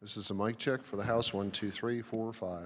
This is a mic check for the House. 1, 2, 3, 4, 5.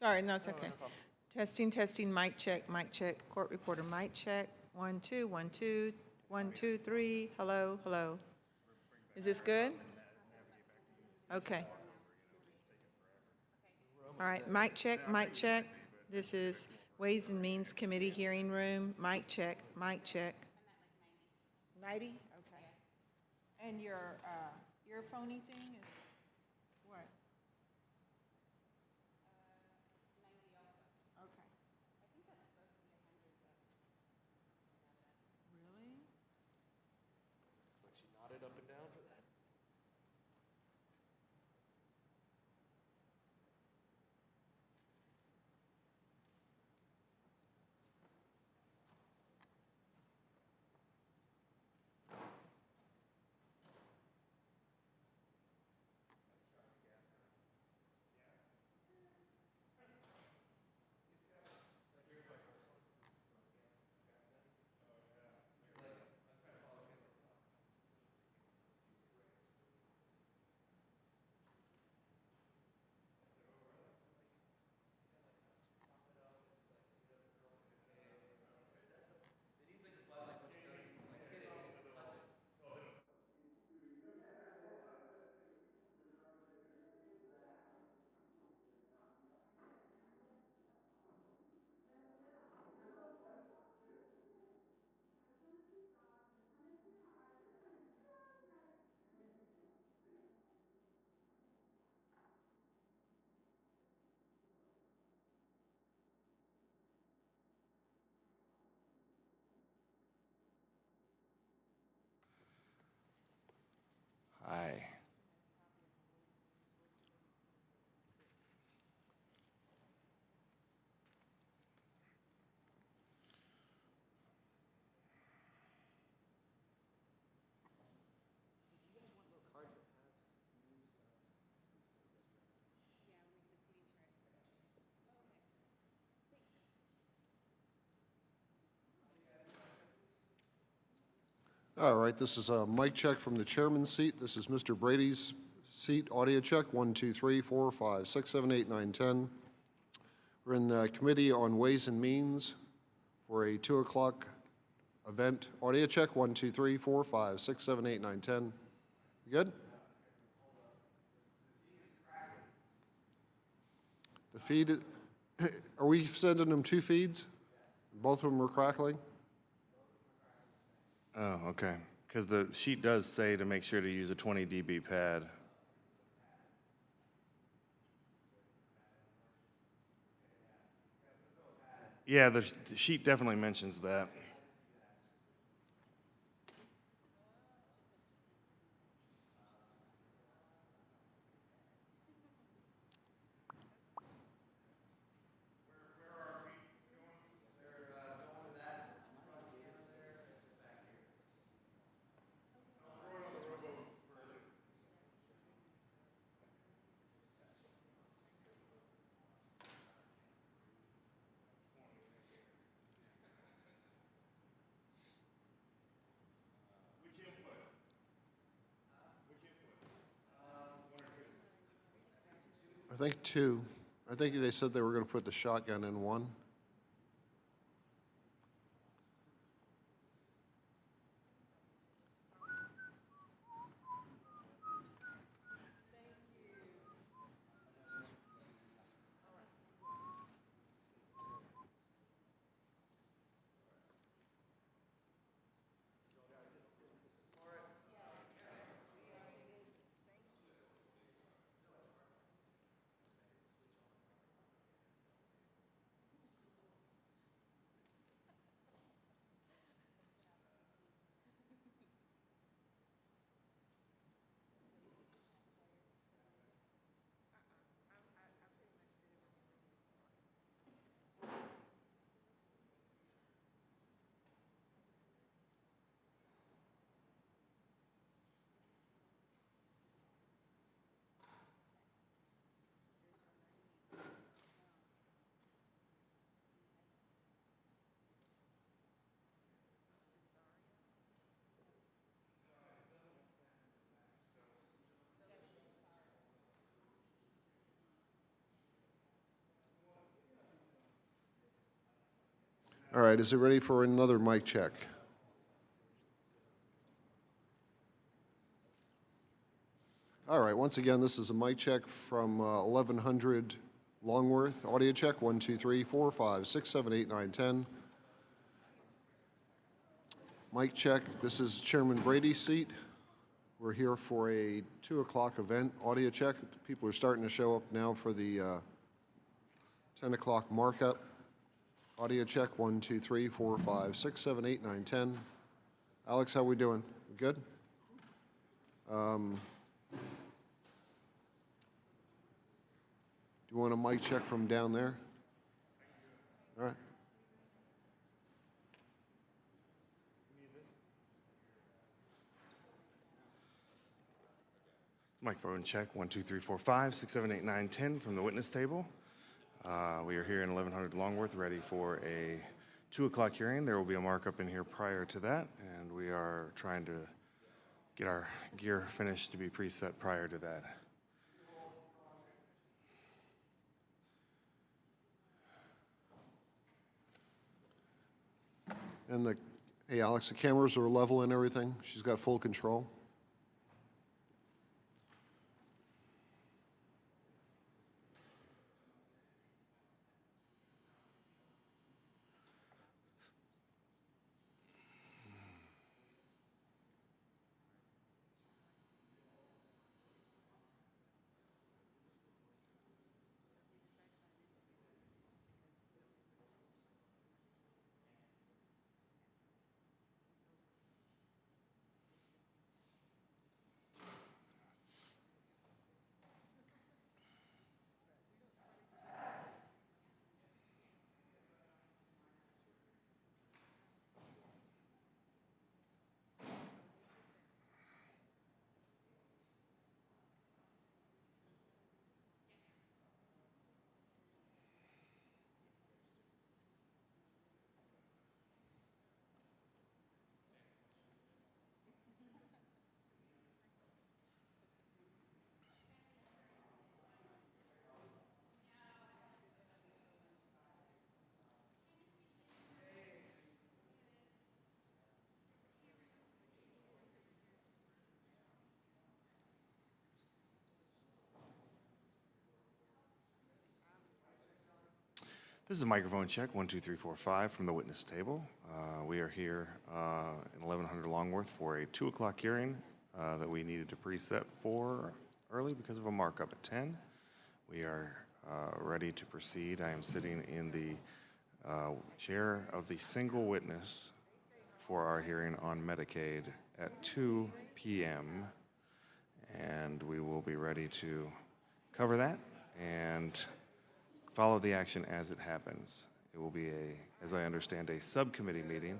Sorry, no, it's okay. Testing, testing, mic check, court reporter, mic check. 1, 2, 1, 2, 1, 2, 3. Hello, hello. Is this good? Okay. All right, mic check, mic check. This is Ways and Means Committee hearing room. Mic check, mic check. 90? Okay. And your phony thing is what? 90 also. Okay. I think that's supposed to be 100, but really? Looks like she nodded up and down for that. All right, this is a mic check from the chairman's seat. This is Mr. Brady's seat. Audio check, 1, 2, 3, 4, 5, 6, 7, 8, 9, 10. We're in the Committee on Ways and Means for a 2 o'clock event. Audio check, 1, 2, 3, 4, 5, 6, 7, 8, 9, 10. You good? The feed, are we sending them 2 feeds? Both of them are crackling? Oh, okay. Because the sheet does say to make sure to use a 20 dB pad. Yeah, the sheet definitely mentions that. I think 2. I think they said they were going to put the shotgun in 1. All right, is it ready for another mic check? All right, once again, this is a mic check from 1100 Longworth. Audio check, 1, 2, 3, 4, 5, 6, 7, 8, 9, 10. Mic check, this is Chairman Brady's seat. We're here for a 2 o'clock event. Audio check, people are starting to show up now for the 10 o'clock markup. Audio check, 1, 2, 3, 4, 5, 6, 7, 8, 9, 10. Alex, how we doing? Good? Do you want a mic check from down there? All right. Microphone check, 1, 2, 3, 4, 5, 6, 7, 8, 9, 10 from the witness table. We are here in 1100 Longworth, ready for a 2 o'clock hearing. There will be a markup in here prior to that, and we are trying to get our gear finished to be preset prior to that. And hey, Alex, the cameras are level and everything. She's got full control. This is a microphone check, 1, 2, 3, 4, 5 from the witness table. We are here in 1100 Longworth for a 2 o'clock hearing that we needed to preset for early because of a markup at 10. We are ready to proceed. I am sitting in the chair of the single witness for our hearing on Medicaid at 2 p.m. And we will be ready to cover that and follow the action as it happens. It will be as I understand, a subcommittee meeting.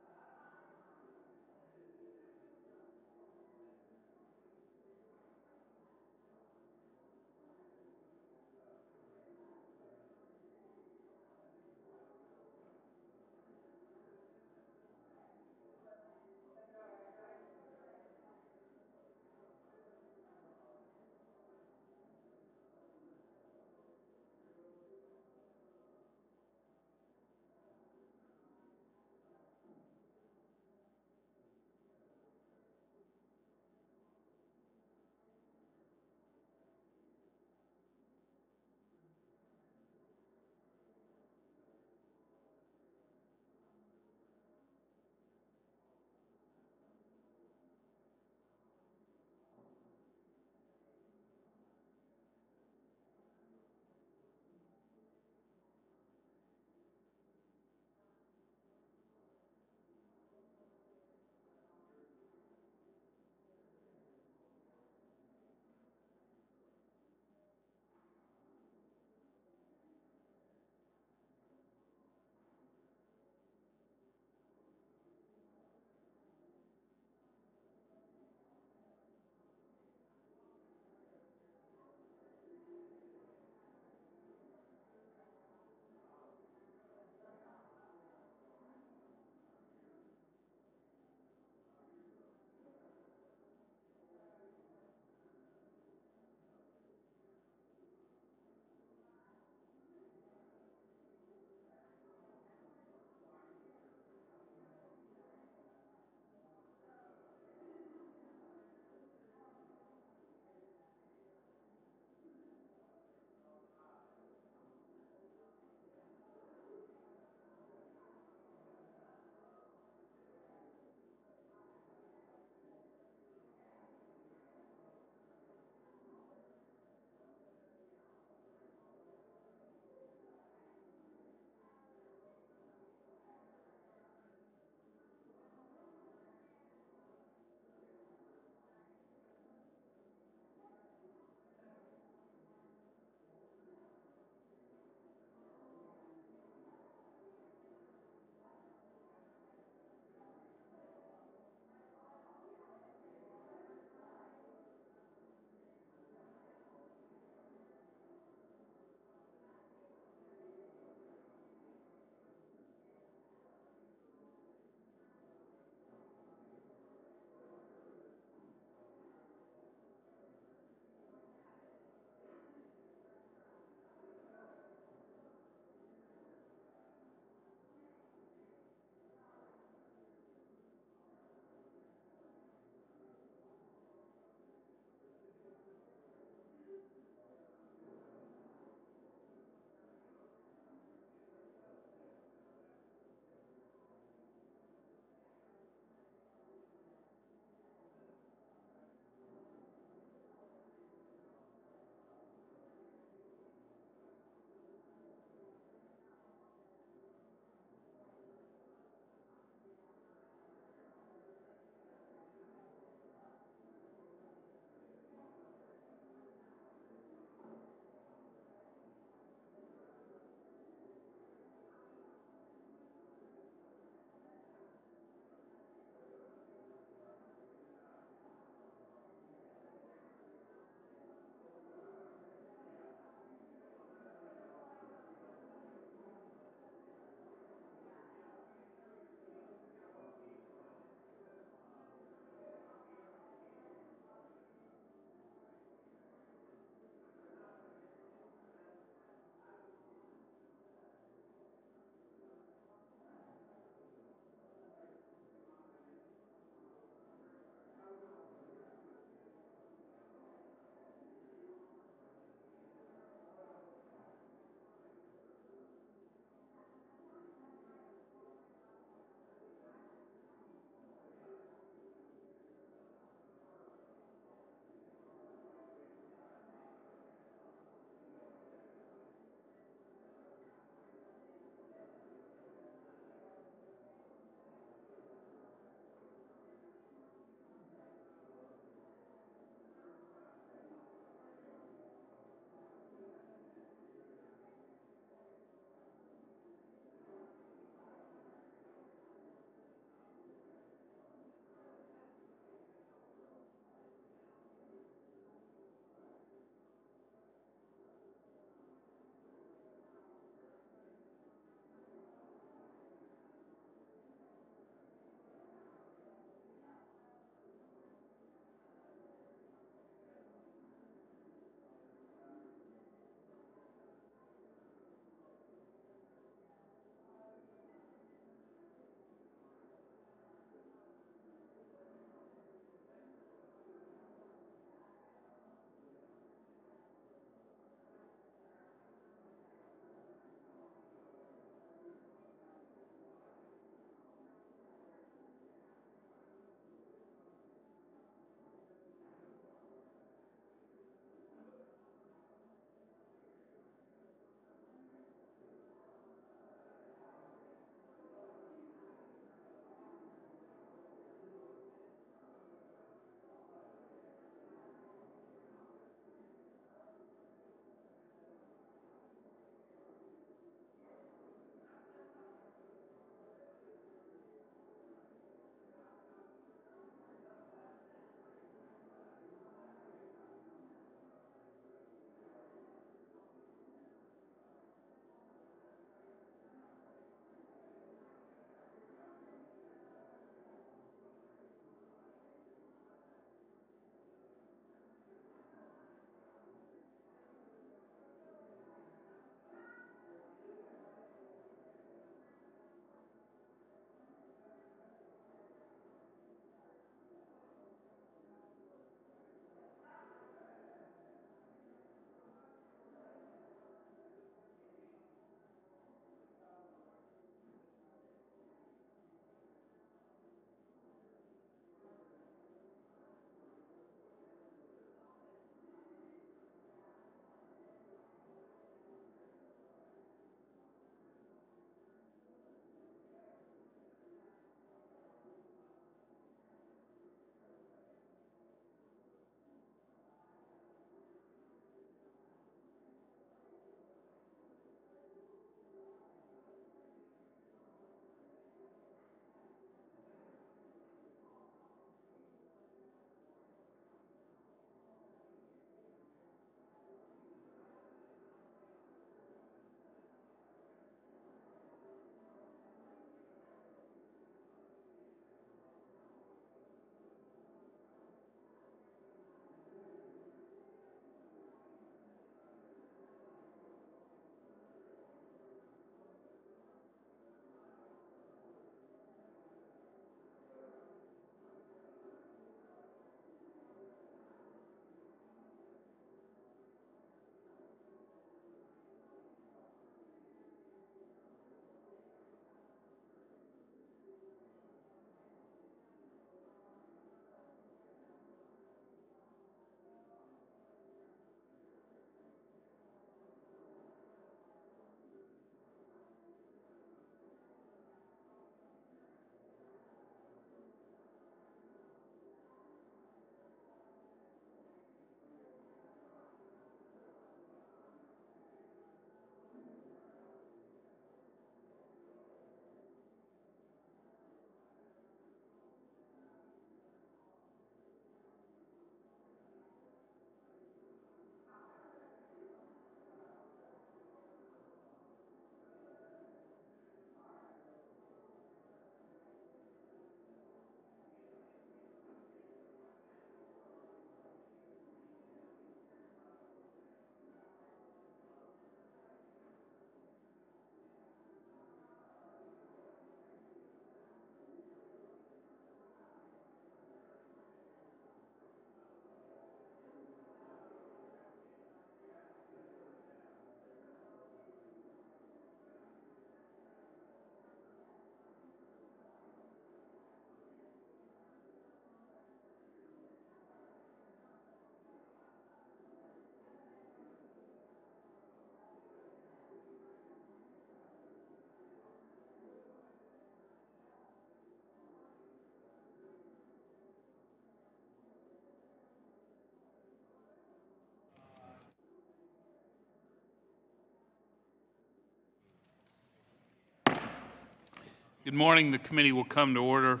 Good morning. The committee will come to order.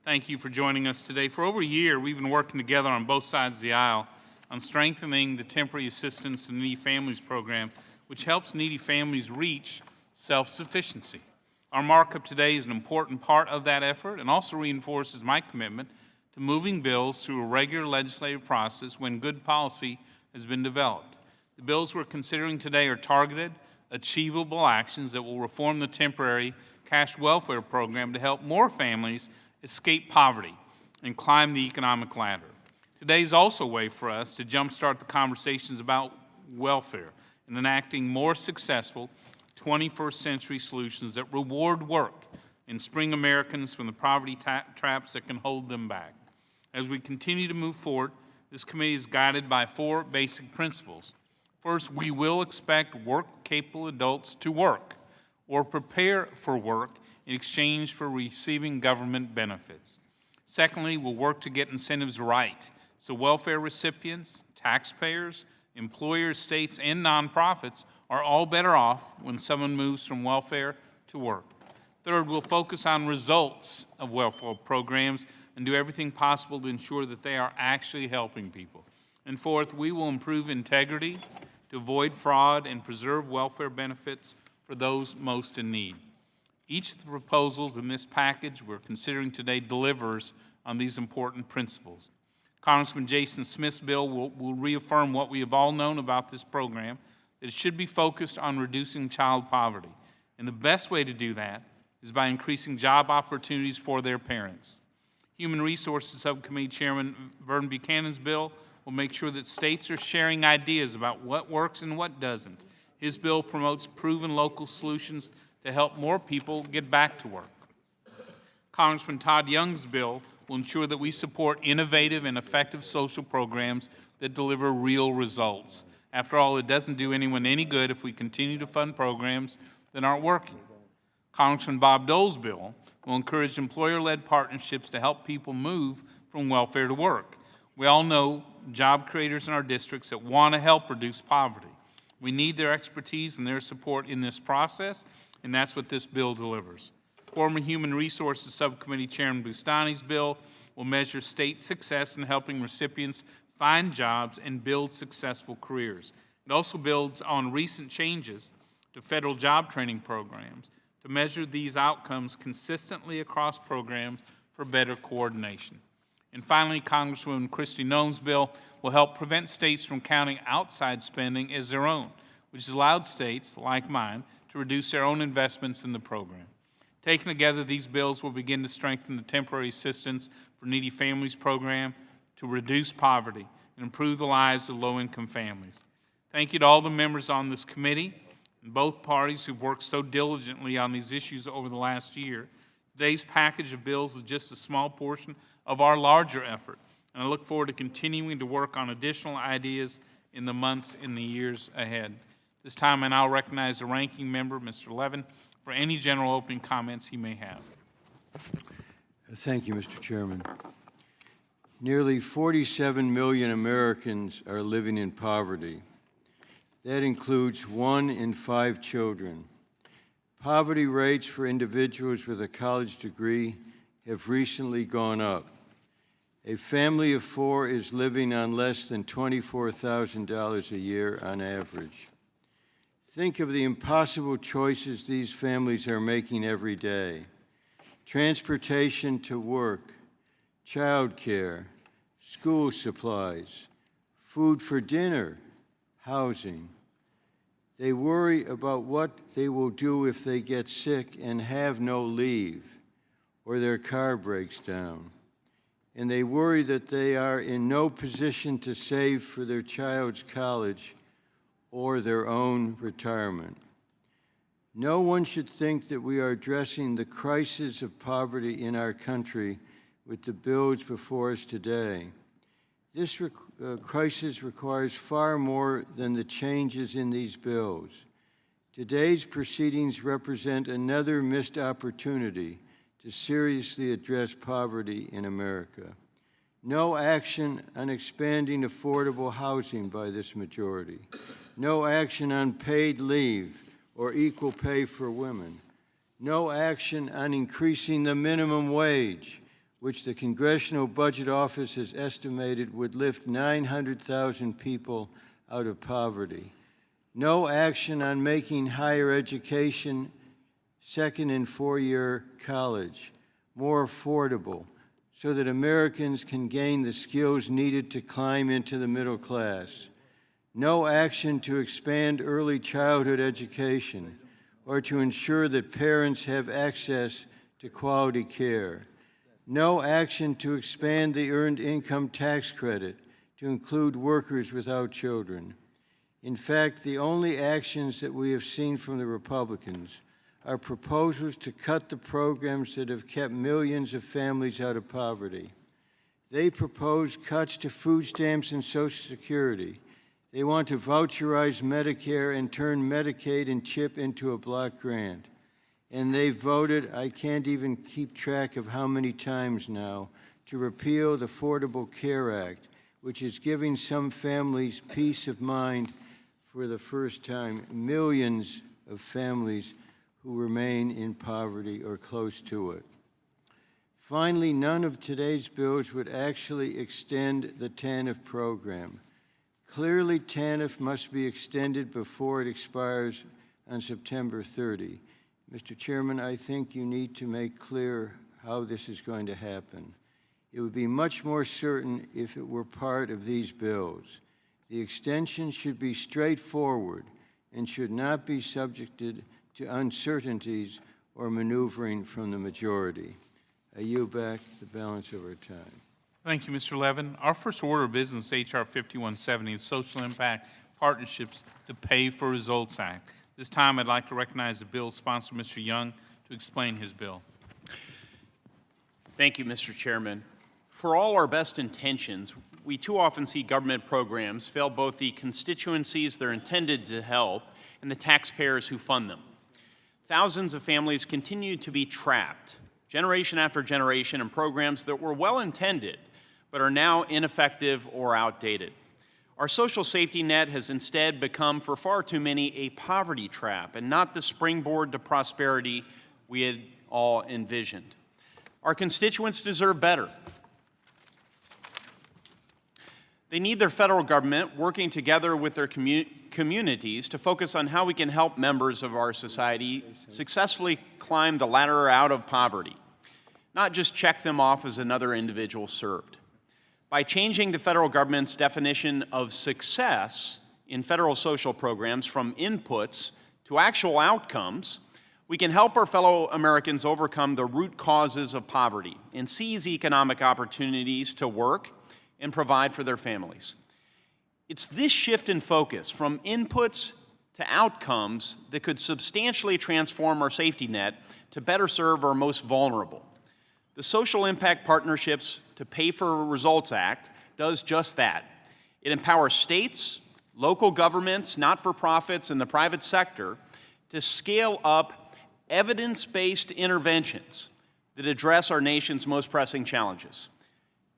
Thank you for joining us today. For over a year, we've been working together on both sides of the aisle on strengthening the Temporary Assistance to Needy Families program, which helps needy families reach self-sufficiency. Our markup today is an important part of that effort and also reinforces my commitment to moving bills through a regular legislative process when good policy has been developed. The bills we're considering today are targeted, achievable actions that will reform the temporary cash welfare program to help more families escape poverty and climb the economic ladder. Today is also a way for us to jumpstart the conversations about welfare and enacting more successful 21st century solutions that reward work and spring Americans from the poverty traps that can hold them back. As we continue to move forward, this committee is guided by 4 basic principles. First, we will expect work-capable adults to work or prepare for work in exchange for receiving government benefits. Secondly, we'll work to get incentives right so welfare recipients, taxpayers, employers, states, and nonprofits are all better off when someone moves from welfare to work. Third, we'll focus on results of welfare programs and do everything possible to ensure that they are actually helping people. And fourth, we will improve integrity to avoid fraud and preserve welfare benefits for those most in need. Each of the proposals in this package we're considering today delivers on these important principles. Congressman Jason Smith's bill will reaffirm what we have all known about this program, that it should be focused on reducing child poverty. And the best way to do that is by increasing job opportunities for their parents. Human Resources Subcommittee Chairman Vern Buchanan's bill will make sure that states are sharing ideas about what works and what doesn't. His bill promotes proven local solutions to help more people get back to work. Congressman Todd Young's bill will ensure that we support innovative and effective social programs that deliver real results. After all, it doesn't do anyone any good if we continue to fund programs that aren't working. Congressman Bob Dole's bill will encourage employer-led partnerships to help people move from welfare to work. We all know job creators in our districts that want to help reduce poverty. We need their expertise and their support in this process, and that's what this bill delivers. Former Human Resources Subcommittee Chairman Bustani's bill will measure state success in helping recipients find jobs and build successful careers. It also builds on recent changes to federal job training programs to measure these outcomes consistently across programs for better coordination. And finally, Congresswoman Kristi Noem's bill will help prevent states from counting outside spending as their own, which has allowed states, like mine, to reduce their own investments in the program. Taken together, these bills will begin to strengthen the Temporary Assistance for Needy Families program to reduce poverty and improve the lives of low-income families. Thank you to all the members on this committee and both parties who've worked so diligently on these issues over the last year. Today's package of bills is just a small portion of our larger effort, and I look forward to continuing to work on additional ideas in the months and the years ahead. This time I now recognize the ranking member, Mr. Levin, for any general opening comments he may have. Thank you, Mr. Chairman. Nearly 47 million Americans are living in poverty. That includes 1 in 5 children. Poverty rates for individuals with a college degree have recently gone up. A family of 4 is living on less than $24,000 a year on average. Think of the impossible choices these families are making every day. Transportation to work, child care, school supplies, food for dinner, housing. They worry about what they will do if they get sick and have no leave, or their car breaks down. And they worry that they are in no position to save for their child's college or their own retirement. No one should think that we are addressing the crisis of poverty in our country with the bills before us today. This crisis requires far more than the changes in these bills. Today's proceedings represent another missed opportunity to seriously address poverty in America. No action on expanding affordable housing by this majority. No action on paid leave or equal pay for women. No action on increasing the minimum wage, which the Congressional Budget Office has estimated would lift 900,000 people out of poverty. No action on making higher education, second and four-year college, more affordable so that Americans can gain the skills needed to climb into the middle class. No action to expand early childhood education or to ensure that parents have access to quality care. No action to expand the Earned Income Tax Credit to include workers without children. In fact, the only actions that we have seen from the Republicans are proposals to cut the programs that have kept millions of families out of poverty. They propose cuts to food stamps and Social Security. They want to voucherize Medicare and turn Medicaid and CHIP into a block grant. And they voted, I can't even keep track of how many times now, to repeal the Affordable Care Act, which is giving some families peace of mind for the first time, millions of families who remain in poverty or close to it. Finally, none of today's bills would actually extend the TANF program. Clearly, TANF must be extended before it expires on September 30. Mr. Chairman, I think you need to make clear how this is going to happen. It would be much more certain if it were part of these bills. The extension should be straightforward and should not be subjected to uncertainties or maneuvering from the majority. I yield back the balance of our time. Thank you, Mr. Levin. Our first order of business, H.R. 5170, is Social Impact Partnerships to Pay for Results Act. This time, I'd like to recognize the bill's sponsor, Mr. Young, to explain his bill. Thank you, Mr. Chairman. For all our best intentions, we too often see government programs fail both the constituencies they're intended to help and the taxpayers who fund them. Thousands of families continue to be trapped, generation after generation, in programs that were well-intended but are now ineffective or outdated. Our social safety net has instead become, for far too many, a poverty trap and not the springboard to prosperity we had all envisioned. Our constituents deserve better. They need their federal government working together with their communities to focus on how we can help members of our society successfully climb the ladder out of poverty, not just check them off as another individual served. By changing the federal government's definition of success in federal social programs from inputs to actual outcomes, we can help our fellow Americans overcome the root causes of poverty and seize economic opportunities to work and provide for their families. It's this shift in focus from inputs to outcomes that could substantially transform our safety net to better serve our most vulnerable. The Social Impact Partnerships to Pay for Results Act does just that. It empowers states, local governments, not-for-profits, and the private sector to scale up evidence-based interventions that address our nation's most pressing challenges.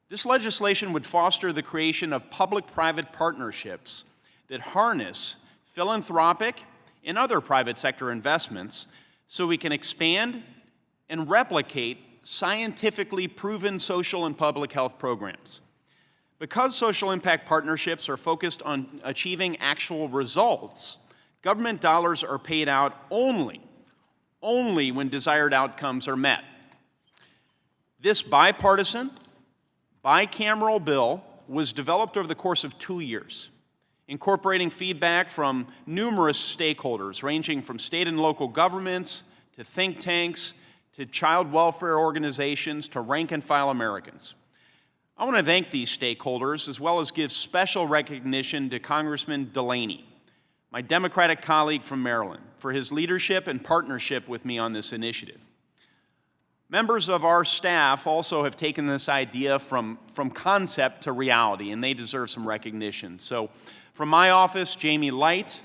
This legislation would foster the creation of public-private partnerships that harness philanthropic and other private sector investments so we can expand and replicate scientifically proven social and public health programs. Because social impact partnerships are focused on achieving actual results, government dollars are paid out only when desired outcomes are met. This bipartisan, bicameral bill was developed over the course of 2 years, incorporating feedback from numerous stakeholders, ranging from state and local governments to think tanks to child welfare organizations to rank-and-file Americans. I want to thank these stakeholders, as well as give special recognition to Congressman Delaney, my Democratic colleague from Maryland, for his leadership and partnership with me on this initiative. Members of our staff also have taken this idea from concept to reality, and they deserve some recognition. So from my office, Jamie Light,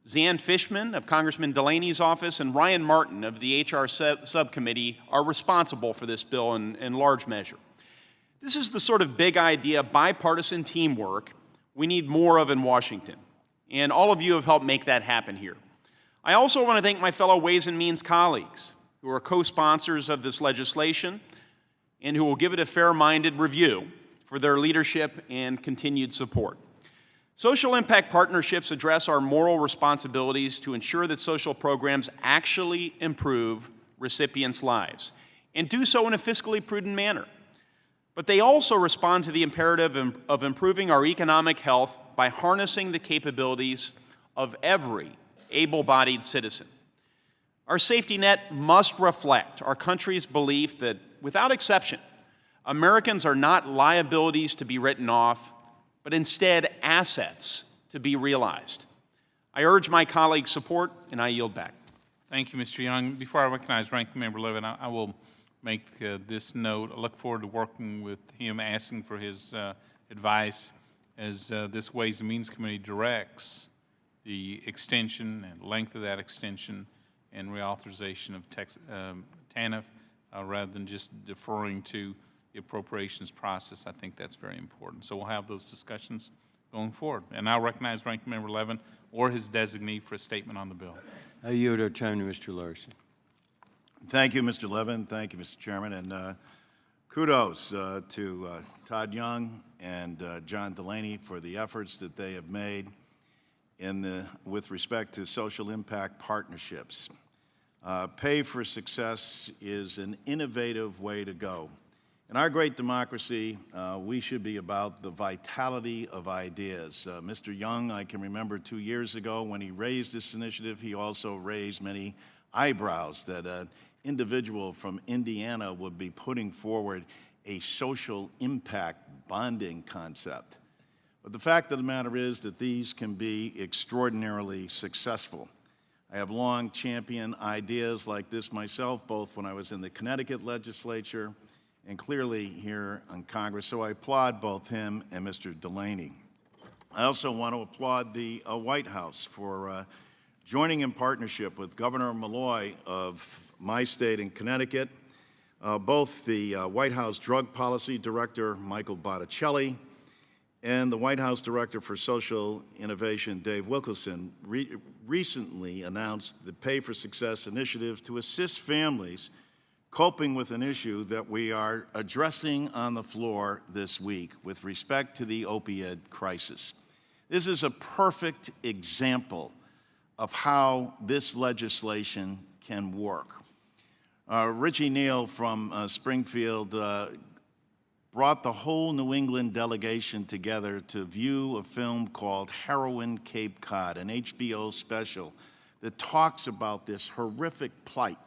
Zan Fishman of Congressman Delaney's office, and Ryan Martin of the HR subcommittee are responsible for this bill in large measure. This is the sort of big idea, bipartisan teamwork we need more of in Washington, and all of you have helped make that happen here. I also want to thank my fellow Ways and Means colleagues who are co-sponsors of this legislation and who will give it a fair-minded review for their leadership and continued support. Social impact partnerships address our moral responsibilities to ensure that social programs actually improve recipients' lives and do so in a fiscally prudent manner. But they also respond to the imperative of improving our economic health by harnessing the capabilities of every able-bodied citizen. Our safety net must reflect our country's belief that, without exception, Americans are not liabilities to be written off, but instead assets to be realized. I urge my colleagues' support, and I yield back. Thank you, Mr. Young. Before I recognize Ranking Member Levin, I will make this note. I look forward to working with him, asking for his advice as this Ways and Means Committee directs the extension and length of that extension and reauthorization of TANF rather than just deferring to the appropriations process. I think that's very important. So we'll have those discussions going forward. And I'll recognize Ranking Member Levin or his designee for a statement on the bill. I yield our time to Mr. Larson. Thank you, Mr. Levin. Thank you, Mr. Chairman. And kudos to Todd Young and John Delaney for the efforts that they have made with respect to social impact partnerships. Pay for success is an innovative way to go. In our great democracy, we should be about the vitality of ideas. Mr. Young, I can remember 2 years ago when he raised this initiative, he also raised many eyebrows that an individual from Indiana would be putting forward a social impact bonding concept. But the fact of the matter is that these can be extraordinarily successful. I have long championed ideas like this myself, both when I was in the Connecticut legislature and clearly here in Congress, so I applaud both him and Mr. Delaney. I also want to applaud the White House for joining in partnership with Governor Malloy of my state in Connecticut, both the White House Drug Policy Director, Michael Botticelli, and the White House Director for Social Innovation, Dave Wilkerson, recently announced the Pay for Success initiative to assist families coping with an issue that we are addressing on the floor this week with respect to the opioid crisis. This is a perfect example of how this legislation can work. Richie Neal from Springfield brought the whole New England delegation together to view a film called Heroin Cape Cod, an HBO special that talks about this horrific plight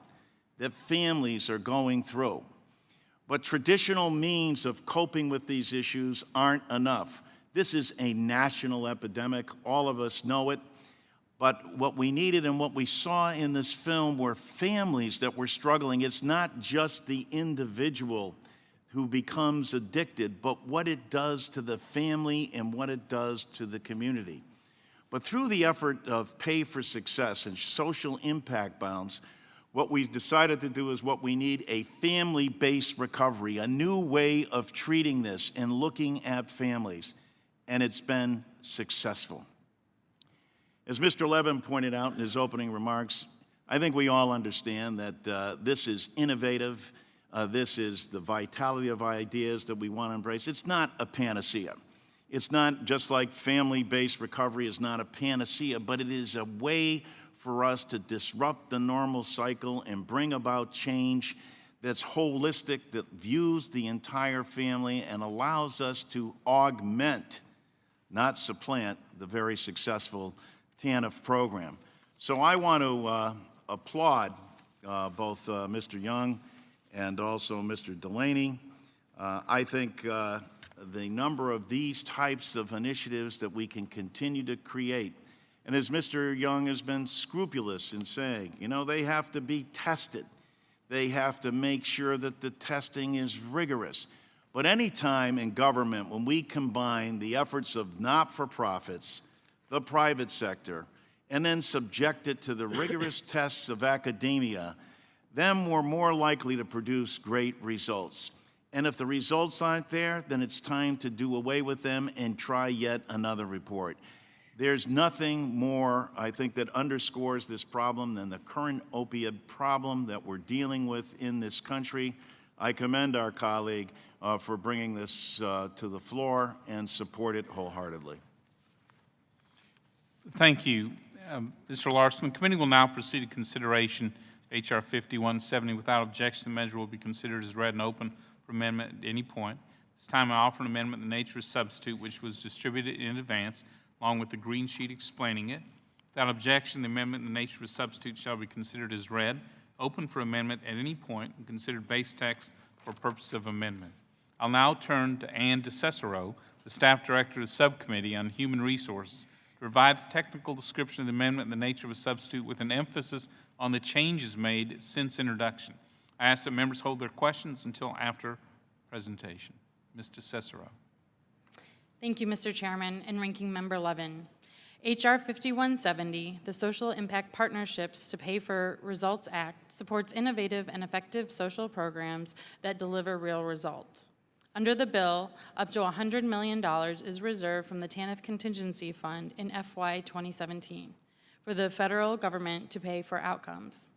that families are going through. But traditional means of coping with these issues aren't enough. This is a national epidemic. All of us know it. But what we needed and what we saw in this film were families that were struggling. It's not just the individual who becomes addicted, but what it does to the family and what it does to the community. But through the effort of Pay for Success and social impact bonds, what we decided to do is what we need, a family-based recovery, a new way of treating this and looking at families, and it's been successful. As Mr. Levin pointed out in his opening remarks, I think we all understand that this is innovative. This is the vitality of ideas that we want to embrace. It's not a panacea. It's not just like family-based recovery is not a panacea, but it is a way for us to disrupt the normal cycle and bring about change that's holistic, that views the entire family and allows us to augment, not supplant, the very successful TANF program. So I want to applaud both Mr. Young and also Mr. Delaney. I think the number of these types of initiatives that we can continue to create, and as Mr. Young has been scrupulous in saying, you know, they have to be tested. They have to make sure that the testing is rigorous. But anytime in government, when we combine the efforts of not-for-profits, the private sector, and then subject it to the rigorous tests of academia, then we're more likely to produce great results. And if the results aren't there, then it's time to do away with them and try yet another report. There's nothing more, I think, that underscores this problem than the current opioid problem that we're dealing with in this country. I commend our colleague for bringing this to the floor and support it wholeheartedly. Thank you, Mr. Larson. The committee will now proceed to consideration H.R. 5170. Without objection, the measure will be considered as read and open for amendment at any point. This time I offer an amendment in the nature of substitute, which was distributed in advance, along with the green sheet explaining it. Without objection, the amendment in the nature of substitute shall be considered as read, open for amendment at any point, and considered base text for purpose of amendment. I'll now turn to Ann DeCicero, the Staff Director of the Subcommittee on Human Resources, to provide the technical description of the amendment in the nature of a substitute with an emphasis on the changes made since introduction. I ask that members hold their questions until after presentation. Ms. DeCicero. Thank you, Mr. Chairman and Ranking Member Levin. H.R. 5170, the Social Impact Partnerships to Pay for Results Act, supports innovative and effective social programs that deliver real results. Under the bill, up to $100 million is reserved from the TANF Contingency Fund in FY 2017 for the federal government to pay for outcomes.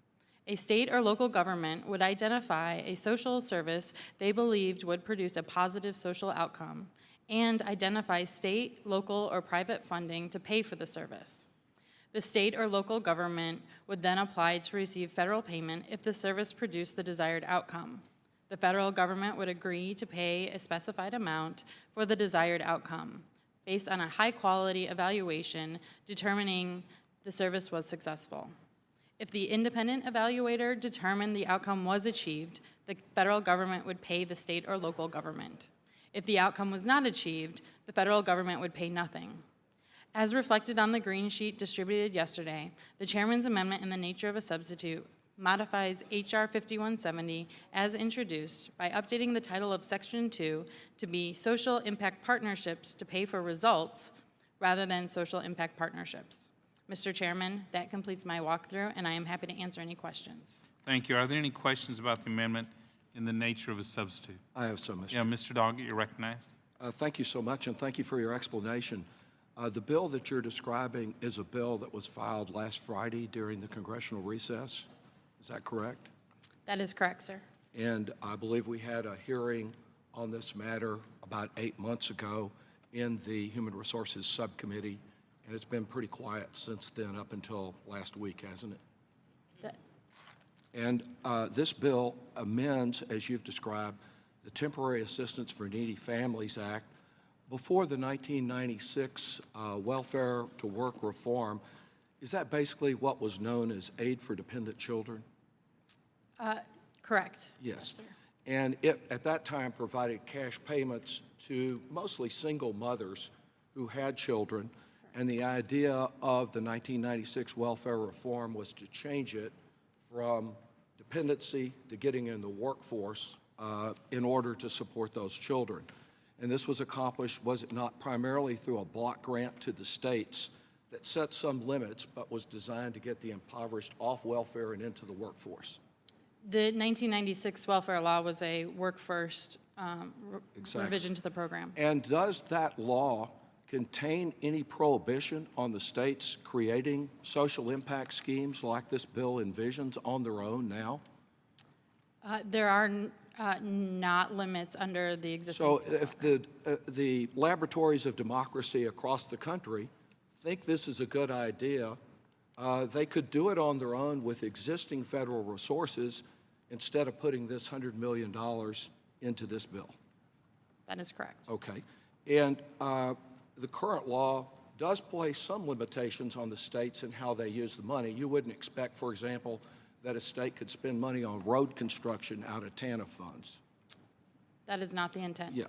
A state or local government would identify a social service they believed would produce a positive social outcome and identify state, local, or private funding to pay for the service. The state or local government would then apply to receive federal payment if the service produced the desired outcome. The federal government would agree to pay a specified amount for the desired outcome, based on a high-quality evaluation determining the service was successful. If the independent evaluator determined the outcome was achieved, the federal government would pay the state or local government. If the outcome was not achieved, the federal government would pay nothing. As reflected on the green sheet distributed yesterday, the chairman's amendment in the nature of a substitute modifies H.R. 5170 as introduced by updating the title of Section 2 to be Social Impact Partnerships to Pay for Results rather than Social Impact Partnerships. Mr. Chairman, that completes my walkthrough, and I am happy to answer any questions. Thank you. Are there any questions about the amendment in the nature of a substitute? I have some, Mr. Yeah, Mr. Doggett, you're recognized. Thank you so much, and thank you for your explanation. The bill that you're describing is a bill that was filed last Friday during the congressional recess. Is that correct? That is correct, sir. And I believe we had a hearing on this matter about 8 months ago in the Human Resources Subcommittee, and it's been pretty quiet since then up until last week, hasn't it? And this bill amends, as you've described, the Temporary Assistance for Needy Families Act. Before the 1996 Welfare to Work reform, is that basically what was known as Aid for Dependent Children? Correct. Yes. Sir. And it, at that time, provided cash payments to mostly single mothers who had children. And the idea of the 1996 welfare reform was to change it from dependency to getting in the workforce in order to support those children. And this was accomplished, was it not, primarily through a block grant to the states that set some limits, but was designed to get the impoverished off welfare and into the workforce. The 1996 welfare law was a work-first Exactly. revision to the program. And does that law contain any prohibition on the states creating social impact schemes like this bill envisions on their own now? There are not limits under the existing. So if the laboratories of democracy across the country think this is a good idea, they could do it on their own with existing federal resources instead of putting this $100 million into this bill. That is correct. Okay. And the current law does place some limitations on the states and how they use the money. You wouldn't expect, for example, that a state could spend money on road construction out of TANF funds. That is not the intent. Yeah.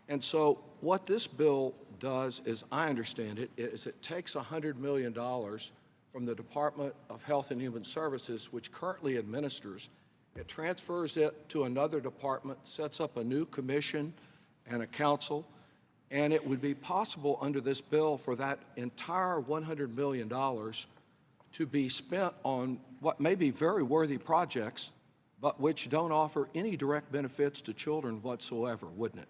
And so what this bill does, as I understand it, is it takes $100 million from the Department of Health and Human Services, which currently administers. It transfers it to another department, sets up a new commission and a council, and it would be possible under this bill for that entire $100 million to be spent on what may be very worthy projects, but which don't offer any direct benefits to children whatsoever, wouldn't it?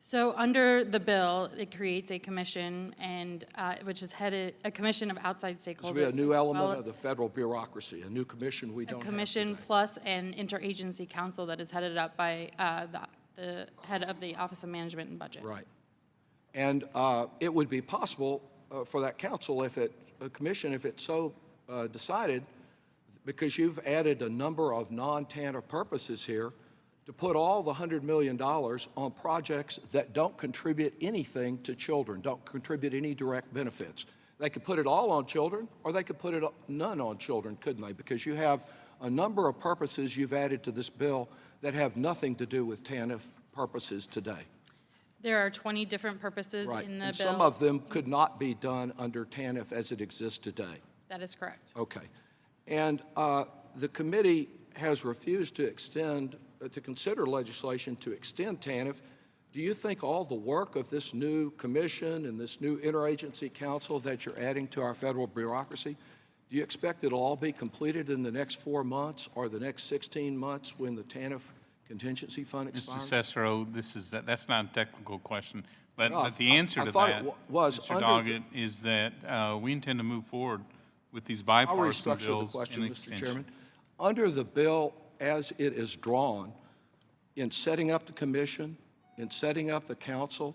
So under the bill, it creates a commission and, which is headed, a commission of outside stakeholders. This will be a new as element well of as the federal bureaucracy, a new commission we a don't have commission today. plus an interagency council that is headed up by the head of the Office of Management and Budget. Right. And it would be possible for that council, a commission, if it so decided, because you've added a number of non-TANF purposes here, to put all the $100 million on projects that don't contribute anything to children, don't contribute any direct benefits. They could put it all on children, or they could put it none on children, couldn't they? Because you have a number of purposes you've added to this bill that have nothing to do with TANF purposes today. There are 20 different purposes Right. in the And bill. some of them could not be done under TANF as it exists today. That is correct. Okay. And the committee has refused to consider legislation to extend TANF. Do you think all the work of this new commission and this new interagency council that you're adding to our federal bureaucracy, do you expect it'll all be completed in the next 4 months or the next 16 months when the TANF contingency fund expires? Mr. Cicero, that's not a technical question, but, No, the answer I to thought that, it was Mr. under Doggett, is that we intend to move forward with these I'll bipartisan restructure the bills question, and Mr. extension. Chairman. Under the bill as it is drawn, in setting up the commission, in setting up the council,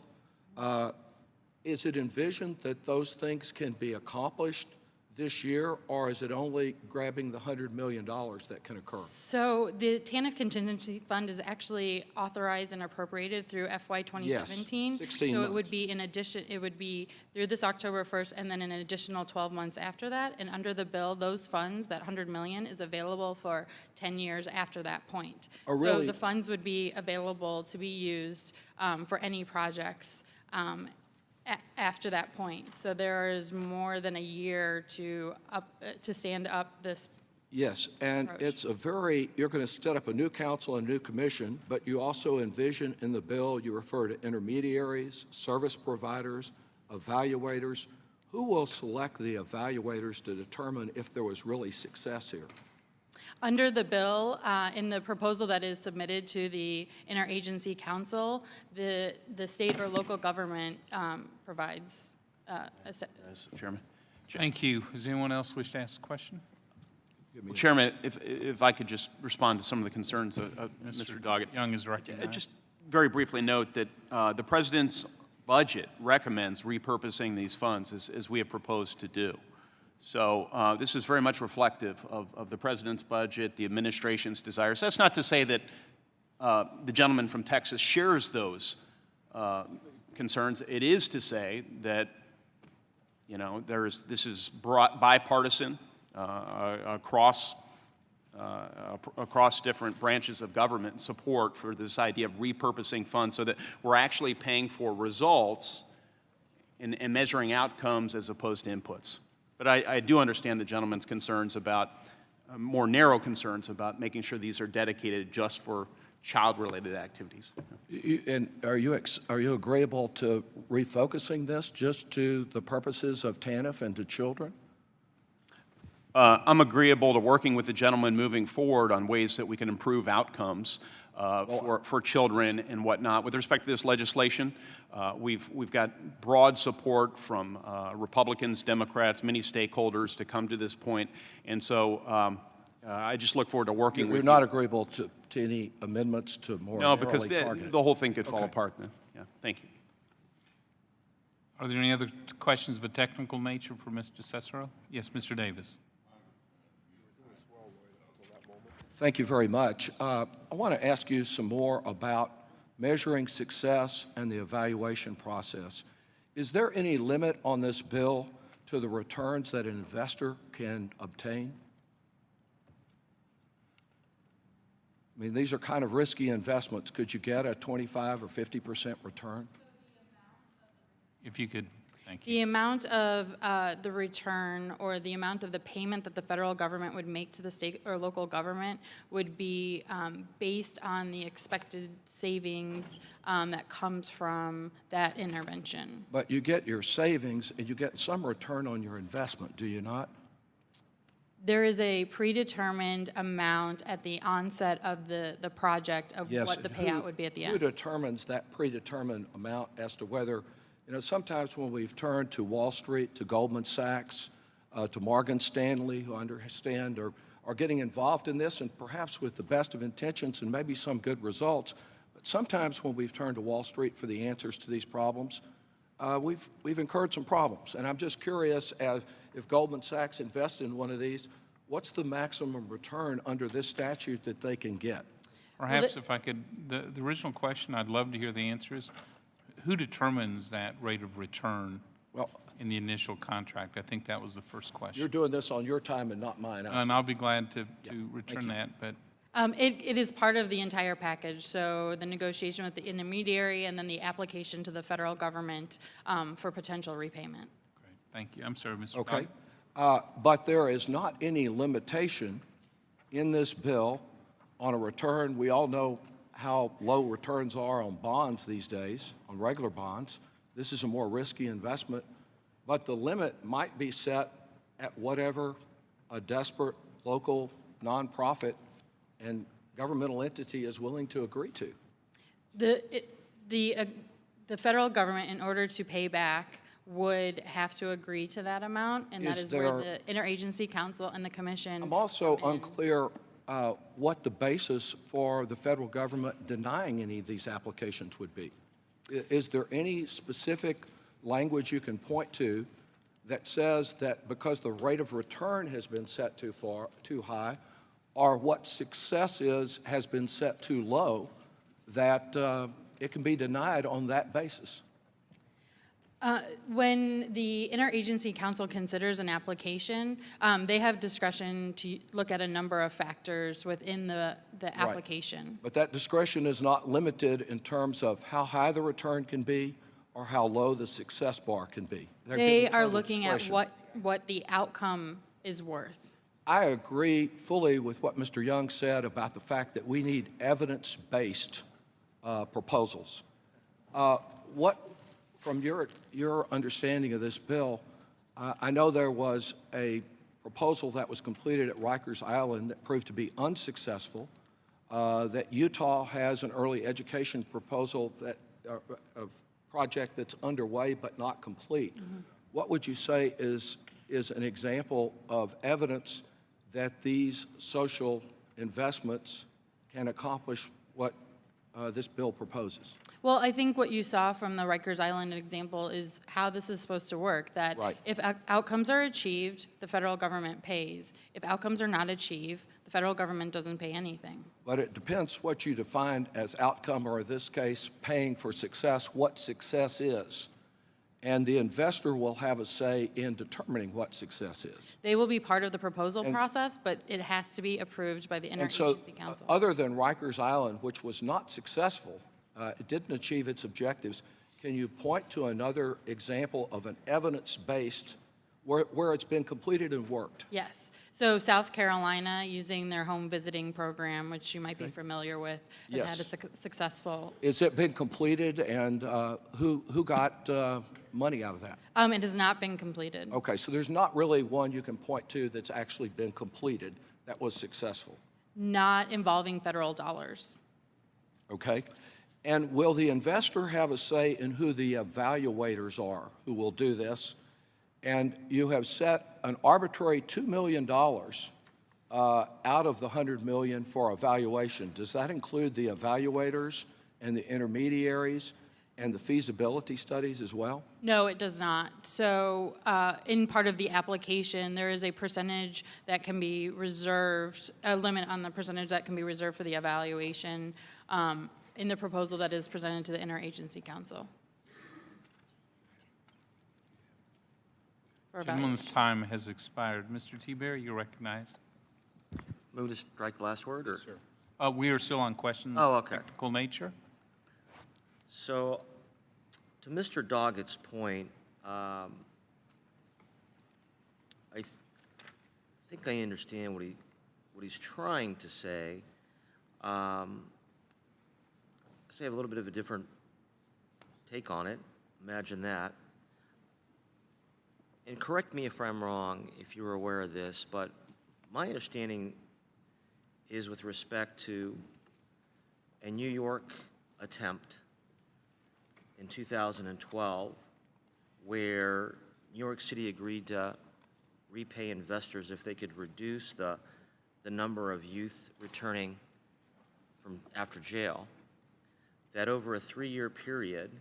is it envisioned that those things can be accomplished this year, or is it only grabbing the $100 million that can occur? So the TANF contingency fund is actually authorized and appropriated through FY 2017. 16 So it months. would be in addition, it would be through this October 1st and then an additional 12 months after that. And under the bill, those funds, that 100 million, is available for 10 years after that point. Oh, So really? the funds would be available to be used for any projects after that point. So there is more than a year to stand up this. Yes, and approach. you're going to set up a new council and a new commission, but you also envision in the bill, you refer to intermediaries, service providers, evaluators. Who will select the evaluators to determine if there was really success here? Under the bill, in the proposal that is submitted to the interagency council, the state or local government provides Mr. Chairman. Thank you. Does anyone else wish to ask a question? Well, Chairman, if I could just respond to some of the concerns of Mr. Doggett. Young is recognized. Just very briefly note that the President's budget recommends repurposing these funds as we have proposed to do. So this is very much reflective of the President's budget, the administration's desires. That's not to say that the gentleman from Texas shares those concerns. It is to say that, you know, this is bipartisan across different branches of government support for this idea of repurposing funds so that we're actually paying for results and measuring outcomes as opposed to inputs. But I do understand the gentleman's concerns about, more narrow concerns about making sure these are dedicated just for child-related activities. And are you agreeable to refocusing this just to the purposes of TANF and to children? I'm agreeable to working with the gentleman moving forward on ways that we can improve outcomes for children and whatnot. With respect to this legislation, we've got broad support from Republicans, Democrats, many stakeholders to come to this point, and so I just look forward to working with you. You're not agreeable to any amendments to more No, because narrowly targeted? the whole thing could fall Okay. apart then. Yeah, thank you. Are there any other questions of a technical nature for Mr. Cicero? Yes, Mr. Davis. Thank you very much. I want to ask you some more about measuring success and the evaluation process. Is there any limit on this bill to the returns that an investor can obtain? I mean, these are kind of risky investments. Could you get a 25 or 50% return? If you could, thank you. The amount of the return or the amount of the payment that the federal government would make to the state or local government would be based on the expected savings that comes from that intervention. But you get your savings and you get some return on your investment, do you not? There is a predetermined amount at the onset of the project of Yes, what the payout would be at the Who end. determines that predetermined amount as to whether, sometimes when we've turned to Wall Street, to Goldman Sachs, to Morgan Stanley, who I understand are getting involved in this, and perhaps with the best of intentions and maybe some good results, but sometimes when we've turned to Wall Street for the answers to these problems, we've incurred some problems. And I'm just curious, as if Goldman Sachs invests in one of these, what's the maximum return under this statute that they can get? Perhaps if I could, the original question, I'd love to hear the answer is, who determines that rate of return Well, in the initial contract? I think that was the first you're question. doing this on your time and not mine. I And see. I'll be glad to return that, but It is part of the entire package, so the negotiation with the intermediary and then the application to the federal government for potential repayment. great, thank you. I'm sorry, Mr. Okay. Dodd. But there is not any limitation in this bill on a return. We all know how low returns are on bonds these days, on regular bonds. This is a more risky investment, but the limit might be set at whatever a desperate local nonprofit and governmental entity is willing to agree to. The federal government, in order to pay back, would have to agree to that amount, and that Is is where there- the interagency council and the commission. I'm also come in. unclear what the basis for the federal government denying any of these applications would be. Is there any specific language you can point to that says that because the rate of return has been set too high, or what success is has been set too low, that it can be denied on that basis? When the interagency council considers an application, they have discretion to look at a number of factors within the application. But that discretion is not limited in terms of how high the return can be or how low the success bar can be. They're They given are total looking at discretion. what the outcome is worth. I agree fully with what Mr. Young said about the fact that we need evidence-based proposals. What, from your understanding of this bill, I know there was a proposal that was completed at Rikers Island that proved to be unsuccessful, that Utah has an early education proposal that, a project that's underway but not complete. What would you say is an example of evidence that these social investments can accomplish what this bill proposes? Well, I think what you saw from the Rikers Island example is how this is supposed to work, that Right. if outcomes are achieved, the federal government pays. If outcomes are not achieved, the federal government doesn't pay anything. But it depends what you define as outcome, or in this case, paying for success, what success is. And the investor will have a say in determining what success is. They will be part of the proposal process, but it has to be approved by the And so, interagency council. other than Rikers Island, which was not successful, it didn't achieve its objectives, can you point to another example of an evidence-based, where it's been completed and worked? Yes. So South Carolina, using their home visiting program, which you might be familiar with, has had a Yes. successful. Is it been completed, and who got money out of that? It has not been completed. Okay, so there's not really one you can point to that's actually been completed that was successful, Not involving federal dollars. okay? And will the investor have a say in who the evaluators are who will do this? And you have set an arbitrary $2 million out of the $100 million for evaluation. Does that include the evaluators and the intermediaries and the feasibility studies as well? No, it does not. So in part of the application, there is a percentage that can be reserved, a limit on the percentage that can be reserved for the evaluation in the proposal that is presented to the interagency council. For Gentleman's evaluation. time has expired. Mr. T-Berry, you're recognized. Move to strike the last word, or? We are still on questions. Oh, okay. Technical nature. So, to Mr. Doggett's point, I think I understand what he's trying to say. I have a little bit of a different take on it. Imagine that. And correct me if I'm wrong, if you're aware of this, but my understanding is with respect to a New York attempt in 2012 where New York City agreed to repay investors if they could reduce the number of youth returning from after jail, that over a 3-year period,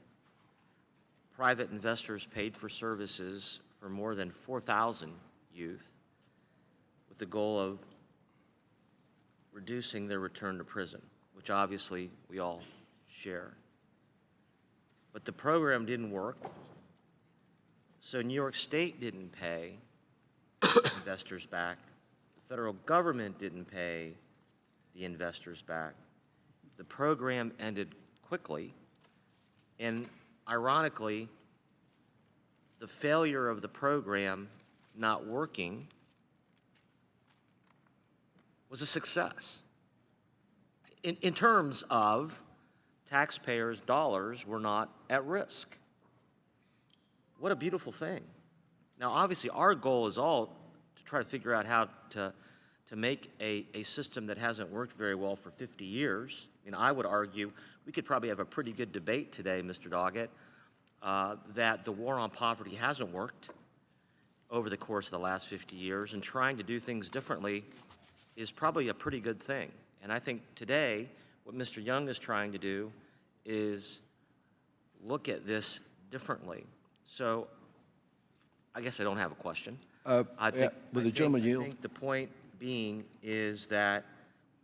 private investors paid for services for more than 4,000 youth with the goal of reducing their return to prison, which obviously we all share. But the program didn't work, so New York State didn't pay investors back. The federal government didn't pay the investors back. The program ended quickly, and ironically, the failure of the program not working was a success. In terms of taxpayers' dollars were not at risk. What a beautiful thing. Now, obviously, our goal is all to try to figure out how to make a system that hasn't worked very well for 50 years. I mean, I would argue we could probably have a pretty good debate today, Mr. Doggett, that the war on poverty hasn't worked over the course of the last 50 years, and trying to do things differently is probably a pretty good thing. And I think today, what Mr. Young is trying to do is look at this differently. So I guess I don't have a question. Would the gentleman yield? I think the point being is that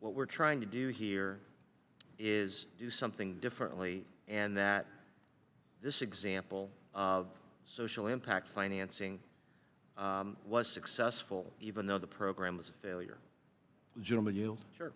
what we're trying to do here is do something differently, and that this example of social impact financing was successful, even though the program was a failure. The gentleman yield? Sure.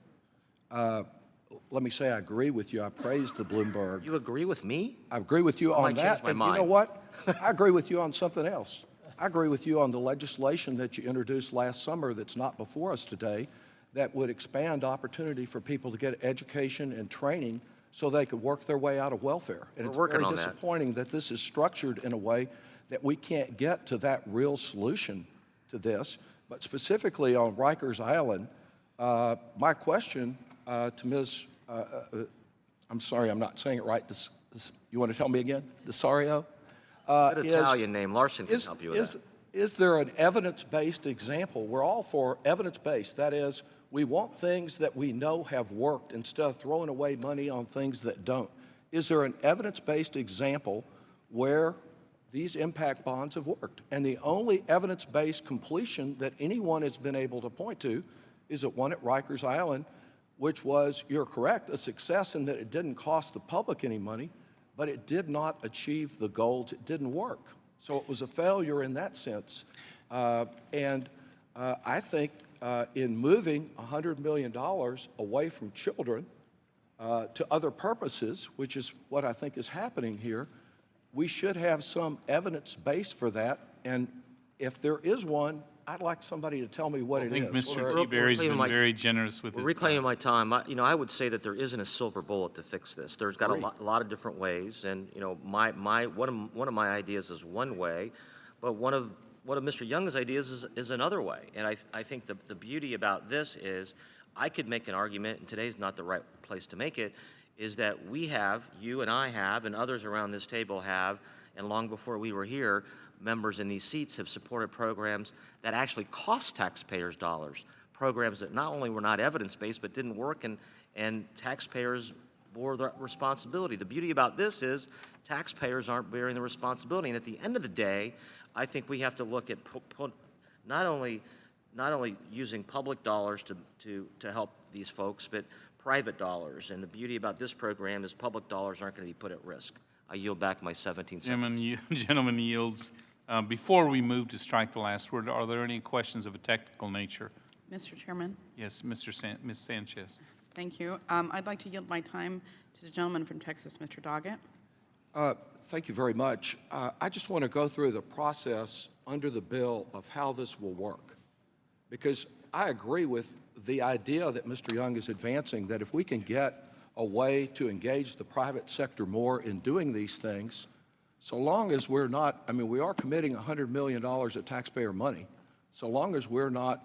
Let me say I agree with you. I praise the Bloomberg. You agree with me? I agree with you I on might change that. my And you know mind. what? I agree with you on something else. I agree with you on the legislation that you introduced last summer that's not before us today that would expand opportunity for people to get education and training so they could work their way out of welfare. And We're it's working very on that. disappointing that this is structured in a way that we can't get to that real solution to this. But specifically on Rikers Island, my question to Ms. I'm sorry, I'm not saying it right. You want to tell me again? Desario? Good Italian name. Larson can help you with that. Is there an evidence-based example? We're all for evidence-based. That is, we want things that we know have worked instead of throwing away money on things that don't. Is there an evidence-based example where these impact bonds have worked? And the only evidence-based completion that anyone has been able to point to is at one at Rikers Island, which was, you're correct, a success in that it didn't cost the public any money, but it did not achieve the goals. It didn't work. So it was a failure in that sense. I think in moving $100 million away from children to other purposes, which is what I think is happening here, we should have some evidence base for that. And if there is one, I'd like somebody to tell me what I it think is. Mr. T-Berry's been very generous with We're his reclaiming time. my time. I would say that there isn't a silver bullet to fix this. There's got a lot of different ways, and one of my ideas is one way, but one of Mr. Young's ideas is another way. And I think the beauty about this is I could make an argument, and today's not the right place to make it, is that we have, you and I have, and others around this table have, and long before we were here, members in these seats have supported programs that actually cost taxpayers dollars, programs that not only were not evidence-based but didn't work, and taxpayers bore the responsibility. The beauty about this is taxpayers aren't bearing the responsibility, and at the end of the day, I think we have to look at not only using public dollars to help these folks, but private dollars. And the beauty about this program is public dollars aren't going to be put at risk. I yield back my 17 seconds. Gentleman yields. Before we move to strike the last word, are there any questions of a technical nature? Mr. Chairman, Yes, Ms. Sanchez. thank you. I'd like to yield my time to the gentleman from Texas, Mr. Doggett. Thank you very much. I just want to go through the process under the bill of how this will work, because I agree with the idea that Mr. Young is advancing, that if we can get a way to engage the private sector more in doing these things, so long as we're not, we are committing $100 million of taxpayer money, so long as we're not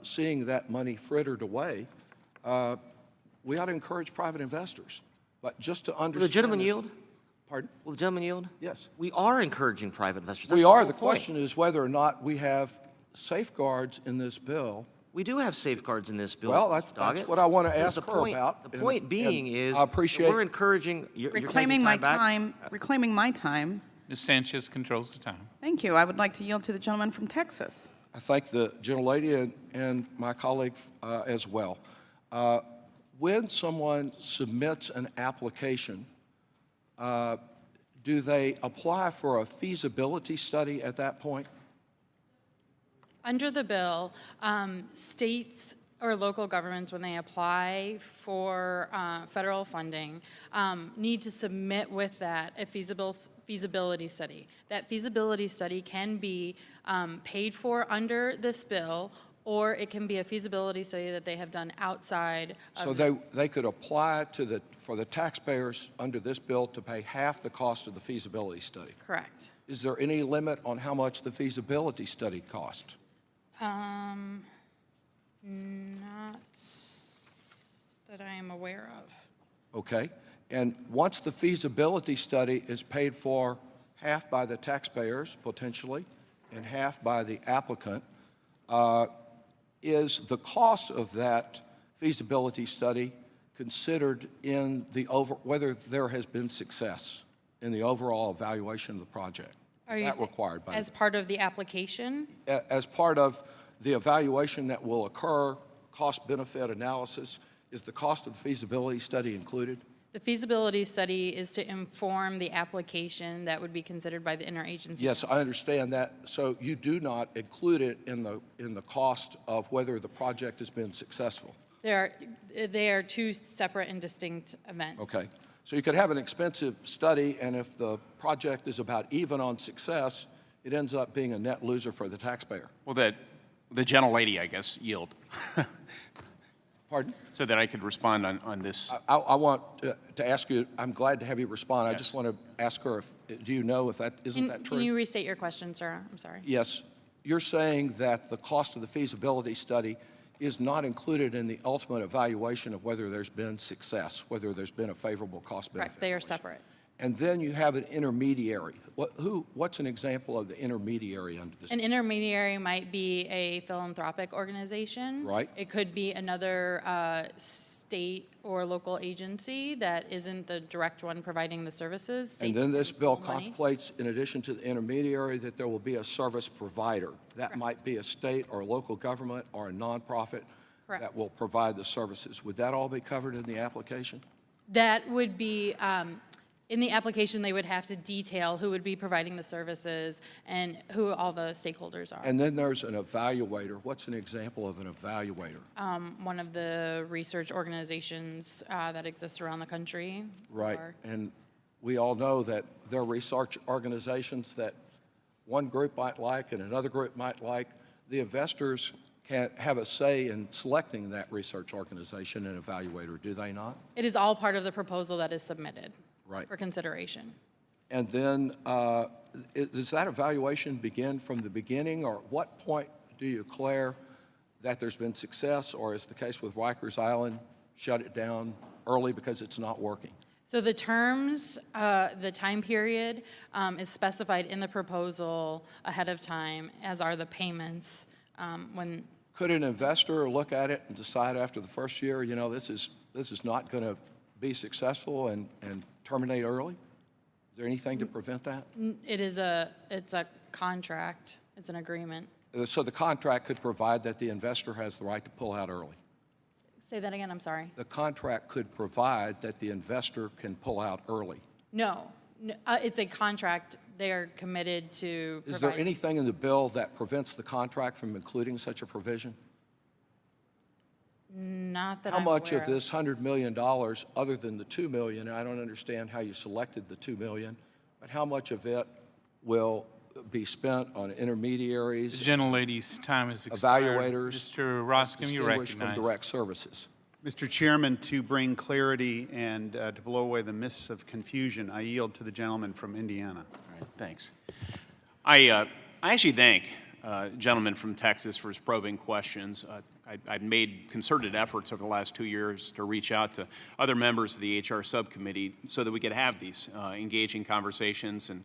seeing that money frittered away, we ought to encourage private investors. But just to Will understand... the gentleman this- yield? Pardon? Will the gentleman yield? Yes. We are encouraging private investors. That's We the are. whole The point. question is whether or not we have safeguards in this bill. We do have safeguards in this bill. Well, Mr. that's Doggett. what I want to Because ask the her point- about. The point being is, I appreciate... we're encouraging. You're Reclaiming taking my back? reclaiming my time. Ms. Sanchez controls the time. Thank you. I would like to yield to the gentleman from Texas. I thank the gentlelady and my colleague as well. When someone submits an application, do they apply for a feasibility study at that point? Under the bill, states or local governments, when they apply for federal funding, need to submit with that a feasibility study. That feasibility study can be paid for under this bill, or it can be a feasibility study that they have done outside of So they could apply for the taxpayers under this bill to pay half the cost of the feasibility study. Correct. Is there any limit on how much the feasibility study cost? Not that I am aware of. Okay. And once the feasibility study is paid for half by the taxpayers, potentially, and half by the applicant, is the cost of that feasibility study considered in whether there has been success in the overall evaluation of the project? Are Is you that required by as part of the application? as part of the evaluation that will occur, cost-benefit analysis, is the cost of the feasibility study included? The feasibility study is to inform the application that would be considered by the interagency. Yes, I understand that. So you do not include it in the cost of whether the project has been successful? They are two separate and distinct events. Okay. So you could have an expensive study, and if the project is about even on success, it ends up being a net loser for the taxpayer. Well, the gentlelady, I guess, yield. Pardon? So that I could respond on this. I want to ask you, I'm glad to have you respond. I Yes. just want to ask her, do you know if that, isn't that true? Can you restate your question, sir? I'm sorry. Yes. You're saying that the cost of the feasibility study is not included in the ultimate evaluation of whether there's been success, whether there's been a favorable cost-benefit. Correct, they are separate. And then you have an intermediary. What's an example of the intermediary under this? An intermediary might be a philanthropic organization. Right. It could be another state or local agency that isn't the direct one providing the services. And States then this can bill pull money. contemplates, in addition to the intermediary, that there will be a service provider. That might be a state or a local government or a nonprofit that Correct. will provide the services. Would that all be covered in the application? That would be, in the application, they would have to detail who would be providing the services and who all the stakeholders are. And then there's an evaluator. What's an example of an evaluator? One of the research organizations that exists around the country. Right. or- And we all know that there are research organizations that one group might like and another group might like. The investors can't have a say in selecting that research organization and evaluator, do they not? It is all part of the proposal that is submitted. Right. For consideration. And then does that evaluation begin from the beginning, or at what point do you declare that there's been success, or as the case with Rikers Island, shut it down early because it's not working? So the terms, the time period is specified in the proposal ahead of time, as are the payments when. Could an investor look at it and decide after the first year, you know, this is not going to be successful and terminate early? Is there anything to prevent that? It's a contract, it's an agreement. So the contract could provide that the investor has the right to pull out early. Say that again, I'm sorry. The contract could provide that the investor can pull out early. No, it's a contract, they're committed to Is there provide. anything in the bill that prevents the contract from including such a provision? Not that How I'm much aware of this $100 million, other than the $2 million, and I don't understand how you selected the $2 million, but how much of it will be spent on The intermediaries, gentlelady's time is expired. evaluators, Mr. Roskin, you distinguished from recognize. direct services? Mr. Chairman, to bring clarity and to blow away the mists of confusion, I yield to the gentleman from Indiana. All right, thanks. I actually thank gentleman from Texas for his probing questions. I've made concerted efforts over the last 2 years to reach out to other members of the HR subcommittee so that we could have these engaging conversations, and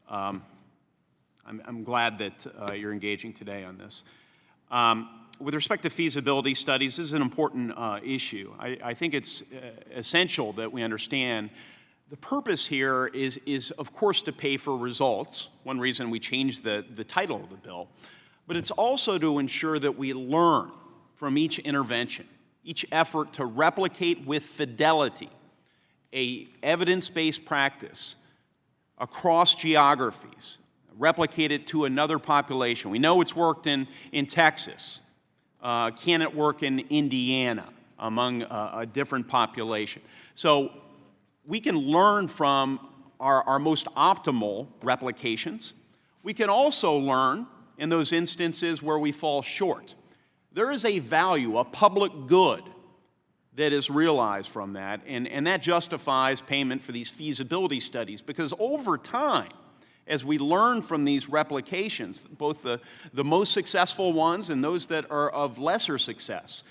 I'm glad that you're engaging today on this. With respect to feasibility studies, this is an important issue. I think it's essential that we understand the purpose here is, of course, to pay for results. One reason we changed the title of the bill. But it's also to ensure that we learn from each intervention, each effort to replicate with fidelity a evidence-based practice across geographies, replicate it to another population. We know it's worked in Texas. Can it work in Indiana among a different population? So we can learn from our most optimal replications. We can also learn in those instances where we fall short. There is a value, a public good, that is realized from that, and that justifies payment for these feasibility studies, because over time, as we learn from these replications, both the most successful ones and those that are of lesser success,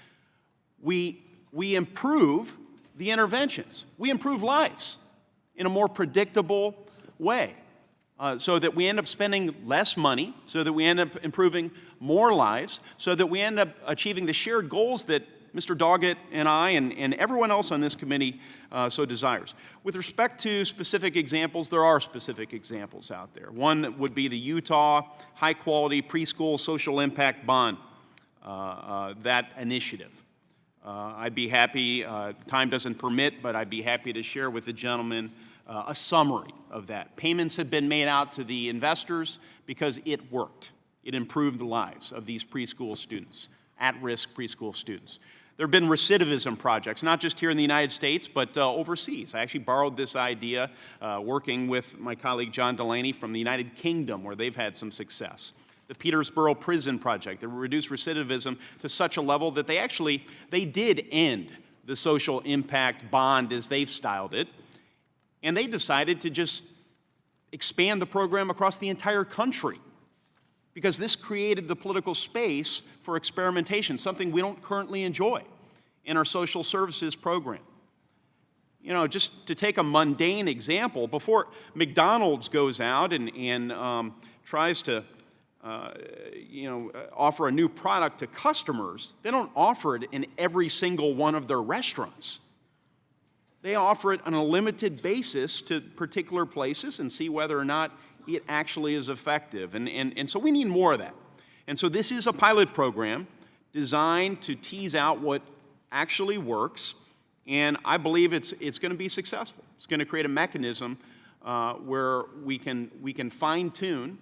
we improve the interventions. We improve lives in a more predictable way, so that we end up spending less money, so that we end up improving more lives, so that we end up achieving the shared goals that Mr. Doggett and I and everyone else on this committee so desires. With respect to specific examples, there are specific examples out there. One would be the Utah High-Quality Preschool Social Impact Bond, that initiative. I'd be happy, time doesn't permit, but I'd be happy to share with the gentleman a summary of that. Payments have been made out to the investors because it worked. It improved the lives of these preschool students, at-risk preschool students. There have been recidivism projects, not just here in the United States, but overseas. I actually borrowed this idea working with my colleague John Delaney from the United Kingdom, where they've had some success. The Petersboro Prison Project, that reduced recidivism to such a level that they did end the social impact bond, as they've styled it, and they decided to just expand the program across the entire country, because this created the political space for experimentation, something we don't currently enjoy in our social services program. You know, just to take a mundane example, before McDonald's goes out and tries to offer a new product to customers, they don't offer it in every single one of their restaurants. They offer it on a limited basis to particular places and see whether or not it actually is effective. And so we need more of that. And so this is a pilot program designed to tease out what actually works, and I believe it's going to be successful. It's going to create a mechanism where we can fine-tune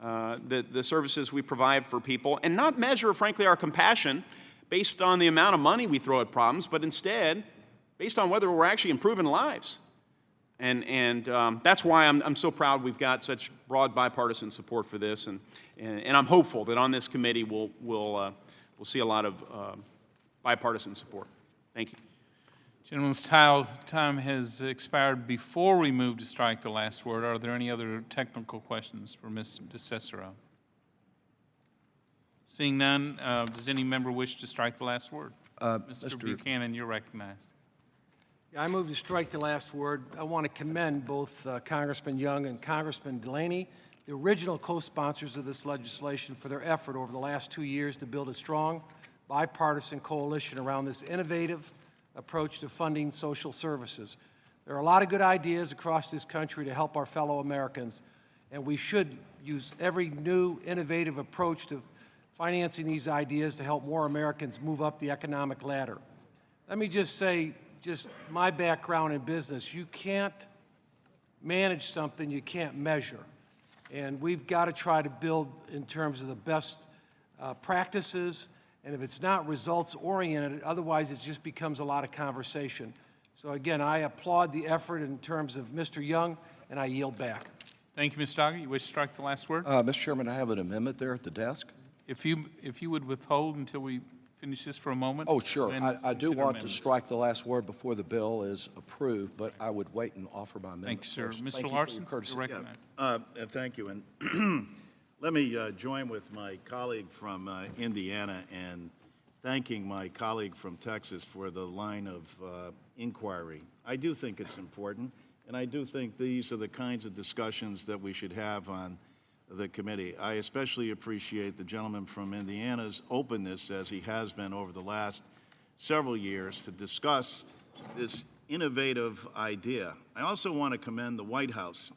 the services we provide for people, and not measure, frankly, our compassion based on the amount of money we throw at problems, but instead based on whether we're actually improving lives. And that's why I'm so proud we've got such broad bipartisan support for this, and I'm hopeful that on this committee we'll see a lot of bipartisan support. Thank you. Gentleman's time has expired. Before we move to strike the last word, are there any other technical questions for Ms. DeCicero? Seeing none, does any member wish to strike the last word? Mr. Buchanan, you're recognized. I move to strike the last word. I want to commend both Congressman Young and Congressman Delaney, the original co-sponsors of this legislation, for their effort over the last 2 years to build a strong bipartisan coalition around this innovative approach to funding social services. There are a lot of good ideas across this country to help our fellow Americans, and we should use every new innovative approach to financing these ideas to help more Americans move up the economic ladder. Let me just say, just my background in business, you can't manage something you can't measure. And we've got to try to build in terms of the best practices, and if it's not results-oriented, otherwise it just becomes a lot of conversation. So again, I applaud the effort in terms of Mr. Young, and I yield back. Thank you, Mr. Doggett. You wish to strike the last word? Mr. Chairman, I have an amendment there at the desk. If you would withhold until we finish this for a moment. Oh, sure. then I do consider want to amendments. strike the last word before the bill is approved, but I would wait and offer my amendment. Thank you, sir. first. Mr. Thank you for Larson, your courtesy. you're recognized. Thank you. And Let me join with my colleague from Indiana and thanking my colleague from Texas for the line of inquiry. I do think it's important, and I do think these are the kinds of discussions that we should have on the committee. I especially appreciate the gentleman from Indiana's openness, as he has been over the last several years, to discuss this innovative idea. I also want to commend the White House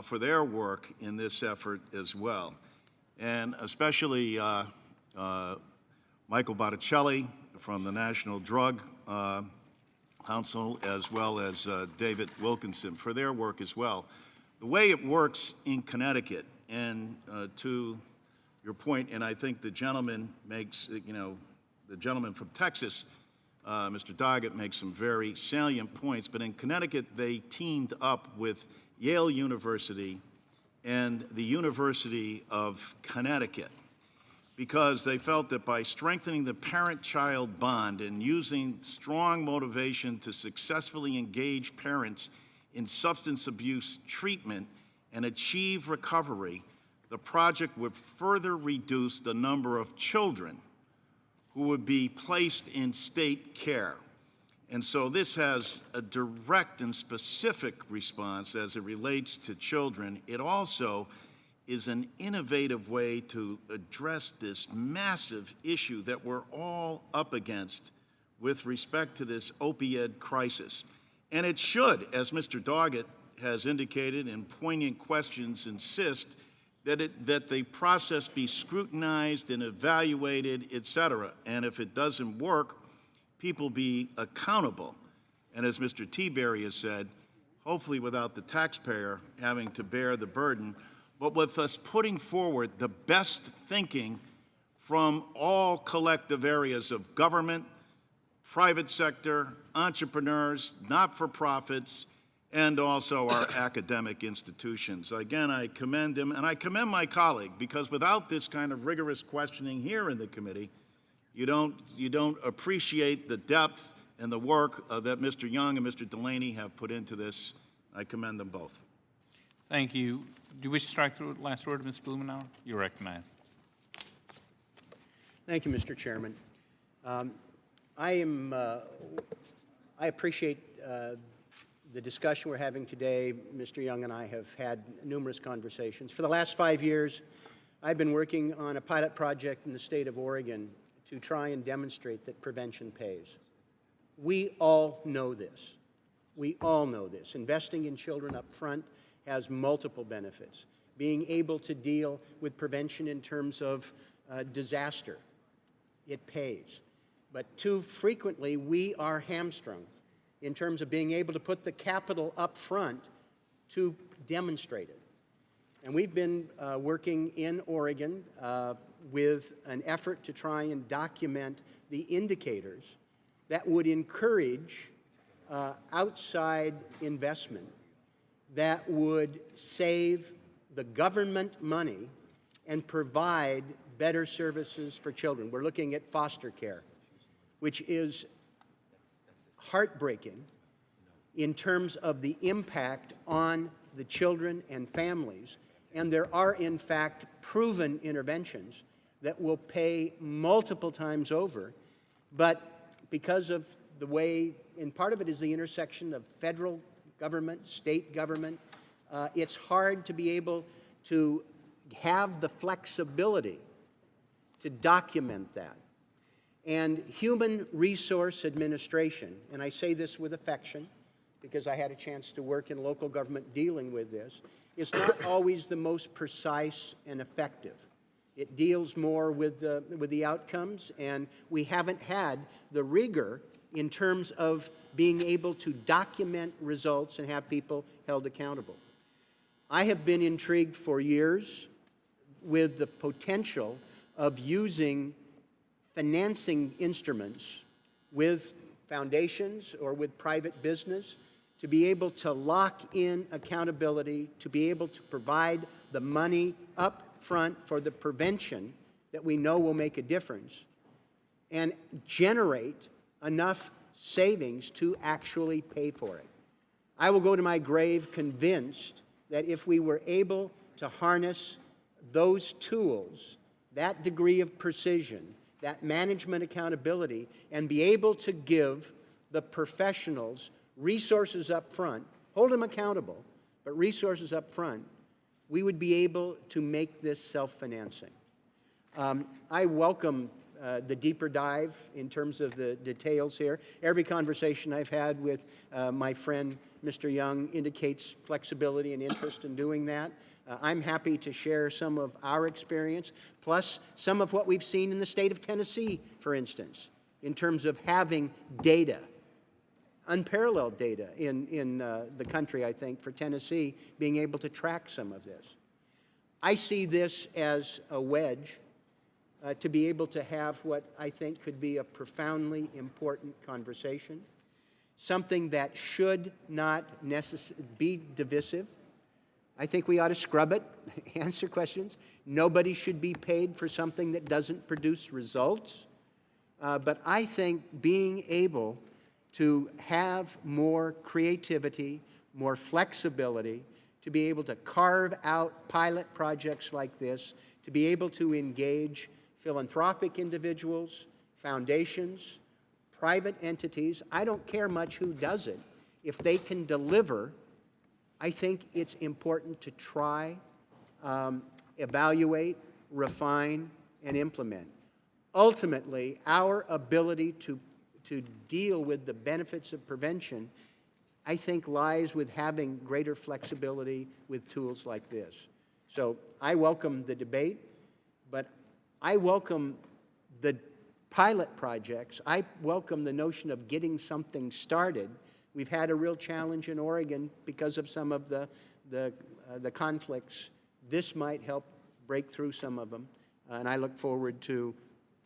for their work in this effort as well, and especially Michael Botticelli from the National Drug Council, as well as David Wilkinson for their work as well. The way it works in Connecticut, and to your point, and I think the gentleman makes, the gentleman from Texas, Mr. Doggett, makes some very salient points, but in Connecticut, they teamed up with Yale University and the University of Connecticut, because they felt that by strengthening the parent-child bond and using strong motivation to successfully engage parents in substance abuse treatment and achieve recovery, the project would further reduce the number of children who would be placed in state care. And so this has a direct and specific response as it relates to children. It also is an innovative way to address this massive issue that we're all up against with respect to this opioid crisis. And it should, as Mr. Doggett has indicated in poignant questions, insist that the process be scrutinized and evaluated, et cetera. And if it doesn't work, people be accountable. And as Mr. Teaberry has said, hopefully without the taxpayer having to bear the burden, but with us putting forward the best thinking from all collective areas of government, private sector, entrepreneurs, not-for-profits, and also our academic institutions. Again, I commend him, and I commend my colleague, because without this kind of rigorous questioning here in the committee, you don't appreciate the depth and the work that Mr. Young and Mr. Delaney have put into this. I commend them both. Thank you. Do you wish to strike the last word, Ms. Blumenauer? You're recognized. Thank you, Mr. Chairman. I appreciate the discussion we're having today. Mr. Young and I have had numerous conversations. For the last 5 years, I've been working on a pilot project in the state of Oregon to try and demonstrate that prevention pays. We all know this. We all know this. Investing in children up front has multiple benefits. Being able to deal with prevention in terms of disaster, it pays. But too frequently, we are hamstrung in terms of being able to put the capital up front to demonstrate it. And we've been working in Oregon with an effort to try and document the indicators that would encourage outside investment that would save the government money and provide better services for children. We're looking at foster care, which is heartbreaking in terms of the impact on the children and families. And there are, in fact, proven interventions that will pay multiple times over. But because of the way, and part of it is the intersection of federal government, state government, it's hard to be able to have the flexibility to document that. And human resource administration, and I say this with affection because I had a chance to work in local government dealing with this, is not always the most precise and effective. It deals more with the outcomes, and we haven't had the rigor in terms of being able to document results and have people held accountable. I have been intrigued for years with the potential of using financing instruments with foundations or with private business to be able to lock in accountability, to be able to provide the money up front for the prevention that we know will make a difference, and generate enough savings to actually pay for it. I will go to my grave convinced that if we were able to harness those tools, that degree of precision, that management accountability, and be able to give the professionals resources up front, hold them accountable, but resources up front, we would be able to make this self-financing. I welcome the deeper dive in terms of the details here. Every conversation I've had with my friend Mr. Young indicates flexibility and interest in doing that. I'm happy to share some of our experience, plus some of what we've seen in the state of Tennessee, for instance, in terms of having data, unparalleled data in the country, I think, for Tennessee, being able to track some of this. I see this as a wedge to be able to have what I think could be a profoundly important conversation, something that should not be divisive. I think we ought to scrub it, answer questions. Nobody should be paid for something that doesn't produce results. But I think being able to have more creativity, more flexibility, to be able to carve out pilot projects like this, to be able to engage philanthropic individuals, foundations, private entities, I don't care much who does it. If they can deliver, I think it's important to try, evaluate, refine, and implement. Ultimately, our ability to deal with the benefits of prevention, I think, lies with having greater flexibility with tools like this. So I welcome the debate, but I welcome the pilot projects. I welcome the notion of getting something started. We've had a real challenge in Oregon because of some of the conflicts. This might help break through some of them, and I look forward to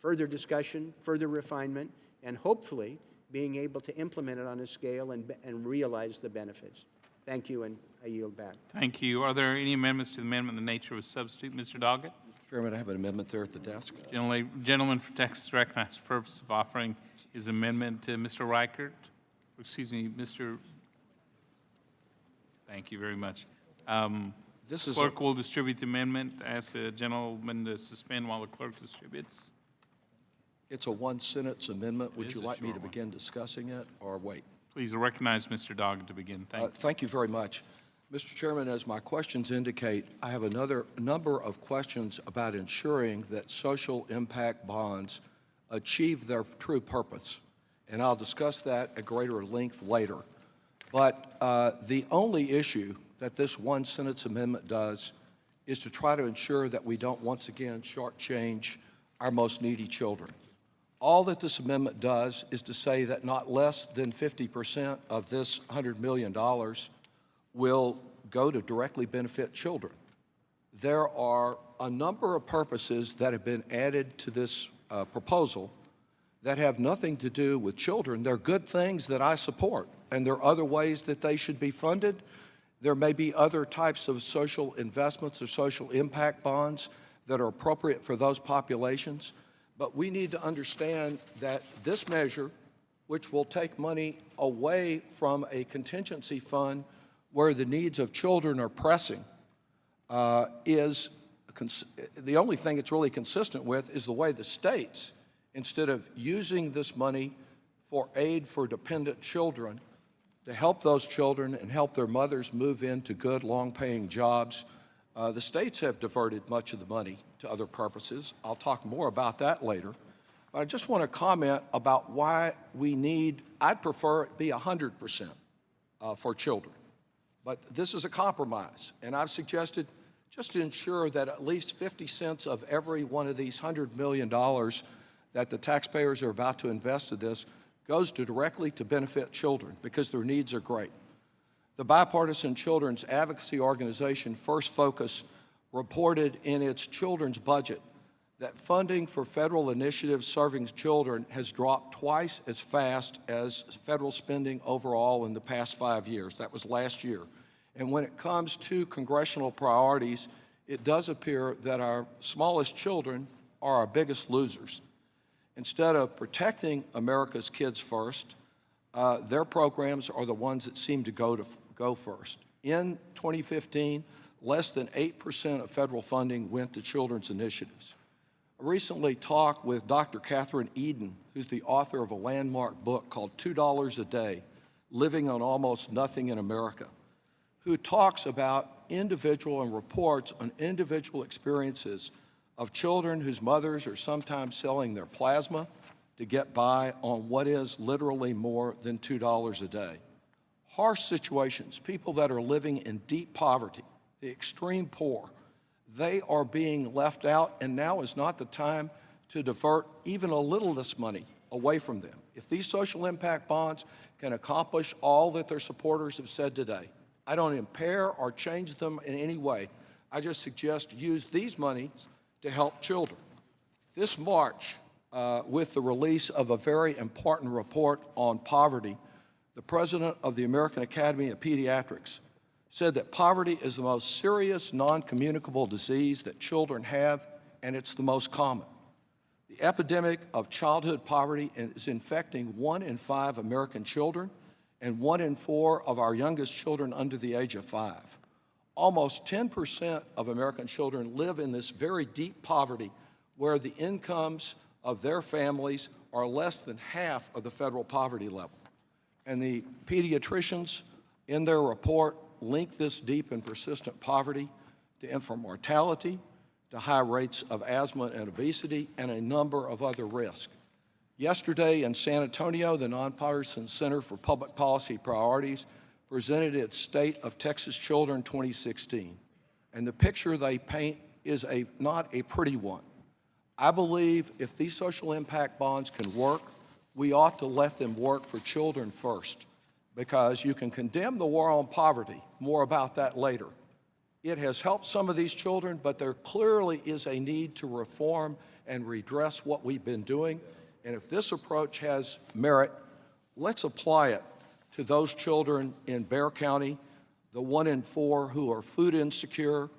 further discussion, further refinement, and hopefully being able to implement it on a scale and realize the benefits. Thank you, and I yield back. Thank you. Are there any amendments to the amendment in the nature of a substitute? Mr. Doggett? Chairman, I have an amendment there at the desk. Gentleman for Texas recognized for purpose of offering his amendment to Mr. Reichert. Excuse me, Mr. Thank you very much. Clerk will distribute the amendment. Ask the gentleman to suspend while the clerk distributes. It's a one-sentence amendment. Would It you is a like me short to one. begin discussing it or wait? Please recognize Mr. Doggett to begin. Thank you. Thank you very much. Mr. Chairman, as my questions indicate, I have another number of questions about ensuring that social impact bonds achieve their true purpose, and I'll discuss that at greater length later. But the only issue that this one-sentence amendment does is to try to ensure that we don't once again shortchange our most needy children. All that this amendment does is to say that not less than 50% of this $100 million will go to directly benefit children. There are a number of purposes that have been added to this proposal that have nothing to do with children. They're good things that I support, and there are other ways that they should be funded. There may be other types of social investments or social impact bonds that are appropriate for those populations. But we need to understand that this measure, which will take money away from a contingency fund where the needs of children are pressing, is the only thing it's really consistent with is the way the states, instead of using this money for aid for dependent children, to help those children and help their mothers move into good, long-paying jobs, the states have diverted much of the money to other purposes. I'll talk more about that later. But I just want to comment about why we need, I'd prefer it be 100% for children. But this is a compromise, and I've suggested just to ensure that at least 50 cents of every one of these $100 million that the taxpayers are about to invest in this goes directly to benefit children because their needs are great. The Bipartisan Children's Advocacy Organization First Focus reported in its children's budget that funding for federal initiatives serving children has dropped twice as fast as federal spending overall in the past 5 years. That was last year. And when it comes to congressional priorities, it does appear that our smallest children are our biggest losers. Instead of protecting America's kids first, their programs are the ones that seem to go first. In 2015, less than 8% of federal funding went to children's initiatives. I recently talked with Dr. Catherine Eden, who's the author of a landmark book called $2 a Day, Living on Almost Nothing in America, who talks about individual and reports on individual experiences of children whose mothers are sometimes selling their plasma to get by on what is literally more than $2 a day. Harsh situations, people that are living in deep poverty, the extreme poor, they are being left out, and now is not the time to divert even a little of this money away from them. If these social impact bonds can accomplish all that their supporters have said today, I don't impair or change them in any way. I just suggest use these monies to help children. This March, with the release of a very important report on poverty, the president of the American Academy of Pediatrics said that poverty is the most serious non-communicable disease that children have, and it's the most common. The epidemic of childhood poverty is infecting 1 in 5 American children and 1 in 4 of our youngest children under the age of 5. Almost 10% of American children live in this very deep poverty where the incomes of their families are less than half of the federal poverty level. And the pediatricians in their report link this deep and persistent poverty to infant mortality, to high rates of asthma and obesity, and a number of other risks. Yesterday in San Antonio, the Nonpartisan Center for Public Policy Priorities presented its State of Texas Children 2016. And the picture they paint is not a pretty one. I believe if these social impact bonds can work, we ought to let them work for children first, because you can condemn the war on poverty. More about that later. It has helped some of these children, but there clearly is a need to reform and redress what we've been doing. And if this approach has merit, let's apply it to those children in Bexar County, the 1 in 4 who are food insecure,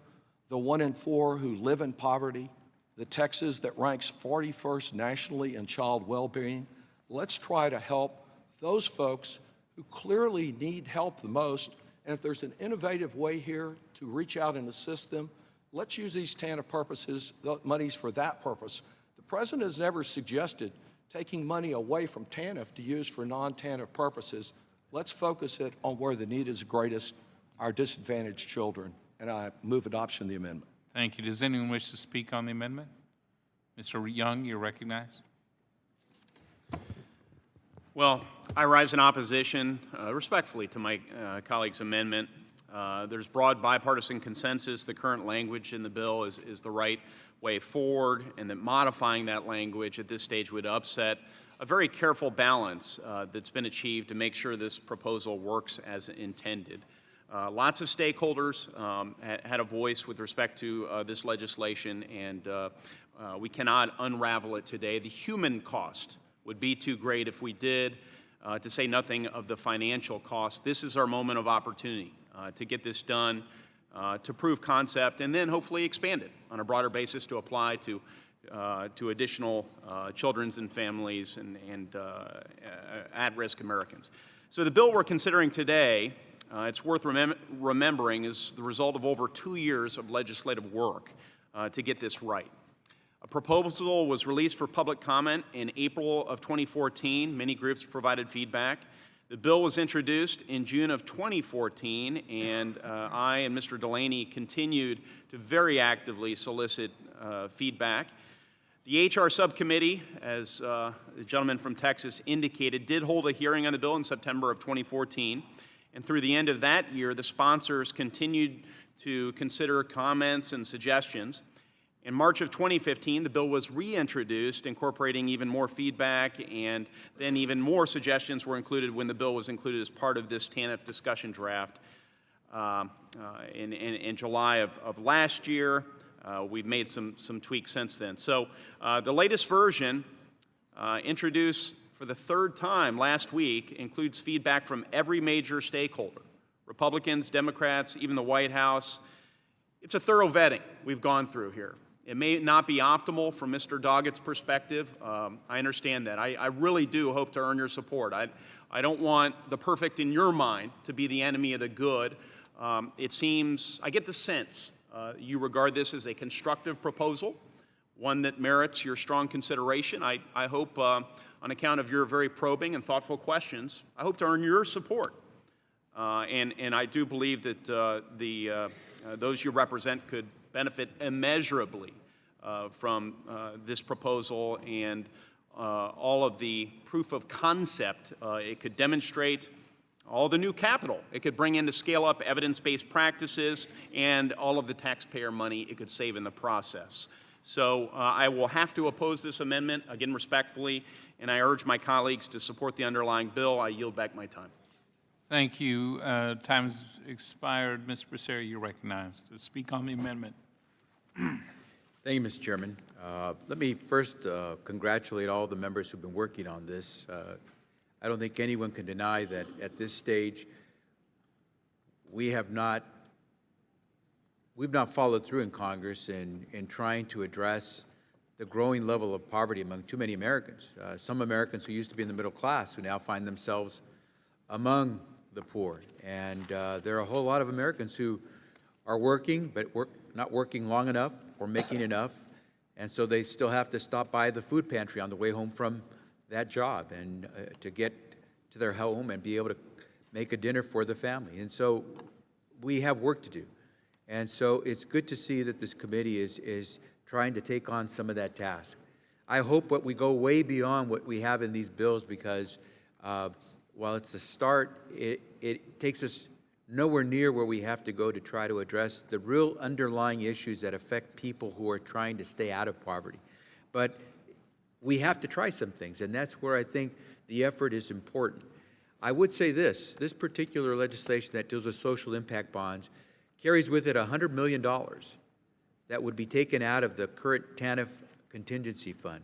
the 1 in 4 who live in poverty, the Texas that ranks 41st nationally in child well-being. Let's try to help those folks who clearly need help the most. And if there's an innovative way here to reach out and assist them, let's use these TANF purposes, the monies for that purpose. The president has never suggested taking money away from TANF to use for non-TANF purposes. Let's focus it on where the need is greatest, our disadvantaged children. And I move adoption of the amendment. Thank you. Does anyone wish to speak on the amendment? Mr. Young, you're recognized. Well, I rise in opposition respectfully to my colleague's amendment. There's broad bipartisan consensus the current language in the bill is the right way forward, and that modifying that language at this stage would upset a very careful balance that's been achieved to make sure this proposal works as intended. Lots of stakeholders had a voice with respect to this legislation, and we cannot unravel it today. The human cost would be too great if we did, to say nothing of the financial cost. This is our moment of opportunity to get this done, to prove concept, and then hopefully expand it on a broader basis to apply to additional children's and families and at-risk Americans. So the bill we're considering today, it's worth remembering, is the result of over 2 years of legislative work to get this right. A proposal was released for public comment in April of 2014. Many groups provided feedback. The bill was introduced in June of 2014, and I and Mr. Delaney continued to very actively solicit feedback. The HR subcommittee, as the gentleman from Texas indicated, did hold a hearing on the bill in September of 2014. And through the end of that year, the sponsors continued to consider comments and suggestions. In March of 2015, the bill was reintroduced, incorporating even more feedback, and then even more suggestions were included when the bill was included as part of this TANF discussion draft in July of last year. We've made some tweaks since then. So the latest version, introduced for the 3rd time last week, includes feedback from every major stakeholder, Republicans, Democrats, even the White House. It's a thorough vetting we've gone through here. It may not be optimal from Mr. Doggett's perspective. I understand that. I really do hope to earn your support. I don't want the perfect in your mind to be the enemy of the good. It seems, I get the sense, you regard this as a constructive proposal, one that merits your strong consideration. I hope, on account of your very probing and thoughtful questions, I hope to earn your support. And I do believe that those you represent could benefit immeasurably from this proposal and all of the proof of concept it could demonstrate, all the new capital it could bring in to scale up evidence-based practices, and all of the taxpayer money it could save in the process. So I will have to oppose this amendment, again respectfully, and I urge my colleagues to support the underlying bill. I yield back my time. Thank you. Time's expired. Mr. Braceri, you're recognized to speak on the amendment. Thank you, Mr. Chairman. Let me first congratulate all the members who've been working on this. I don't think anyone can deny that at this stage we've not followed through in Congress in trying to address the growing level of poverty among too many Americans. Some Americans who used to be in the middle class who now find themselves among the poor. And there are a whole lot of Americans who are working, but not working long enough or making enough, and so they still have to stop by the food pantry on the way home from that job and to get to their home and be able to make a dinner for the family. And so we have work to do. And so it's good to see that this committee is trying to take on some of that task. I hope that we go way beyond what we have in these bills, because while it's a start, it takes us nowhere near where we have to go to try to address the real underlying issues that affect people who are trying to stay out of poverty. But we have to try some things, and that's where I think the effort is important. I would say this particular legislation that deals with social impact bonds carries with it $100 million that would be taken out of the current TANF contingency fund.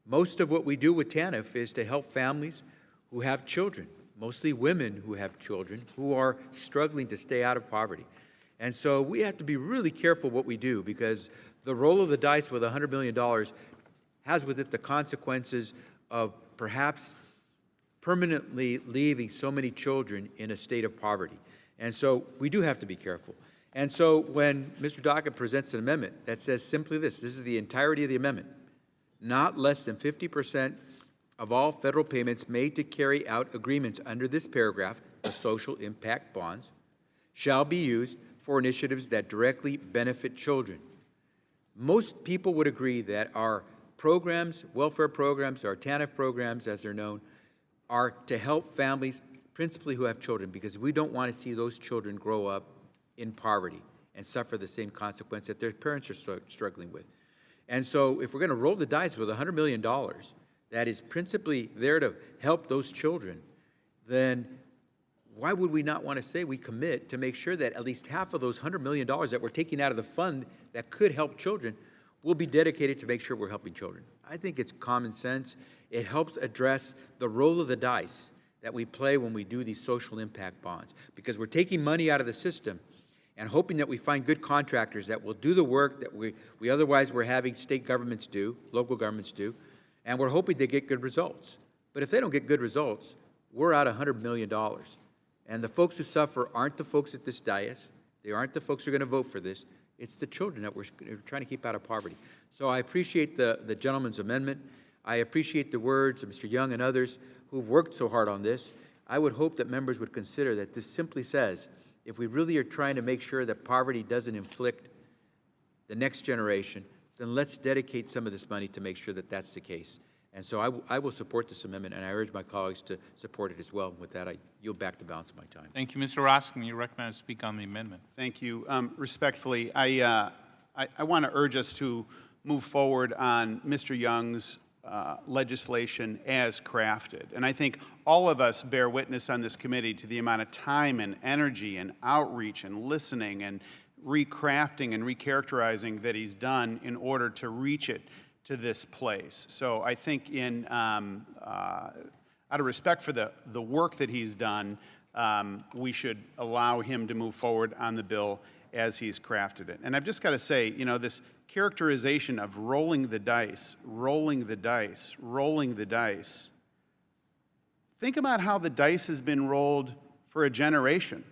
Most of what we do with TANF is to help families who have children, mostly women who have children, who are struggling to stay out of poverty. And so we have to be really careful what we do, because the roll of the dice with $100 million has with it the consequences of perhaps permanently leaving so many children in a state of poverty. And so we do have to be careful. And so when Mr. Dockett presents an amendment that says simply this is the entirety of the amendment: not less than 50% of all federal payments made to carry out agreements under this paragraph, the social impact bonds, shall be used for initiatives that directly benefit children. Most people would agree that our programs, welfare programs, our TANF programs as they're known, are to help families principally who have children, because we don't want to see those children grow up in poverty and suffer the same consequence that their parents are struggling with. And so if we're going to roll the dice with $100 million that is principally there to help those children, then why would we not want to say we commit to make sure that at least half of those $100 million that we're taking out of the fund that could help children will be dedicated to make sure we're helping children? I think it's common sense. It helps address the roll of the dice that we play when we do these social impact bonds, because we're taking money out of the system and hoping that we find good contractors that will do the work that we otherwise were having state governments do, local governments do, and we're hoping they get good results. But if they don't get good results, we're out $100 million. And the folks who suffer aren't the folks at this dais. They aren't the folks who are going to vote for this. It's the children that we're trying to keep out of poverty. So I appreciate the gentleman's amendment. I appreciate the words of Mr. Young and others who've worked so hard on this. I would hope that members would consider that this simply says, if we really are trying to make sure that poverty doesn't inflict the next generation, then let's dedicate some of this money to make sure that that's the case. And so I will support this amendment, and I urge my colleagues to support it as well. With that, I yield back the balance of my time. Thank you. Mr. Roskin, you're recognized to speak on the amendment. Thank you. Respectfully, I want to urge us to move forward on Mr. Young's legislation as crafted. And I think all of us bear witness on this committee to the amount of time and energy and outreach and listening and recrafting and recharacterizing that he's done in order to reach it to this place. So I think out of respect for the work that he's done, we should allow him to move forward on the bill as he's crafted it. And I've just got to say, this characterization of rolling the dice, rolling the dice, rolling the dice. Think about how the dice has been rolled for a generation.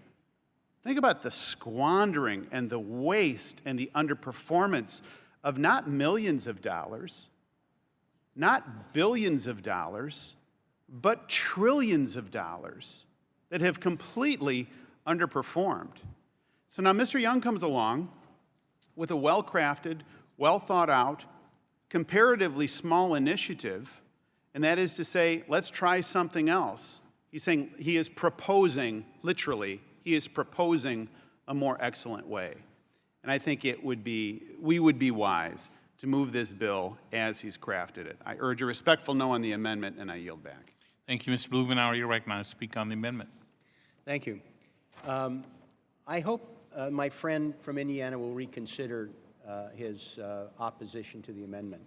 Think about the squandering and the waste and the underperformance of not millions of dollars, not billions of dollars, but trillions of dollars that have completely underperformed. So now Mr. Young comes along with a well-crafted, well-thought-out, comparatively small initiative, and that is to say, let's try something else. He's saying he is proposing, literally, he is proposing a more excellent way. And I think we would be wise to move this bill as he's crafted it. I urge a respectful no on the amendment, and I yield back. Thank you, Mr. Blumenauer. You're recognized to speak on the amendment. Thank you. I hope my friend from Indiana will reconsider his opposition to the amendment.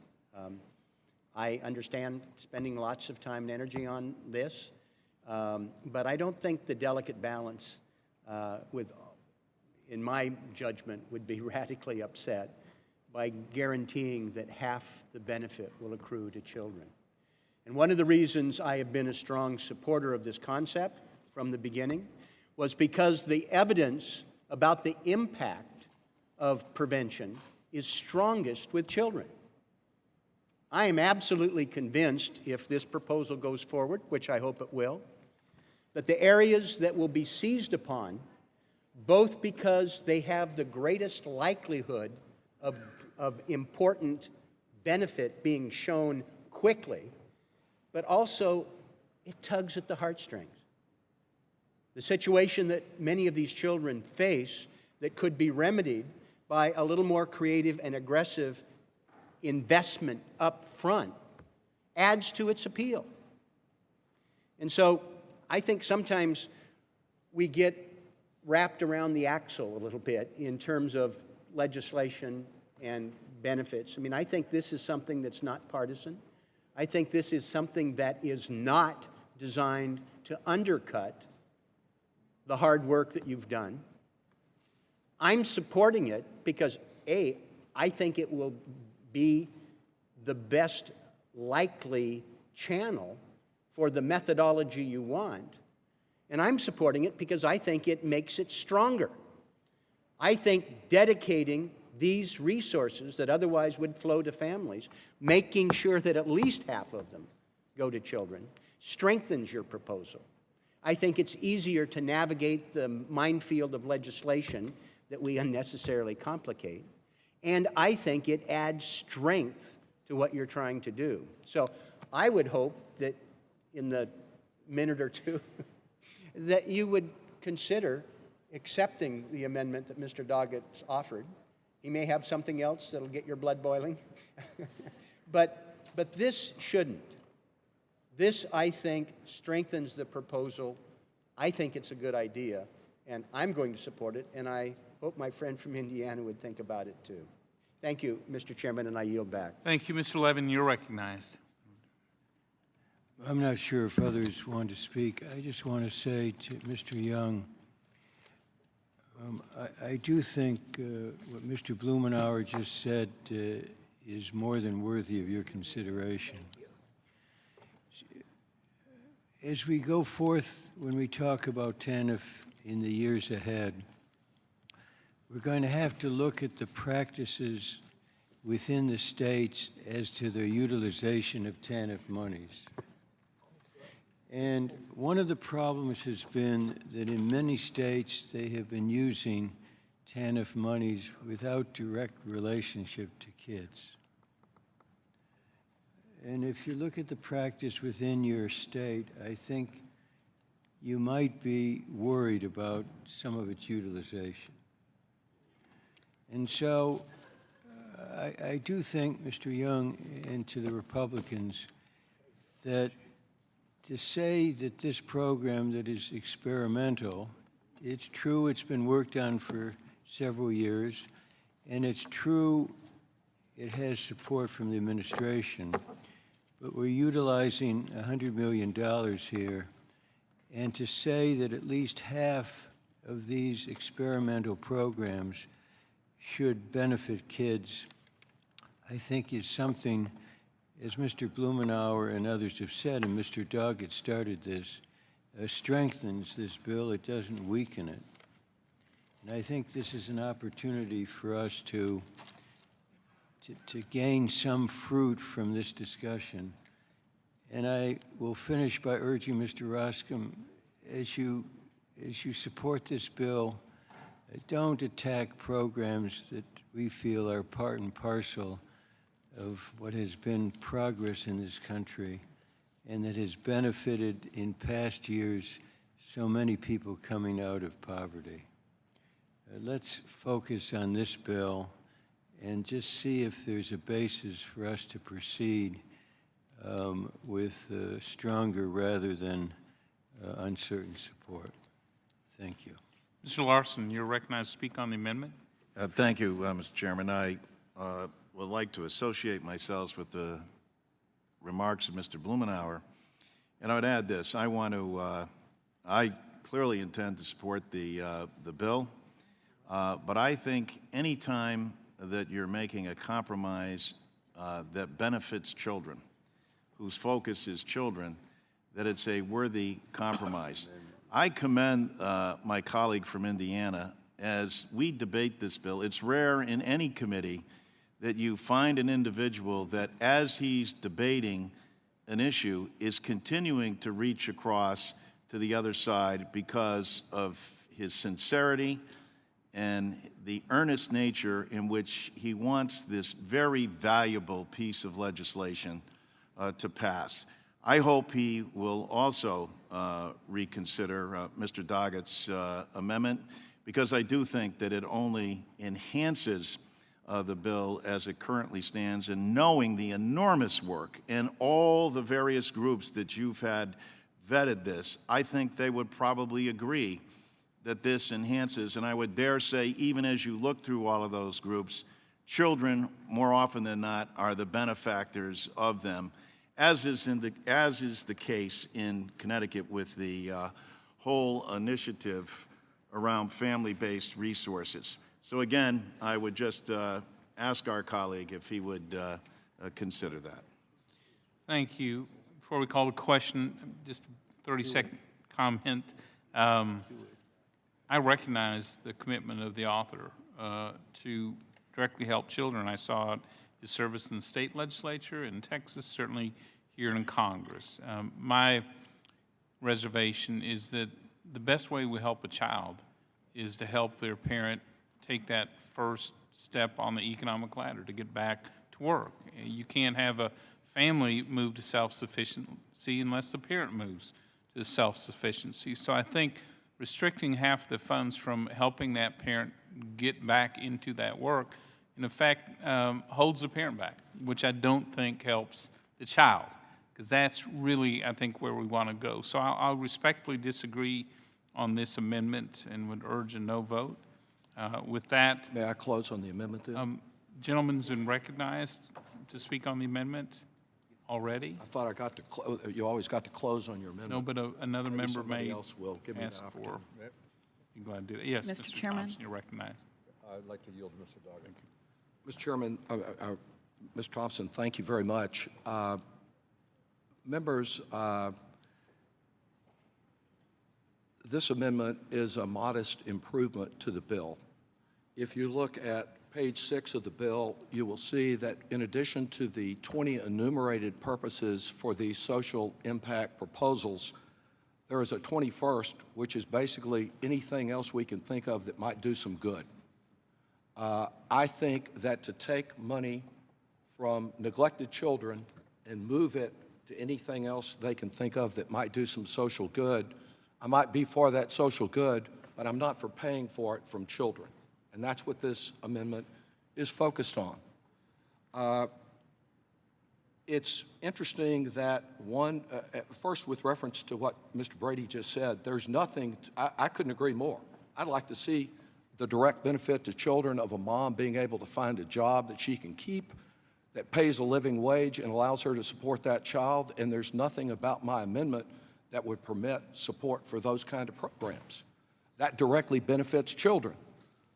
I understand spending lots of time and energy on this, but I don't think the delicate balance in my judgment, would be radically upset by guaranteeing that half the benefit will accrue to children. And one of the reasons I have been a strong supporter of this concept from the beginning was because the evidence about the impact of prevention is strongest with children. I am absolutely convinced, if this proposal goes forward, which I hope it will, that the areas that will be seized upon, both because they have the greatest likelihood of important benefit being shown quickly, but also it tugs at the heartstrings. The situation that many of these children face that could be remedied by a little more creative and aggressive investment up front adds to its appeal. And so I think sometimes we get wrapped around the axle a little bit in terms of legislation and benefits. I mean, I think this is something that's not partisan. I think this is something that is not designed to undercut the hard work that you've done. I'm supporting it because, A, I think it will be the best likely channel for the methodology you want. And I'm supporting it because I think it makes it stronger. I think dedicating these resources that otherwise would flow to families, making sure that at least half of them go to children, strengthens your proposal. I think it's easier to navigate the minefield of legislation that we unnecessarily complicate. And I think it adds strength to what you're trying to do. So I would hope that in the minute or two that you would consider accepting the amendment that Mr. Doggett's offered. He may have something else that'll get your blood boiling. but this shouldn't. This, I think, strengthens the proposal. I think it's a good idea, and I'm going to support it, and I hope my friend from Indiana would think about it too. Thank you, Mr. Chairman, and I yield back. Thank you, Mr. Levin. You're recognized. I'm not sure if others want to speak. I just want to say to Mr. Young, I do think what Mr. Blumenauer just said is more than worthy of your consideration. As we go forth, when we talk about TANF in the years ahead, we're going to have to look at the practices within the states as to their utilization of TANF monies. And one of the problems has been that in many states they have been using TANF monies without direct relationship to kids. And if you look at the practice within your state, I think you might be worried about some of its utilization. And so I do think, Mr. Young, and to the Republicans, that to say that this program that is experimental, it's true it's been worked on for several years, and it's true it has support from the administration, but we're utilizing $100 million here, and to say that at least half of these experimental programs should benefit kids, I think is something, as Mr. Blumenauer and others have said, and Mr. Doggett started this, strengthens this bill. It doesn't weaken it. And I think this is an opportunity for us to gain some fruit from this discussion. And I will finish by urging Mr. Roscom, as you support this bill, don't attack programs that we feel are part and parcel of what has been progress in this country and that has benefited in past years so many people coming out of poverty. Let's focus on this bill and just see if there's a basis for us to proceed with stronger rather than uncertain support. Thank you. Mr. Larson, you're recognized to speak on the amendment. Thank you, Mr. Chairman. I would like to associate myself with the remarks of Mr. Blumenauer, and I would add this. I clearly intend to support the bill, but I think any time that you're making a compromise that benefits children, whose focus is children, that it's a worthy compromise. I commend my colleague from Indiana as we debate this bill. It's rare in any committee that you find an individual that, as he's debating an issue, is continuing to reach across to the other side because of his sincerity and the earnest nature in which he wants this very valuable piece of legislation to pass. I hope he will also reconsider Mr. Doggett's amendment, because I do think that it only enhances the bill as it currently stands, and knowing the enormous work and all the various groups that you've had vetted this, I think they would probably agree that this enhances, and I would dare say, even as you look through all of those groups, children, more often than not, are the benefactors of them, as is the case in Connecticut with the whole initiative around family-based resources. So again, I would just ask our colleague if he would consider that. Thank you. Before we call the question, just a 30-second comment. I recognize the commitment of the author to directly help children. I saw his service in the state legislature in Texas, certainly here in Congress. My reservation is that the best way we help a child is to help their parent take that first step on the economic ladder to get back to work. You can't have a family move to self-sufficiency unless the parent moves to self-sufficiency. So I think restricting half the funds from helping that parent get back into that work, in effect, holds the parent back, which I don't think helps the child, because that's really, I think, where we want to go. So I'll respectfully disagree on this amendment and would urge a no vote. With that, May I close on the amendment then? gentleman's been recognized to speak on the amendment already. I thought I got to, you always got to close on your amendment. No, but another Maybe member somebody may else will give me ask the for. opportunity. You go ahead and do that. Yes, Mr. Mr. Chairman. Thompson, you're recognized. I'd like to yield to Mr. Doggett. Mr. Chairman, Mr. Thompson, thank you very much. Members, this amendment is a modest improvement to the bill. If you look at page 6 of the bill, you will see that in addition to the 20 enumerated purposes for these social impact proposals, there is a 21st, which is basically anything else we can think of that might do some good. I think that to take money from neglected children and move it to anything else they can think of that might do some social good, I might be for that social good, but I'm not for paying for it from children. And that's what this amendment is focused on. It's interesting that first with reference to what Mr. Brady just said, there's nothing, I couldn't agree more. I'd like to see the direct benefit to children of a mom being able to find a job that she can keep, that pays a living wage and allows her to support that child, and there's nothing about my amendment that would permit support for those kind of programs. That directly benefits children.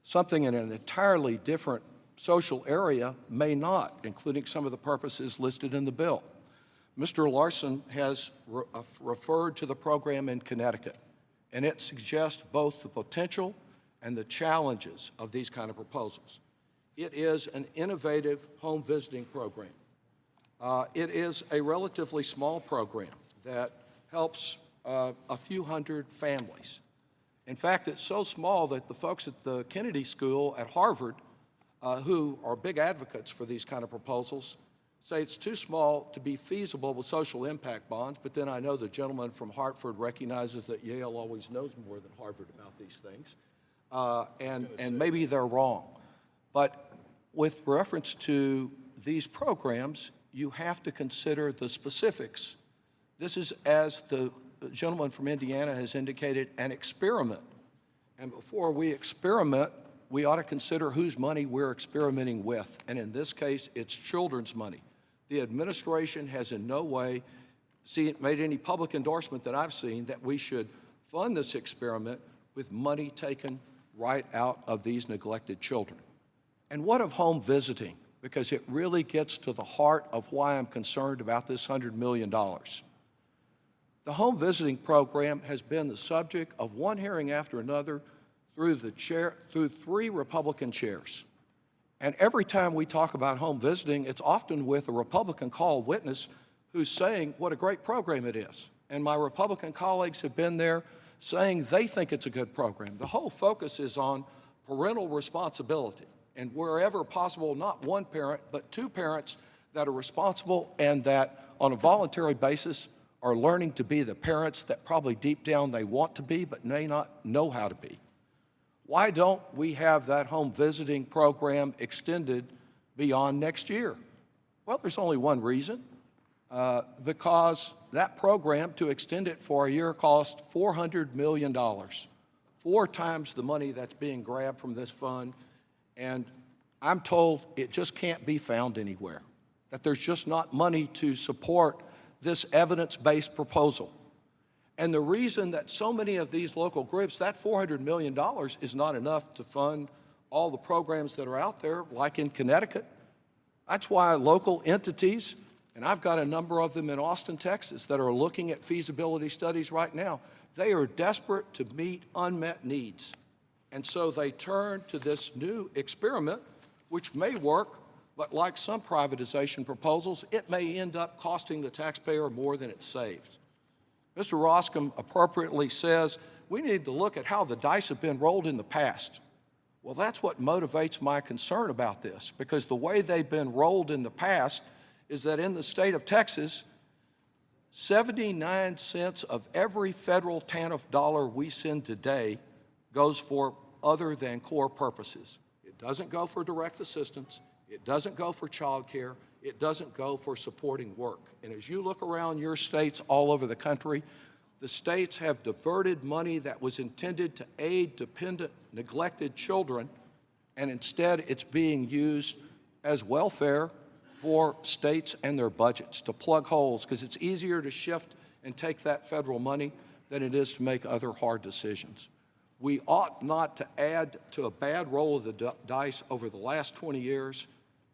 Something in an entirely different social area may not, including some of the purposes listed in the bill. Mr. Larson has referred to the program in Connecticut, and it suggests both the potential and the challenges of these kind of proposals. It is an innovative home visiting program. It is a relatively small program that helps a few hundred families. In fact, it's so small that the folks at the Kennedy School at Harvard, who are big advocates for these kind of proposals, say it's too small to be feasible with social impact bonds, but then I know the gentleman from Hartford recognizes that Yale always knows more than Harvard about these things, and maybe they're wrong. But with reference to these programs, you have to consider the specifics. This is, as the gentleman from Indiana has indicated, an experiment. And before we experiment, we ought to consider whose money we're experimenting with. And in this case, it's children's money. The administration has in no way made any public endorsement that I've seen that we should fund this experiment with money taken right out of these neglected children. And what of home visiting? Because it really gets to the heart of why I'm concerned about this $100 million. The home visiting program has been the subject of one hearing after another through 3 Republican chairs. And every time we talk about home visiting, it's often with a Republican called witness who's saying what a great program it is. And my Republican colleagues have been there saying they think it's a good program. The whole focus is on parental responsibility. And wherever possible, not one parent, but 2 parents that are responsible and that on a voluntary basis are learning to be the parents that probably deep down they want to be, but may not know how to be. Why don't we have that home visiting program extended beyond next year? Well, there's only one reason, because that program, to extend it for a year, cost $400 million, 4 times the money that's being grabbed from this fund. And I'm told it just can't be found anywhere, that there's just not money to support this evidence-based proposal. And the reason that so many of these local groups, that $400 million is not enough to fund all the programs that are out there, like in Connecticut. That's why local entities, and I've got a number of them in Austin, Texas, that are looking at feasibility studies right now, they are desperate to meet unmet needs. And so they turn to this new experiment, which may work, but like some privatization proposals, it may end up costing the taxpayer more than it saved. Mr. Roscom appropriately says we need to look at how the dice have been rolled in the past. Well, that's what motivates my concern about this, because the way they've been rolled in the past is that in the state of Texas, 79 cents of every federal TANF dollar we send today goes for other than core purposes. It doesn't go for direct assistance. It doesn't go for child care. It doesn't go for supporting work. And as you look around your states all over the country, the states have diverted money that was intended to aid dependent, neglected children, and instead it's being used as welfare for states and their budgets to plug holes, because it's easier to shift and take that federal money than it is to make other hard decisions. We ought not to add to a bad roll of the dice over the last 20 years.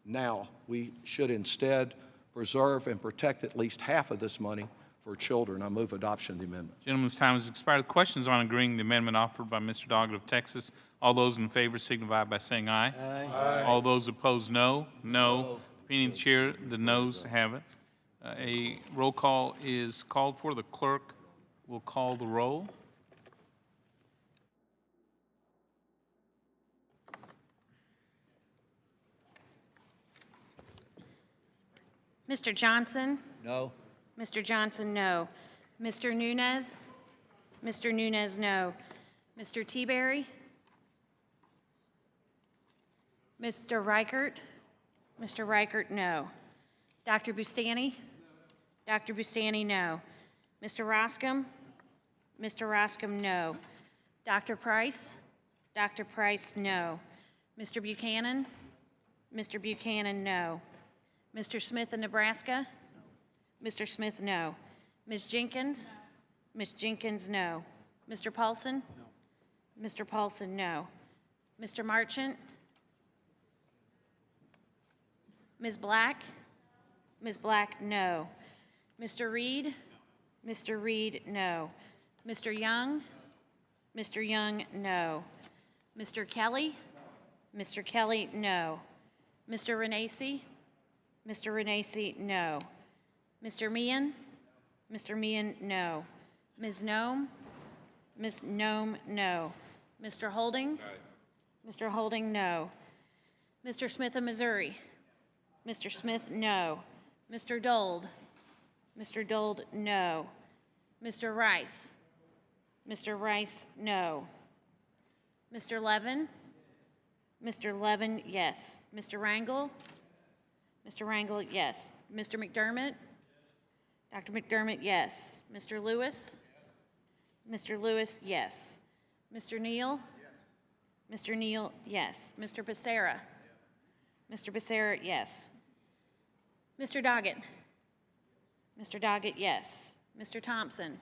Now, we should instead preserve and protect at least half of this money for children. I move adoption of the amendment. Gentleman's time has expired. Questions on agreeing the amendment offered by Mr. Doggett of Texas? All those in favor signify by saying aye. Aye. All those opposed, no. No. Opinion of the chair, the noes have it. A roll call is called for. The clerk will call the roll. Mr. Johnson? No. Mr. Johnson, no. Mr. Nunez? Mr. Nunez, no. Mr. Teaberry? Mr. Reichert? Mr. Reichert, no. Dr. Bustani? Dr. Bustani, no. Mr. Roscom? Mr. Roscom, no. Dr. Price? Dr. Price, no. Mr. Buchanan? Mr. Buchanan, no. Mr. Smith in Nebraska? Mr. Smith, no. Ms. Jenkins? Ms. Jenkins, no. Mr. Paulson? No. Mr. Paulson, no. Mr. Marchant? Ms. Black? Ms. Black, no. Mr. Reed? Mr. Reed, no. Mr. Young? Mr. Young, no. Mr. Kelly? Mr. Kelly, no. Mr. Renacci? Mr. Renacci, no. Mr. Meehan? Mr. Meehan, no. Ms. Nome? Ms. Nome, no. Mr. Holding? Mr. Holding, no. Mr. Smith of Missouri? Mr. Smith, no. Mr. Dold? Mr. Dold, no. Mr. Rice? Mr. Rice, no. Mr. Levin? Mr. Levin, yes. Mr. Rangel? Mr. Rangel, yes. Mr. McDermott? Dr. McDermott, yes. Mr. Lewis? Mr. Lewis, yes. Mr. Neal? Mr. Neal, yes. Mr. Becerra? Mr. Becerra, yes. Mr. Doggett? Mr. Doggett, yes. Mr. Thompson?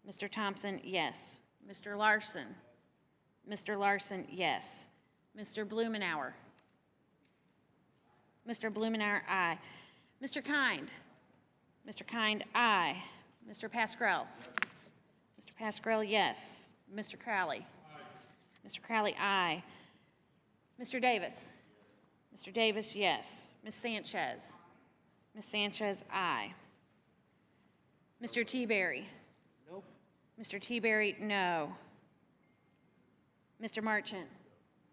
Mr. Thompson, yes. Mr. Larson? Mr. Larson, yes. Mr. Blumenauer? Mr. Blumenauer, aye. Mr. Kind? Mr. Kind, aye. Mr. Pascrell? Mr. Pascrell, yes. Mr. Crowley? Mr. Crowley, aye. Mr. Davis? Mr. Davis, yes. Ms. Sanchez? Ms. Sanchez, aye. Mr. Teaberry? Nope. Mr. Teaberry, no. Mr. Marchant?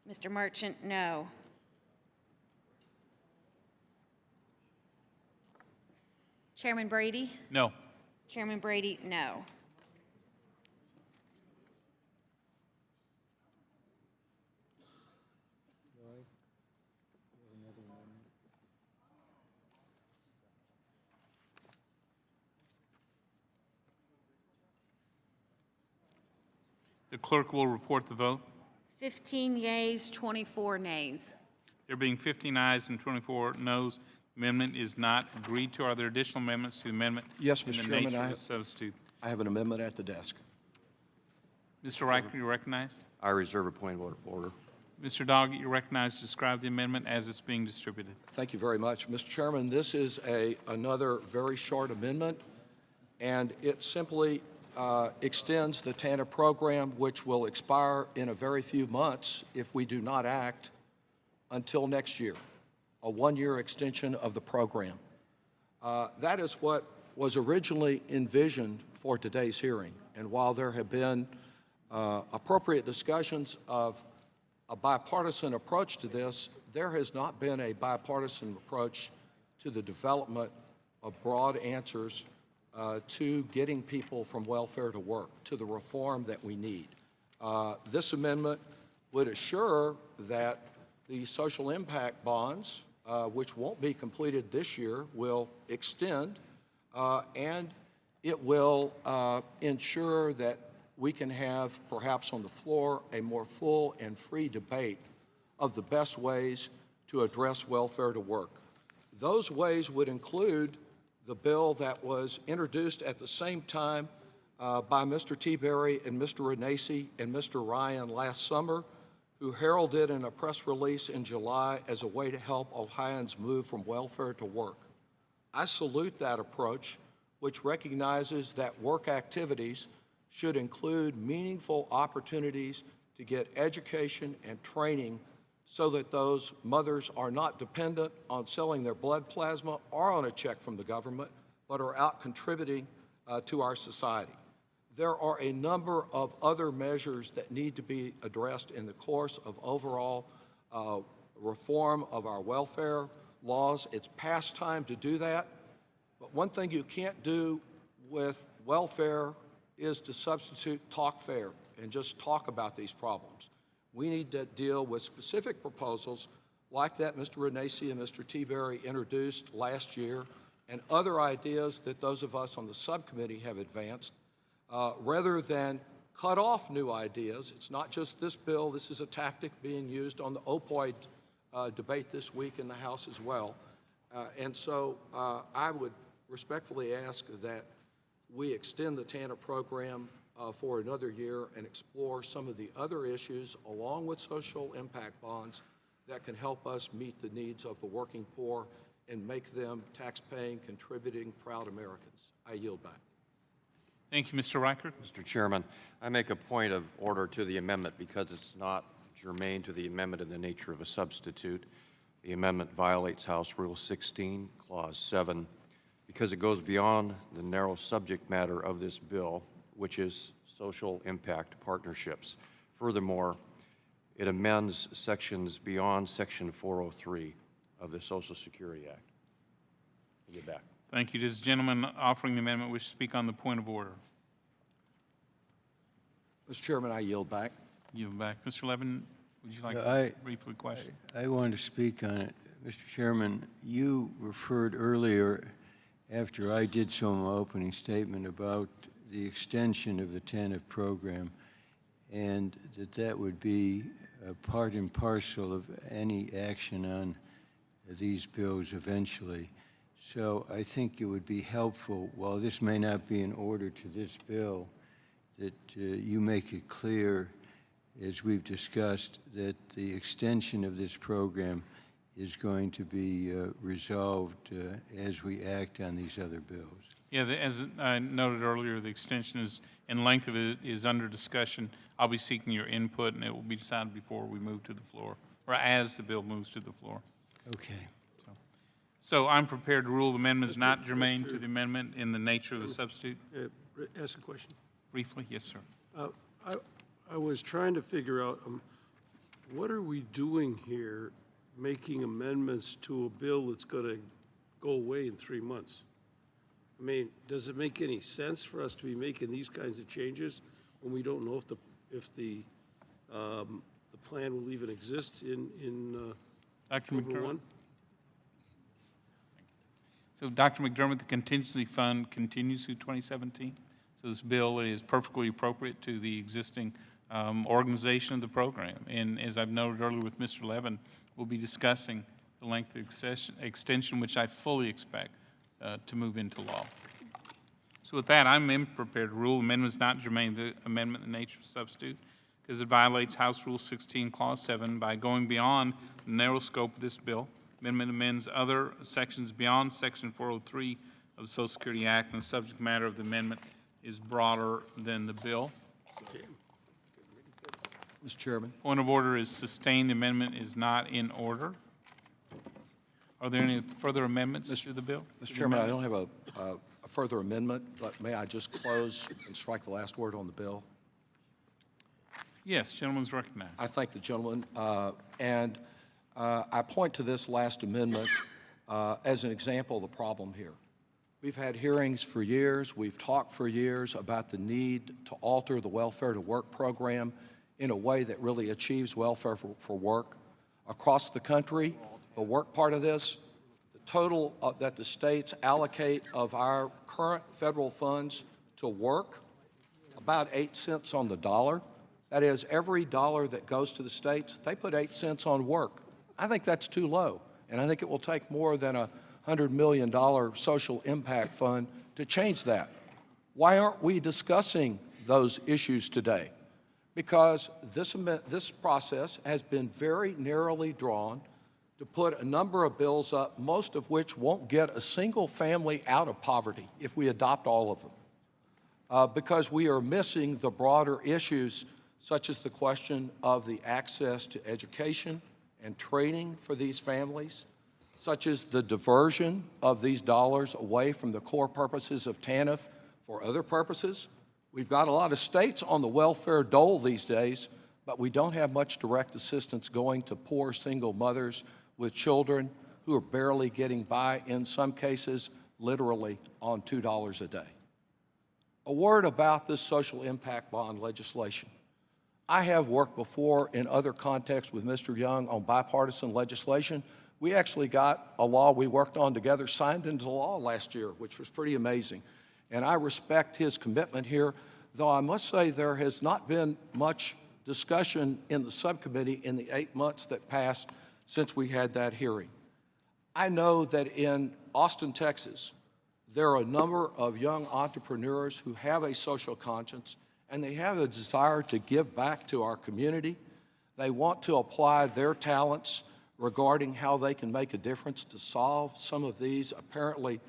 Mr. Marchant, no. Chairman Brady? No. Chairman Brady, no. The clerk will report the vote. 15 yeas, 24 nays. There being 15 ayes and 24 noes, amendment is not agreed to. Are there additional amendments to the amendment? Yes, in Mr. the Chairman, nature of I- a substitute? I have an amendment at the desk. Mr. Riker, you're recognized. I reserve a point of order. Mr. Doggett, you're recognized to describe the amendment as it's being distributed. Thank you very much. Mr. Chairman, this is another very short amendment, and it simply extends the TANF program, which will expire in a very few months if we do not act, until next year, a one-year extension of the program. That is what was originally envisioned for today's hearing. And while there have been appropriate discussions of a bipartisan approach to this, there has not been a bipartisan approach to the development of broad answers to getting people from welfare to work, to the reform that we need. This amendment would assure that the social impact bonds, which won't be completed this year, will extend, and it will ensure that we can have, perhaps on the floor, a more full and free debate of the best ways to address welfare to work. Those ways would include the bill that was introduced at the same time by Mr. Teaberry and Mr. Renacci and Mr. Ryan last summer, who heralded in a press release in July as a way to help Ohioans move from welfare to work. I salute that approach, which recognizes that work activities should include meaningful opportunities to get education and training so that those mothers are not dependent on selling their blood plasma or on a check from the government, but are out contributing to our society. There are a number of other measures that need to be addressed in the course of overall reform of our welfare laws. It's past time to do that. But one thing you can't do with welfare is to substitute talk fair and just talk about these problems. We need to deal with specific proposals like that Mr. Renacci and Mr. Teaberry introduced last year, and other ideas that those of us on the subcommittee have advanced, rather than cut off new ideas. It's not just this bill. This is a tactic being used on the opioid debate this week in the House as well. And so I would respectfully ask that we extend the TANF program for another year and explore some of the other issues along with social impact bonds that can help us meet the needs of the working poor and make them tax-paying, contributing, proud Americans. I yield back. Thank you, Mr. Riker. Mr. Chairman, I make a point of order to the amendment because it's not germane to the amendment in the nature of a substitute. The amendment violates House Rule 16, Clause 7, because it goes beyond the narrow subject matter of this bill, which is social impact partnerships. Furthermore, it amends sections beyond Section 403 of the Social Security Act. I'll get back. Thank you. Does the gentleman offering the amendment wish to speak on the point of order? Mr. Chairman, I yield back. Yield back. Mr. Levin, would you like I- to briefly question? I wanted to speak on it. Mr. Chairman, you referred earlier, after I did so in my opening statement, about the extension of the TANF program, and that would be a part and parcel of any action on these bills eventually. So I think it would be helpful, while this may not be in order to this bill, that you make it clear, as we've discussed, that the extension of this program is going to be resolved as we act on these other bills. Yeah, as I noted earlier, the extension is, and length of it is under discussion. I'll be seeking your input, and it will be decided before we move to the floor, or as the bill moves to the floor. Okay. So I'm prepared to rule the amendment is not germane to the amendment in the nature of the substitute. Ask a question. Briefly, yes, sir. I was trying to figure out, what are we doing here, making amendments to a bill that's going to go away in 3 months? I mean, does it make any sense for us to be making these kinds of changes when we don't know if the plan will even exist in Dr. October McDermott? 1? So, Dr. McDermott, the contingency fund continues through 2017. So this bill is perfectly appropriate to the existing organization of the program. And as I've noted earlier with Mr. Levin, we'll be discussing the length of extension, which I fully expect to move into law. So with that, I'm prepared to rule the amendment is not germane to the amendment in the nature of substitute, because it violates House Rule 16, Clause 7 by going beyond the narrow scope of this bill. Amendment amends other sections beyond Section 403 of the Social Security Act, and the subject matter of the amendment is broader than the bill. Mr. Chairman. Point of order is sustained. The amendment is not in order. Are there any further amendments to the bill? Mr. Chairman, I don't have a further amendment, but may I just close and strike the last word on the bill? Yes, gentleman's recognized. I thank the gentleman, and I point to this last amendment as an example of the problem here. We've had hearings for years. We've talked for years about the need to alter the Welfare to Work program in a way that really achieves welfare for work. Across the country, the work part of this, the total that the states allocate of our current federal funds to work, about 8 cents on the dollar. That is, every dollar that goes to the states, they put 8 cents on work. I think that's too low, and I think it will take more than a $100 million social impact fund to change that. Why aren't we discussing those issues today? Because this process has been very narrowly drawn to put a number of bills up, most of which won't get a single family out of poverty if we adopt all of them. Because we are missing the broader issues, such as the question of the access to education and training for these families, such as the diversion of these dollars away from the core purposes of TANF for other purposes. We've got a lot of states on the welfare dole these days, but we don't have much direct assistance going to poor single mothers with children who are barely getting by, in some cases, literally on $2 a day. A word about this social impact bond legislation. I have worked before in other contexts with Mr. Young on bipartisan legislation. We actually got a law we worked on together signed into law last year, which was pretty amazing. And I respect his commitment here, though I must say there has not been much discussion in the subcommittee in the 8 months that passed since we had that hearing. I know that in Austin, Texas, there are a number of young entrepreneurs who have a social conscience, and they have a desire to give back to our community. They want to apply their talents regarding how they can make a difference to solve some of these apparently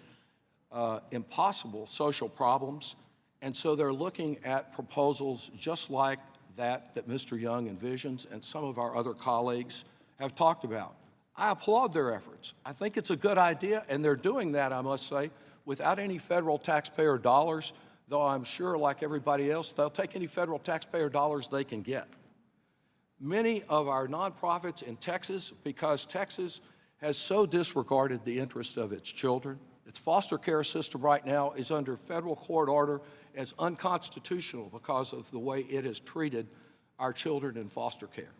impossible social problems. And so they're looking at proposals just like that Mr. Young envisions and some of our other colleagues have talked about. I applaud their efforts. I think it's a good idea, and they're doing that, I must say, without any federal taxpayer dollars, though I'm sure, like everybody else, they'll take any federal taxpayer dollars they can get. Many of our nonprofits in Texas, because Texas has so disregarded the interest of its children, its foster care system right now is under federal court order as unconstitutional because of the way it has treated our children in foster care.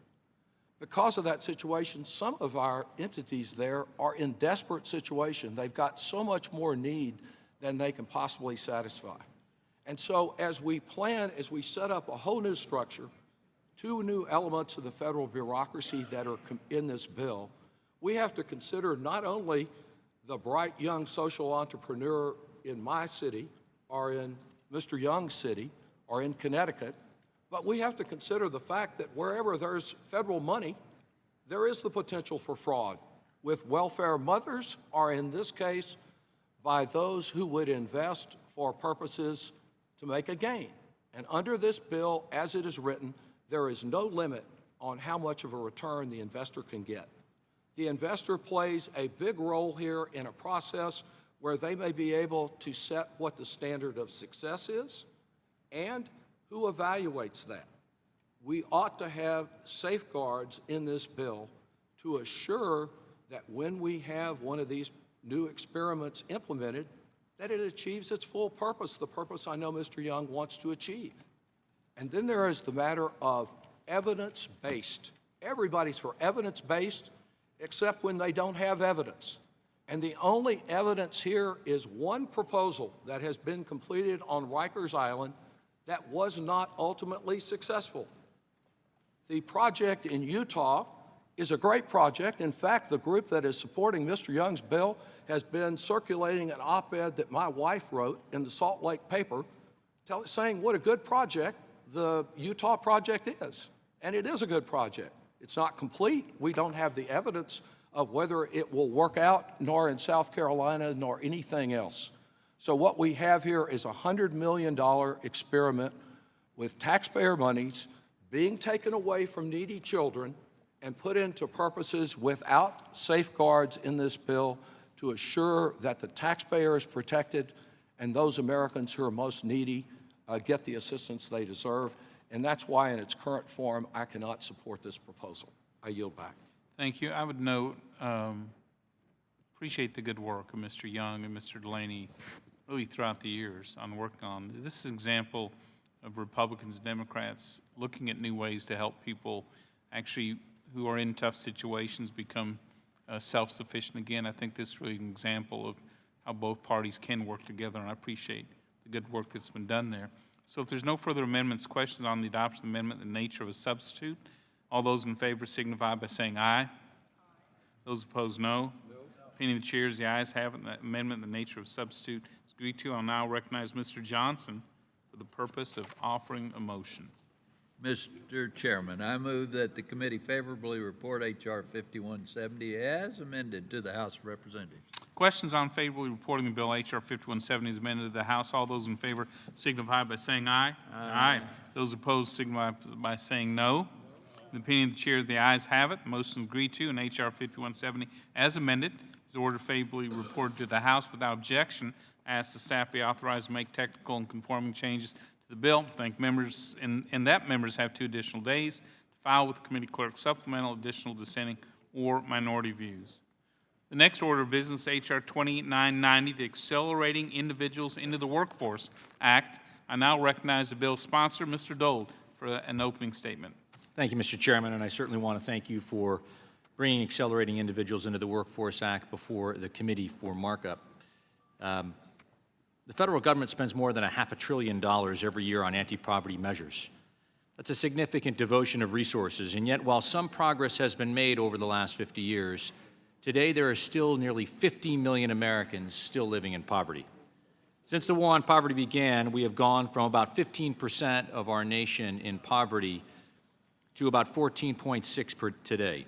Because of that situation, some of our entities there are in desperate situation. They've got so much more need than they can possibly satisfy. And so as we plan, as we set up a whole new structure, two new elements of the federal bureaucracy that are in this bill, we have to consider not only the bright young social entrepreneur in my city or in Mr. Young's city or in Connecticut, but we have to consider the fact that wherever there's federal money, there is the potential for fraud with welfare mothers, or in this case, by those who would invest for purposes to make a gain. And under this bill, as it is written, there is no limit on how much of a return the investor can get. The investor plays a big role here in a process where they may be able to set what the standard of success is and who evaluates that. We ought to have safeguards in this bill to assure that when we have one of these new experiments implemented, that it achieves its full purpose, the purpose I know Mr. Young wants to achieve. And then there is the matter of evidence-based. Everybody's for evidence-based, except when they don't have evidence. And the only evidence here is one proposal that has been completed on Rikers Island that was not ultimately successful. The project in Utah is a great project. In fact, the group that is supporting Mr. Young's bill has been circulating an op-ed that my wife wrote in the Salt Lake paper saying what a good project the Utah project is. And it is a good project. It's not complete. We don't have the evidence of whether it will work out, nor in South Carolina, nor anything else. So what we have here is a $100 million experiment with taxpayer monies being taken away from needy children and put into purposes without safeguards in this bill to assure that the taxpayer is protected and those Americans who are most needy get the assistance they deserve. And that's why in its current form, I cannot support this proposal. I yield back. Thank you. I would note, appreciate the good work of Mr. Young and Mr. Delaney really throughout the years on working on. This is an example of Republicans and Democrats looking at new ways to help people actually who are in tough situations become self-sufficient again. I think this is really an example of how both parties can work together, and I appreciate the good work that's been done there. So if there's no further amendments, questions on the adoption of the amendment in the nature of a substitute, all those in favor signify by saying aye. Those opposed, no. Opinion of the chair is the ayes have it. The amendment in the nature of a substitute is agreed to. I'll now recognize Mr. Johnson for the purpose of offering a motion. Mr. Chairman, I move that the committee favorably report H.R. 5170 as amended to the House of Representatives. Questions on favorably reporting the bill H.R. 5170 is amended to the House. All those in favor signify by saying aye. Aye. Those opposed signify by saying no. In the opinion of the chair, the ayes have it. The motion is agreed to, and H.R. 5170 as amended is ordered favorably reported to the House without objection. I ask the staff be authorized to make technical and conforming changes to the bill. Thank members, and that members have 2 additional days to file with the committee clerk supplemental, additional dissenting, or minority views. The next order of business, H.R. 2990, the Accelerating Individuals into the Workforce Act. I now recognize the bill's sponsor, Mr. Dole, for an opening statement. Thank you, Mr. Chairman, and I certainly want to thank you for bringing Accelerating Individuals into the Workforce Act before the committee for markup. The federal government spends more than $500 billion every year on anti-poverty measures. That's a significant devotion of resources, and yet while some progress has been made over the last 50 years, today there are still nearly 50 million Americans still living in poverty. Since the war on poverty began, we have gone from about 15% of our nation in poverty to about 14.6% today.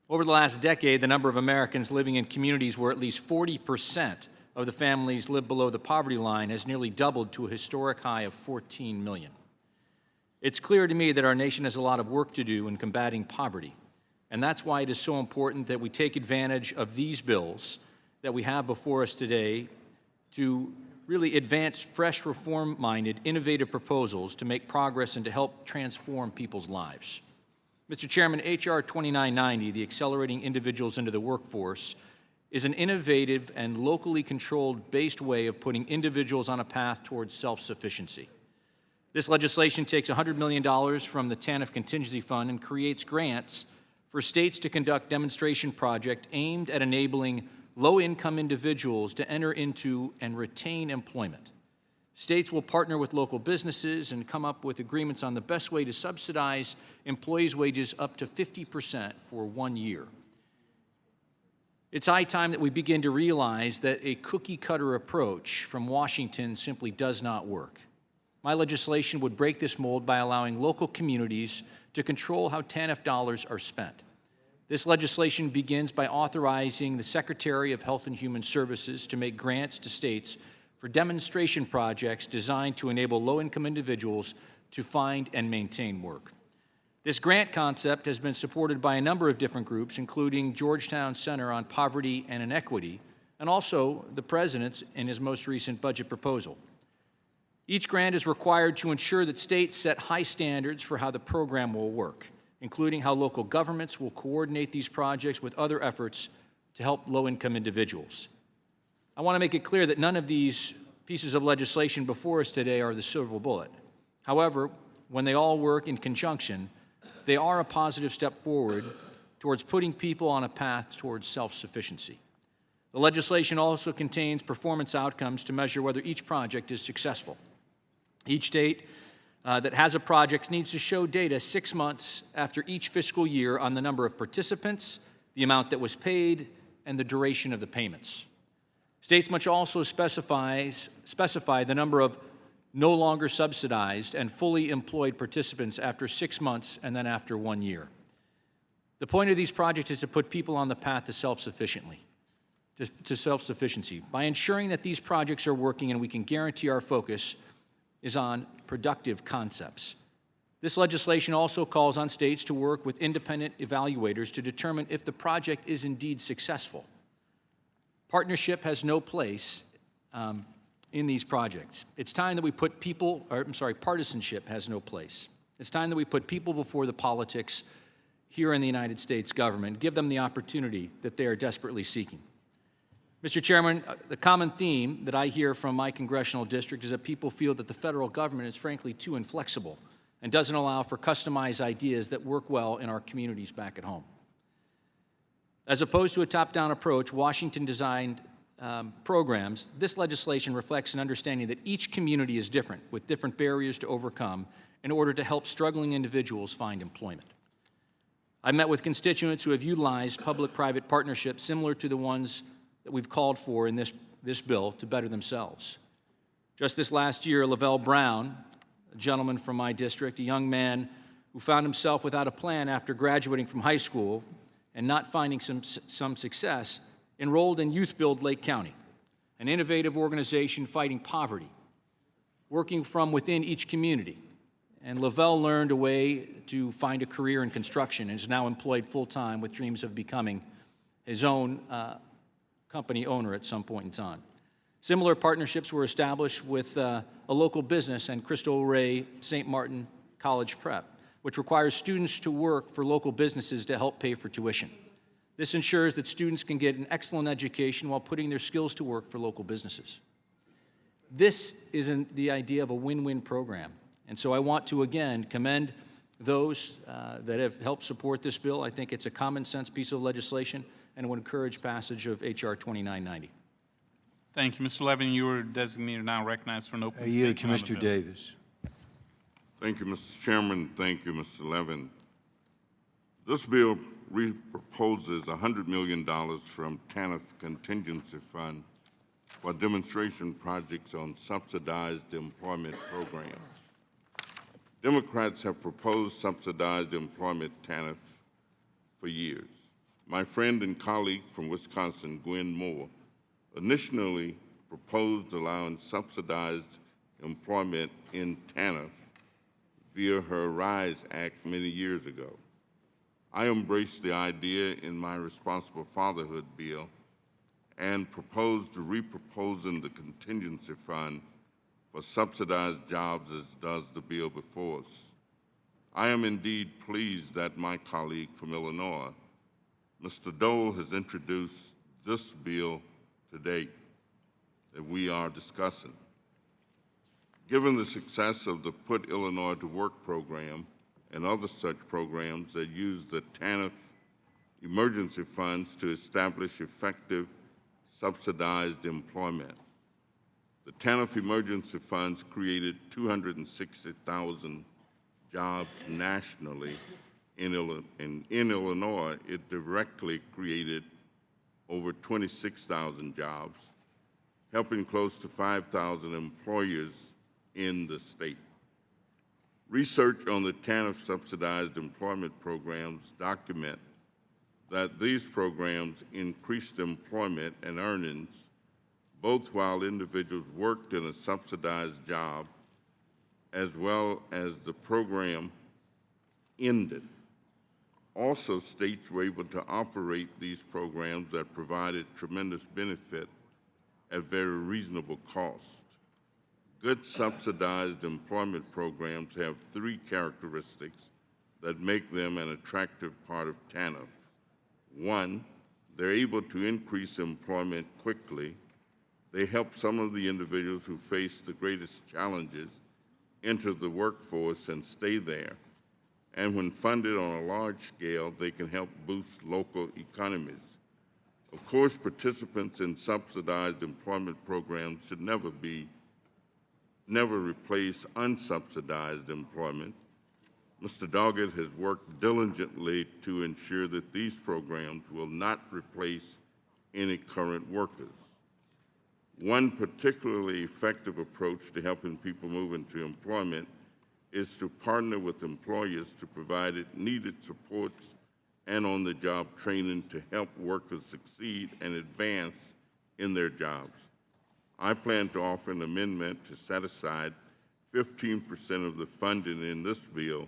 Over the last decade, the number of Americans living in communities where at least 40% of the families live below the poverty line has nearly doubled to a historic high of 14 million. It's clear to me that our nation has a lot of work to do in combating poverty, and that's why it is so important that we take advantage of these bills that we have before us today to really advance fresh, reform-minded, innovative proposals to make progress and to help transform people's lives. Mr. Chairman, H.R. 2990, the Accelerating Individuals into the Workforce, is an innovative and locally controlled based way of putting individuals on a path towards self-sufficiency. This legislation takes $100 million from the TANF Contingency Fund and creates grants for states to conduct demonstration projects aimed at enabling low-income individuals to enter into and retain employment. States will partner with local businesses and come up with agreements on the best way to subsidize employees' wages up to 50% for 1 year. It's high time that we begin to realize that a cookie-cutter approach from Washington simply does not work. My legislation would break this mold by allowing local communities to control how TANF dollars are spent. This legislation begins by authorizing the Secretary of Health and Human Services to make grants to states for demonstration projects designed to enable low-income individuals to find and maintain work. This grant concept has been supported by a number of different groups, including Georgetown Center on Poverty and Inequity, and also the President's in his most recent budget proposal. Each grant is required to ensure that states set high standards for how the program will work, including how local governments will coordinate these projects with other efforts to help low-income individuals. I want to make it clear that none of these pieces of legislation before us today are the silver bullet. However, when they all work in conjunction, they are a positive step forward towards putting people on a path towards self-sufficiency. The legislation also contains performance outcomes to measure whether each project is successful. Each state that has a project needs to show data 6 months after each fiscal year on the number of participants, the amount that was paid, and the duration of the payments. States must also specify the number of no longer subsidized and fully employed participants after 6 months and then after 1 year. The point of these projects is to put people on the path to self-sufficiency by ensuring that these projects are working and we can guarantee our focus is on productive concepts. This legislation also calls on states to work with independent evaluators to determine if the project is indeed successful. Partnership has no place in these projects. It's time that we put partisanship has no place. It's time that we put people before the politics here in the United States government, give them the opportunity that they are desperately seeking. Mr. Chairman, the common theme that I hear from my congressional district is that people feel that the federal government is frankly too inflexible and doesn't allow for customized ideas that work well in our communities back at home. As opposed to a top-down approach, Washington-designed programs, this legislation reflects an understanding that each community is different, with different barriers to overcome in order to help struggling individuals find employment. I've met with constituents who have utilized public-private partnerships similar to the ones that we've called for in this bill to better themselves. Just this last year, Lavelle Brown, a gentleman from my district, a young man who found himself without a plan after graduating from high school and not finding some success, enrolled in Youth Build Lake County, an innovative organization fighting poverty, working from within each community. And Lavelle learned a way to find a career in construction and is now employed full-time with dreams of becoming his own company owner at some point in time. Similar partnerships were established with a local business and Cristo Rey St. Martin College Prep, which requires students to work for local businesses to help pay for tuition. This ensures that students can get an excellent education while putting their skills to work for local businesses. This is the idea of a win-win program. And so I want to, again, commend those that have helped support this bill. I think it's a common-sense piece of legislation and would encourage passage of H.R. 2990. Thank you. Mr. Levin, you are designated now recognized for an open I yield statement. to Mr. Davis. Thank you, Mr. Chairman. Thank you, Mr. Levin. This bill proposes $100 million from TANF Contingency Fund for demonstration projects on subsidized employment programs. Democrats have proposed subsidized employment TANF for years. My friend and colleague from Wisconsin, Gwen Moore, initially proposed allowing subsidized employment in TANF via her RISE Act many years ago. I embraced the idea in my Responsible Fatherhood bill and proposed repurposing the contingency fund for subsidized jobs as does the bill before us. I am indeed pleased that my colleague from Illinois, Mr. Dole, has introduced this bill today that we are discussing. Given the success of the Put Illinois to Work program and other such programs that use the TANF emergency funds to establish effective subsidized employment, the TANF emergency funds created 260,000 jobs nationally. In Illinois, it directly created over 26,000 jobs, helping close to 5,000 employers in the state. Research on the TANF subsidized employment programs document that these programs increased employment and earnings both while individuals worked in a subsidized job as well as the program ended. Also, states were able to operate these programs that provided tremendous benefit at very reasonable cost. Good subsidized employment programs have three characteristics that make them an attractive part of TANF. One, they're able to increase employment quickly. They help some of the individuals who face the greatest challenges enter the workforce and stay there. And when funded on a large scale, they can help boost local economies. Of course, participants in subsidized employment programs should never replace unsubsidized employment. Mr. Doggett has worked diligently to ensure that these programs will not replace any current workers. One particularly effective approach to helping people move into employment is to partner with employers to provide needed supports and on-the-job training to help workers succeed and advance in their jobs. I plan to offer an amendment to set aside 15% of the funding in this bill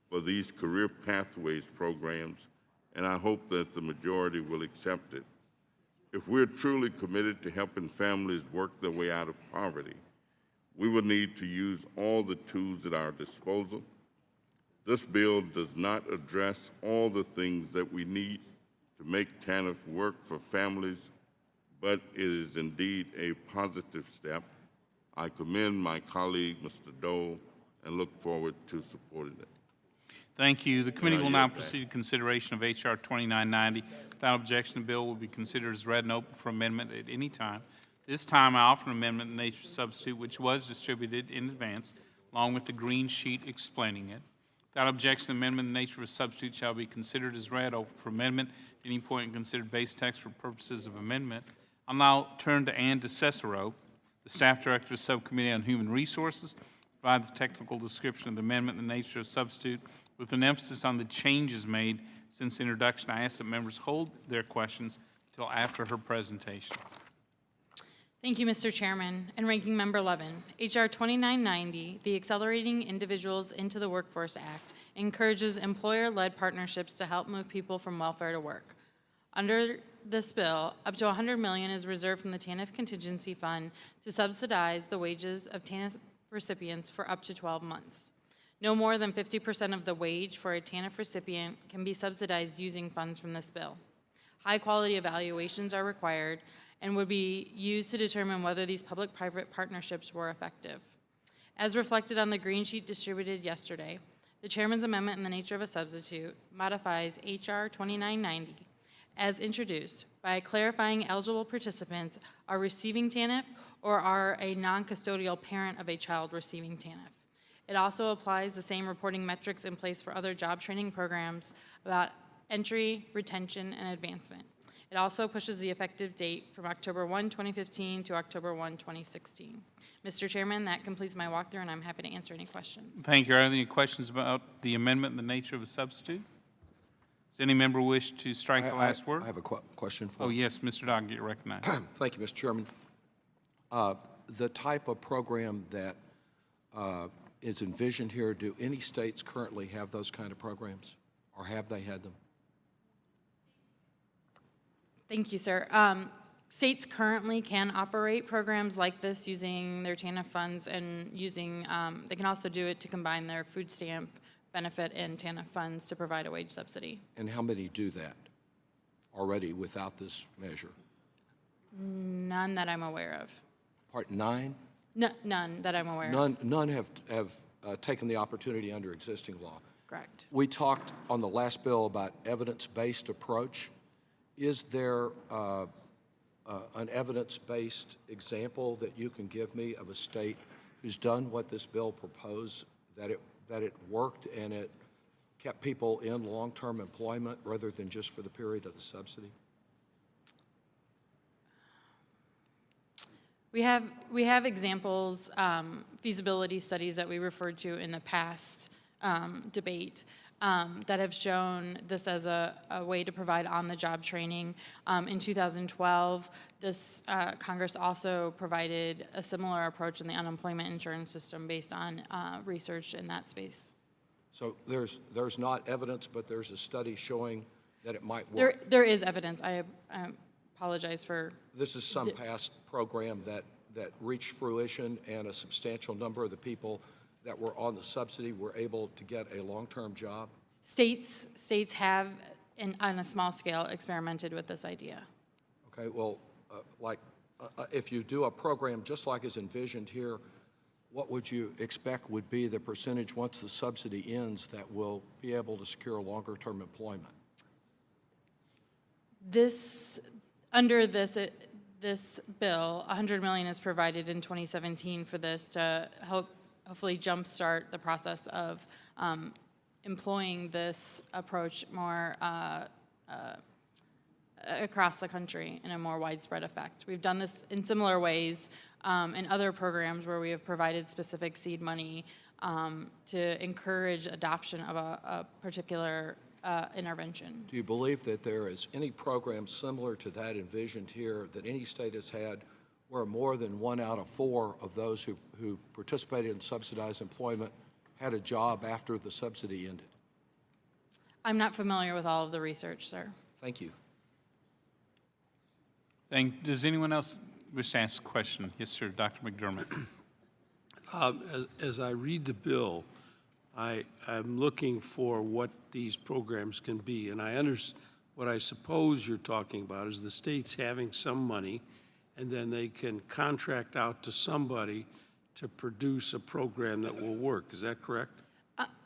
for these career pathways programs, and I hope that the majority will accept it. If we're truly committed to helping families work their way out of poverty, we will need to use all the tools at our disposal. This bill does not address all the things that we need to make TANF work for families, but it is indeed a positive step. I commend my colleague, Mr. Dole, and look forward to supporting it. Thank you. The committee will now proceed to consideration of H.R. 2990. Without objection, the bill will be considered as read and open for amendment at any time. This time, I offer an amendment in the nature of substitute, which was distributed in advance, along with the green sheet explaining it. Without objection, the amendment in the nature of a substitute shall be considered as read, open for amendment at any point and considered base text for purposes of amendment. I'll now turn to Ann DeCicero, the Staff Director of Subcommittee on Human Resources, to provide the technical description of the amendment in the nature of substitute with an emphasis on the changes made since introduction. I ask that members hold their questions until after her presentation. Thank you, Mr. Chairman and Ranking Member Levin. H.R. 2990, the Accelerating Individuals into the Workforce Act, encourages employer-led partnerships to help move people from welfare to work. Under this bill, up to $100 million is reserved from the TANF Contingency Fund to subsidize the wages of TANF recipients for up to 12 months. No more than 50% of the wage for a TANF recipient can be subsidized using funds from this bill. High-quality evaluations are required and would be used to determine whether these public-private partnerships were effective. As reflected on the green sheet distributed yesterday, the Chairman's amendment in the nature of a substitute modifies H.R. 2990 as introduced by clarifying eligible participants are receiving TANF or are a non-custodial parent of a child receiving TANF. It also applies the same reporting metrics in place for other job training programs about entry, retention, and advancement. It also pushes the effective date from October 1, 2015 to October 1, 2016. Mr. Chairman, that completes my walkthrough, and I'm happy to answer any questions. Thank you. Are there any questions about the amendment in the nature of a substitute? Does any member wish to strike the last word? I have a question for Oh, yes, Mr. Doggett, you're recognized. Thank you, Mr. Chairman. The type of program that is envisioned here, do any states currently have those kind of programs, or have they had them? Thank you, sir. States currently can operate programs like this using their TANF funds and using, they can also do it to combine their food stamp benefit and TANF funds to provide a wage subsidy. And how many do that already without this measure? None that I'm aware of. Part 9? No, none that I'm aware of. None have taken the opportunity under existing law. Correct. We talked on the last bill about evidence-based approach. Is there an evidence-based example that you can give me of a state who's done what this bill proposed, that it worked and it kept people in long-term employment rather than just for the period of the subsidy? We have examples, feasibility studies that we referred to in the past debate that have shown this as a way to provide on-the-job training. In 2012, this Congress also provided a similar approach in the unemployment insurance system based on research in that space. So there's not evidence, but there's a study showing that it might work. There is evidence. I apologize for... This is some past program that reached fruition, and a substantial number of the people that were on the subsidy were able to get a long-term job? States have, on a small scale, experimented with this idea. Okay, well, if you do a program just like is envisioned here, what would you expect would be the percentage once the subsidy ends that will be able to secure longer-term employment? Under this bill, $100 million is provided in 2017 for this to hopefully jumpstart the process of employing this approach more across the country in a more widespread effect. We've done this in similar ways in other programs where we have provided specific seed money to encourage adoption of a particular intervention. Do you believe that there is any program similar to that envisioned here that any state has had where more than 1 out of 4 of those who participated in subsidized employment had a job after the subsidy ended? I'm not familiar with all of the research, sir. Thank you. Does anyone else wish to ask a question? Yes, sir, Dr. McDermott. As I read the bill, I'm looking for what these programs can be, and what I suppose you're talking about is the states having some money, and then they can contract out to somebody to produce a program that will work. Is that correct?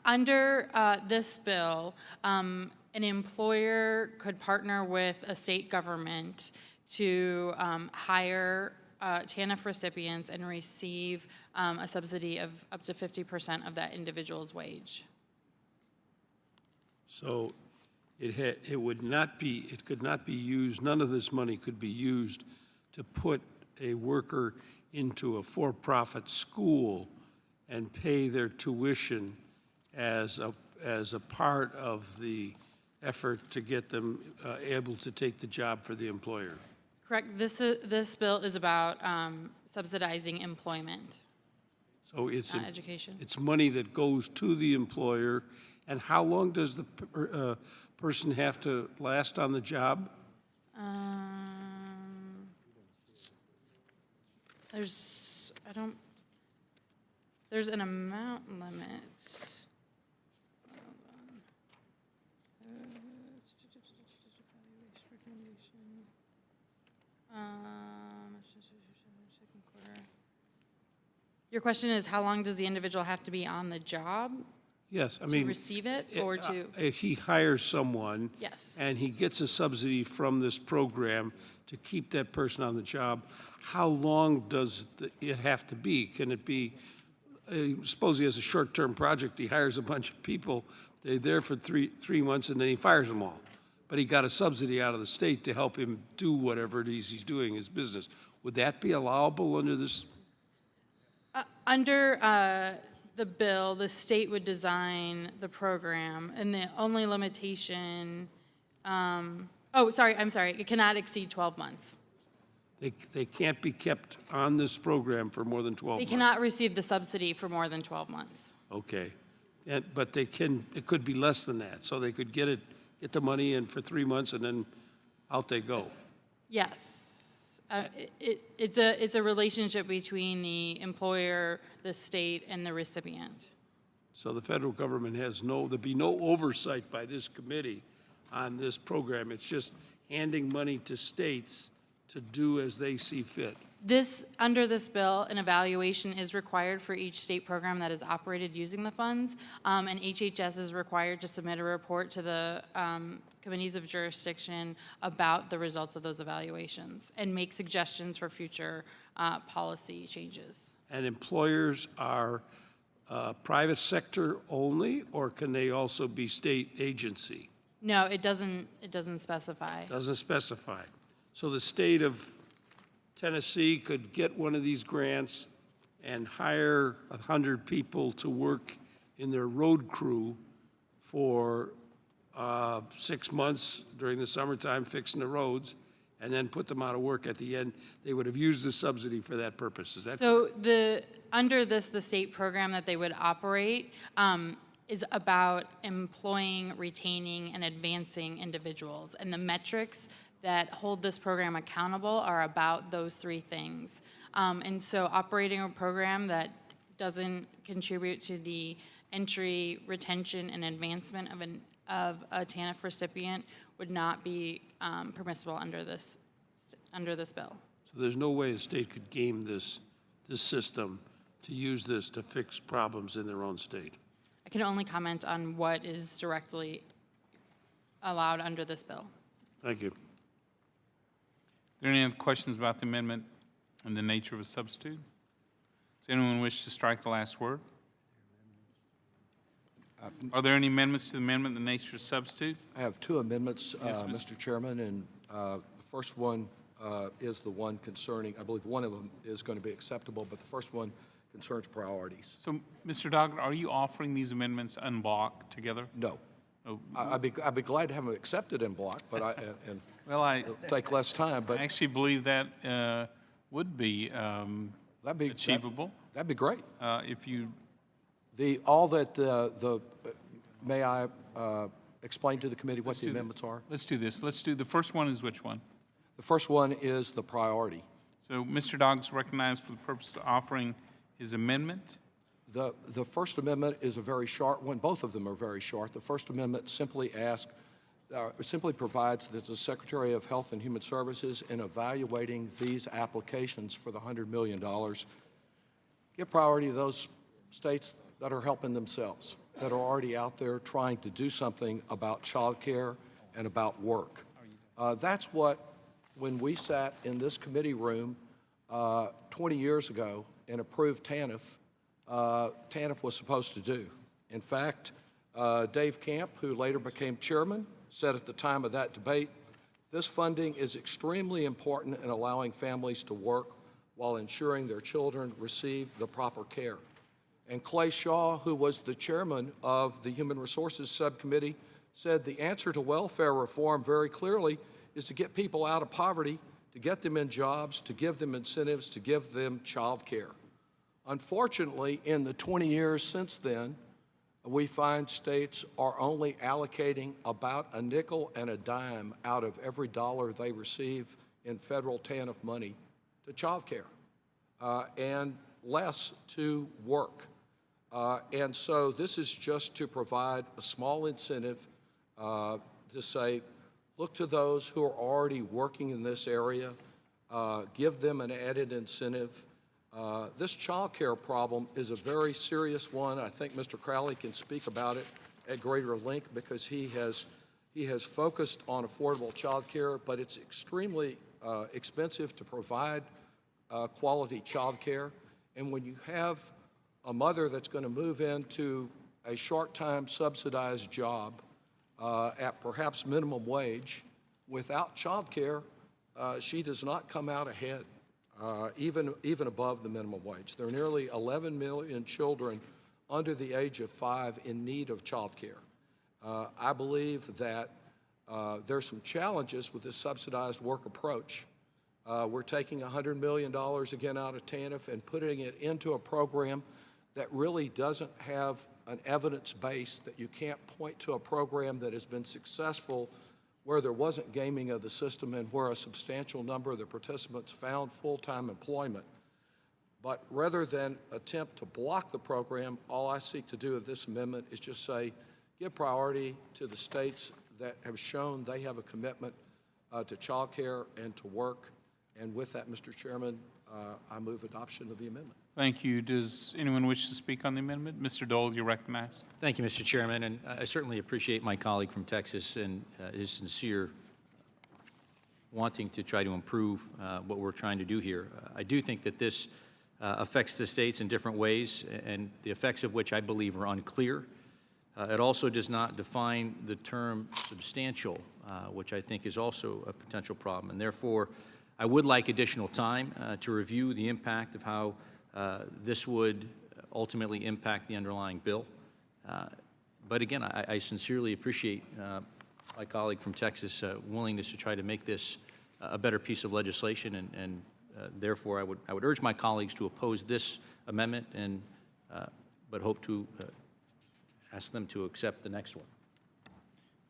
Under this bill, an employer could partner with a state government to hire TANF recipients and receive a subsidy of up to 50% of that individual's wage. So it could not be used, none of this money could be used to put a worker into a for-profit school and pay their tuition as a part of the effort to get them able to take the job for the employer. Correct. This bill is about subsidizing employment, So it's not education. It's money that goes to the employer. And how long does the person have to last on the job? There's an amount limit. Your question is, how long does the individual have to be on the job? Yes, I To mean. receive it or to? He hires someone. Yes. And he gets a subsidy from this program to keep that person on the job. How long does it have to be? Can it be, suppose he has a short-term project, he hires a bunch of people, they're there for three months, and then he fires them all. But he got a subsidy out of the state to help him do whatever it is he's doing, his business. Would that be allowable under this? Under the bill, the state would design the program, and the only limitation, I'm sorry, it cannot exceed 12 months. They can't be kept on this program for more than 12 They months. cannot receive the subsidy for more than 12 months. Okay. But they can, it could be less than that. So they could get the money in for 3 months and then out they go. Yes. It's a relationship between the employer, the state, and the recipient. So the federal government there'd be no oversight by this committee on this program. It's just handing money to states to do as they see fit. Under this bill, an evaluation is required for each state program that is operated using the funds, and HHS is required to submit a report to the committees of jurisdiction about the results of those evaluations and make suggestions for future policy changes. And employers are private sector only, or can they also be state agency? No, it doesn't specify. Doesn't specify. So the state of Tennessee could get one of these grants and hire 100 people to work in their road crew for 6 months during the summertime fixing the roads, and then put them out of work at the end. They would have used the subsidy for that purpose. Is that So under the state program that they would operate is about employing, retaining, and advancing individuals. And the metrics that hold this program accountable are about those three things. And so operating a program that doesn't contribute to the entry, retention, and advancement of a TANF recipient would not be permissible under this bill. So there's no way a state could game this system to use this to fix problems in their own state. I can only comment on what is directly allowed under this bill. Thank you. Are there any other questions about the amendment and the nature of a substitute? Does anyone wish to strike the last word? Are there any amendments to the amendment, the nature of substitute? I have two amendments, Yes, Mr. Chairman, and the first one is the one concerning, I believe one of them is going to be acceptable, but the first one concerns priorities. So, Mr. Doggett, are you offering these amendments en bloc together? No. Oh, I'd be glad to have them accepted in block, but it'll take less time. But I actually believe that would be achievable. That'd be great. If you may I explain to the committee what the amendments are? Let's do this. Let's do the first one. Is which one? The first one is the priority. So Mr. Dogg's recognized for the purpose of offering his amendment. The First Amendment is a very short one. Both of them are very short. The First Amendment simply provides that the Secretary of Health and Human Services, in evaluating these applications for the $100 million, give priority to those states that are helping themselves, that are already out there trying to do something about child care and about work. That's what, when we sat in this committee room 20 years ago and approved TANF, TANF was supposed to do. In fact, Dave Camp, who later became chairman, said at the time of that debate, this funding is extremely important in allowing families to work while ensuring their children receive the proper care. And Clay Shaw, who was the chairman of the Human Resources Subcommittee, said the answer to welfare reform very clearly is to get people out of poverty, to get them in jobs, to give them incentives, to give them child care. Unfortunately, in the 20 years since then, we find states are only allocating about a nickel and a dime out of every dollar they receive in federal TANF money to child care, and less to work. And so this is just to provide a small incentive to say, look to those who are already working in this area, give them an added incentive. This child care problem is a very serious one. I think Mr. Crowley can speak about it at greater length because he has focused on affordable child care, but it's extremely expensive to provide quality child care. And when you have a mother that's going to move into a short-time subsidized job at perhaps minimum wage without child care, she does not come out ahead. Even above the minimum wage. There are nearly 11 million children under the age of 5 in need of child care. I believe that there's some challenges with this subsidized work approach. We're taking $100 million again out of TANF and putting it into a program that really doesn't have an evidence base, that you can't point to a program that has been successful where there wasn't gaming of the system and where a substantial number of the participants found full-time employment. But rather than attempt to block the program, all I seek to do with this amendment is just say, give priority to the states that have shown they have a commitment to child care and to work. And with that, Mr. Chairman, I move adoption of the amendment. Thank you. Does anyone wish to speak on the amendment? Mr. Dole, you're recognized. Thank you, Mr. Chairman, and I certainly appreciate my colleague from Texas and his sincere wanting to try to improve what we're trying to do here. I do think that this affects the states in different ways, and the effects of which I believe are unclear. It also does not define the term substantial, which I think is also a potential problem, and therefore I would like additional time to review the impact of how this would ultimately impact the underlying bill. But again, I sincerely appreciate my colleague from Texas' willingness to try to make this a better piece of legislation, and therefore I would urge my colleagues to oppose this amendment, and but hope to ask them to accept the next one.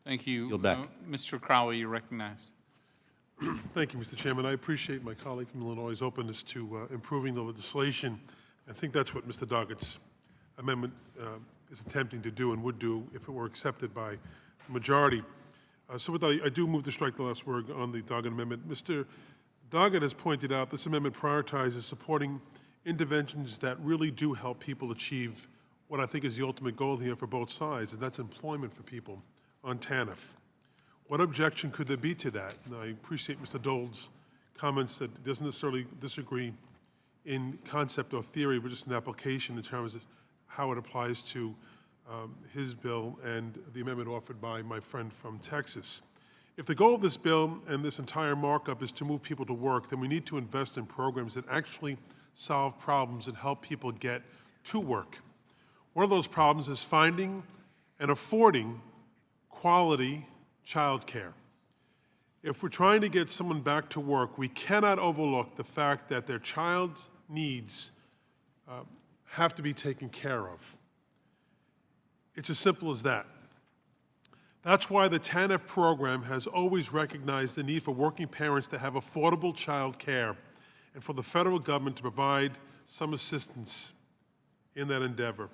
Thank you. Yield back. Mr. Crowley, you're recognized. Thank you, Mr. Chairman. I appreciate my colleague from Illinois' openness to improving the legislation. I think that's what Mr. Doggett's amendment is attempting to do and would do if it were accepted by the majority. So with that, I do move to strike the last word on the Doggett amendment. Mr. Doggett has pointed out this amendment prioritizes supporting interventions that really do help people achieve what I think is the ultimate goal here for both sides, and that's employment for people on TANF. What objection could there be to that? And I appreciate Mr. Dole's comments that doesn't necessarily disagree in concept or theory, but just an application in terms of how it applies to his bill and the amendment offered by my friend from Texas. If the goal of this bill and this entire markup is to move people to work, then we need to invest in programs that actually solve problems and help people get to work. One of those problems is finding and affording quality child care. If we're trying to get someone back to work, we cannot overlook the fact that their child's needs have to be taken care of. It's as simple as that. That's why the TANF program has always recognized the need for working parents to have affordable child care and for the federal government to provide some assistance in that endeavor.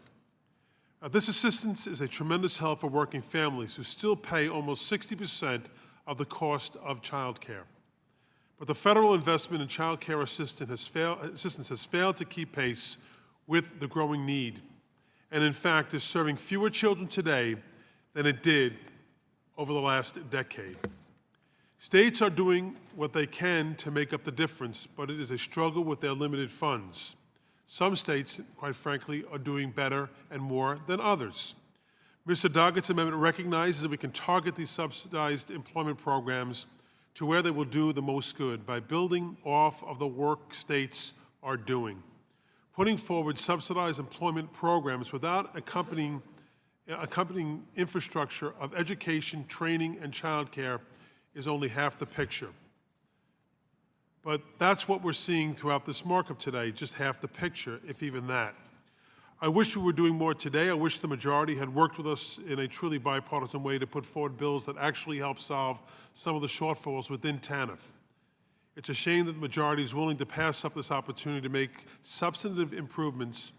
This assistance is a tremendous help for working families who still pay almost 60% of the cost of child care. But the federal investment in child care assistance has failed to keep pace with the growing need, and in fact is serving fewer children today than it did over the last decade. States are doing what they can to make up the difference, but it is a struggle with their limited funds. Some states, quite frankly, are doing better and more than others. Mr. Doggett's amendment recognizes that we can target these subsidized employment programs to where they will do the most good by building off of the work states are doing. Putting forward subsidized employment programs without accompanying infrastructure of education, training, and childcare is only half the picture. But that's what we're seeing throughout this markup today, just half the picture, if even that. I wish we were doing more today. I wish the majority had worked with us in a truly bipartisan way to put forward bills that actually help solve some of the shortfalls within TANF. It's a shame that the majority is willing to pass up this opportunity to make substantive improvements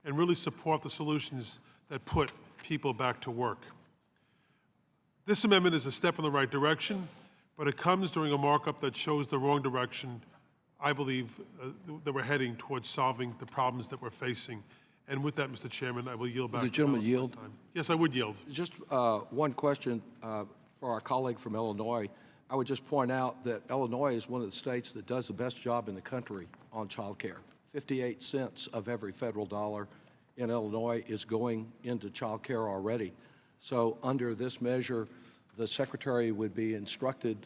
and really support the solutions that put people back to work. This amendment is a step in the right direction, but it comes during a markup that shows the wrong direction, I believe, that we're heading towards solving the problems that we're facing. And with that, Mr. Chairman, I will yield back. The gentleman yield? Yes, I would yield. Just one question for our colleague from Illinois. I would just point out that Illinois is one of the states that does the best job in the country on child care. 58 cents of every federal dollar in Illinois is going into child care already. So under this measure, the Secretary would be instructed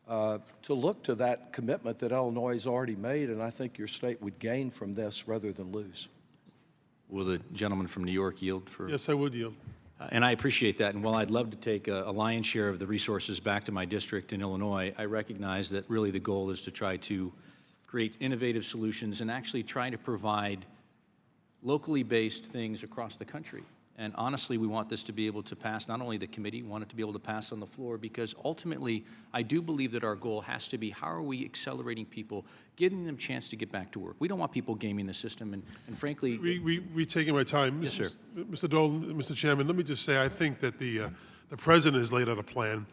to look to that commitment that Illinois has already made, and I think your state would gain from this rather than lose. Will the gentleman from New York yield for? Yes, I would yield. And I appreciate that. And while I'd love to take a lion's share of the resources back to my district in Illinois, I recognize that really the goal is to try to create innovative solutions and actually try to provide locally based things across the country. And honestly, we want this to be able to pass not only the committee, we want it to be able to pass on the floor, because ultimately, I do believe that our goal has to be, how are we accelerating people, giving them a chance to get back to work? We don't want people gaming the system, and frankly... We taking my time. Yes, sir. Mr. Dole, Mr. Chairman, let me just say, I think that the President has laid out a plan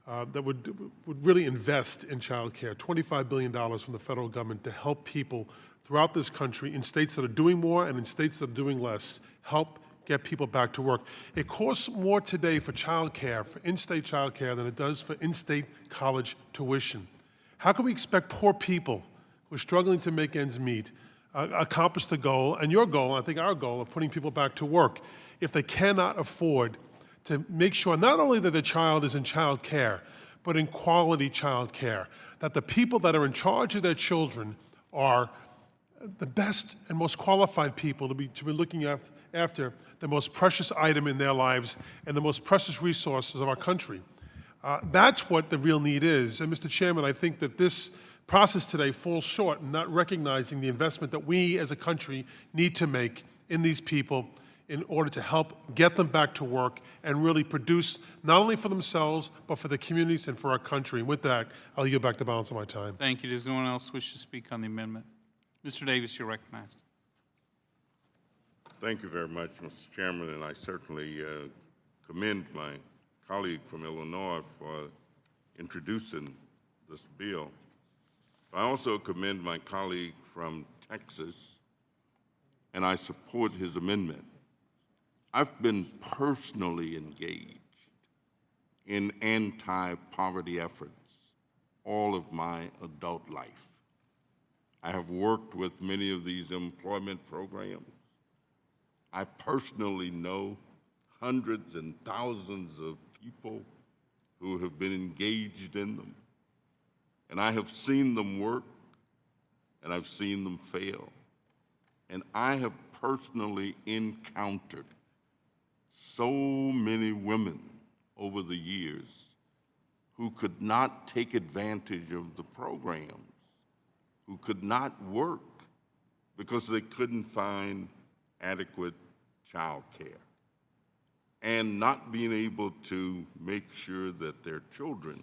that would really invest in child care, $25 billion from the federal government to help people throughout this country, in states that are doing more and in states that are doing less, help get people back to work. It costs more today for child care, for in-state child care, than it does for in-state college tuition. How can we expect poor people who are struggling to make ends meet accomplish the goal, and your goal, I think our goal, of putting people back to work, if they cannot afford to make sure not only that the child is in child care, but in quality child care, that the people that are in charge of their children are the best and most qualified people to be looking after the most precious item in their lives and the most precious resources of our country. That's what the real need is. And Mr. Chairman, I think that this process today falls short in not recognizing the investment that we as a country need to make in these people in order to help get them back to work and really produce not only for themselves, but for the communities and for our country. And with that, I'll yield back the balance of my time. Thank you. Does anyone else wish to speak on the amendment? Mr. Davis, you're recognized. Thank you very much, Mr. Chairman, and I certainly commend my colleague from Illinois for introducing this bill. I also commend my colleague from Texas, and I support his amendment. I've been personally engaged in anti-poverty efforts all of my adult life. I have worked with many of these employment programs. I personally know hundreds and thousands of people who have been engaged in them. And I have seen them work, and I've seen them fail. And I have personally encountered so many women over the years who could not take advantage of the programs, who could not work because they couldn't find adequate child care, and not being able to make sure that their children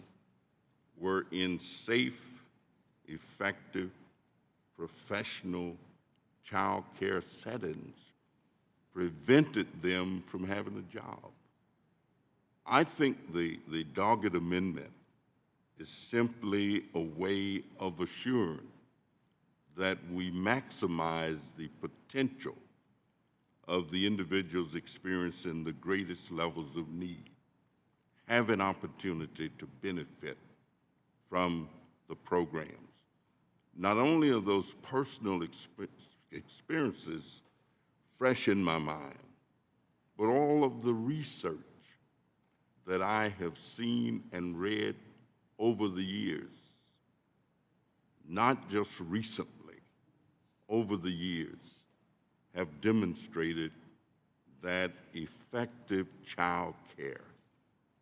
were in safe, effective, professional child care settings prevented them from having a job. I think the dogged amendment is simply a way of assuring that we maximize the potential of the individuals experiencing the greatest levels of need have an opportunity to benefit from the programs. Not only are those personal experiences fresh in my mind, but all of the research that I have seen and read over the years, not just recently, over the years, have demonstrated that effective child care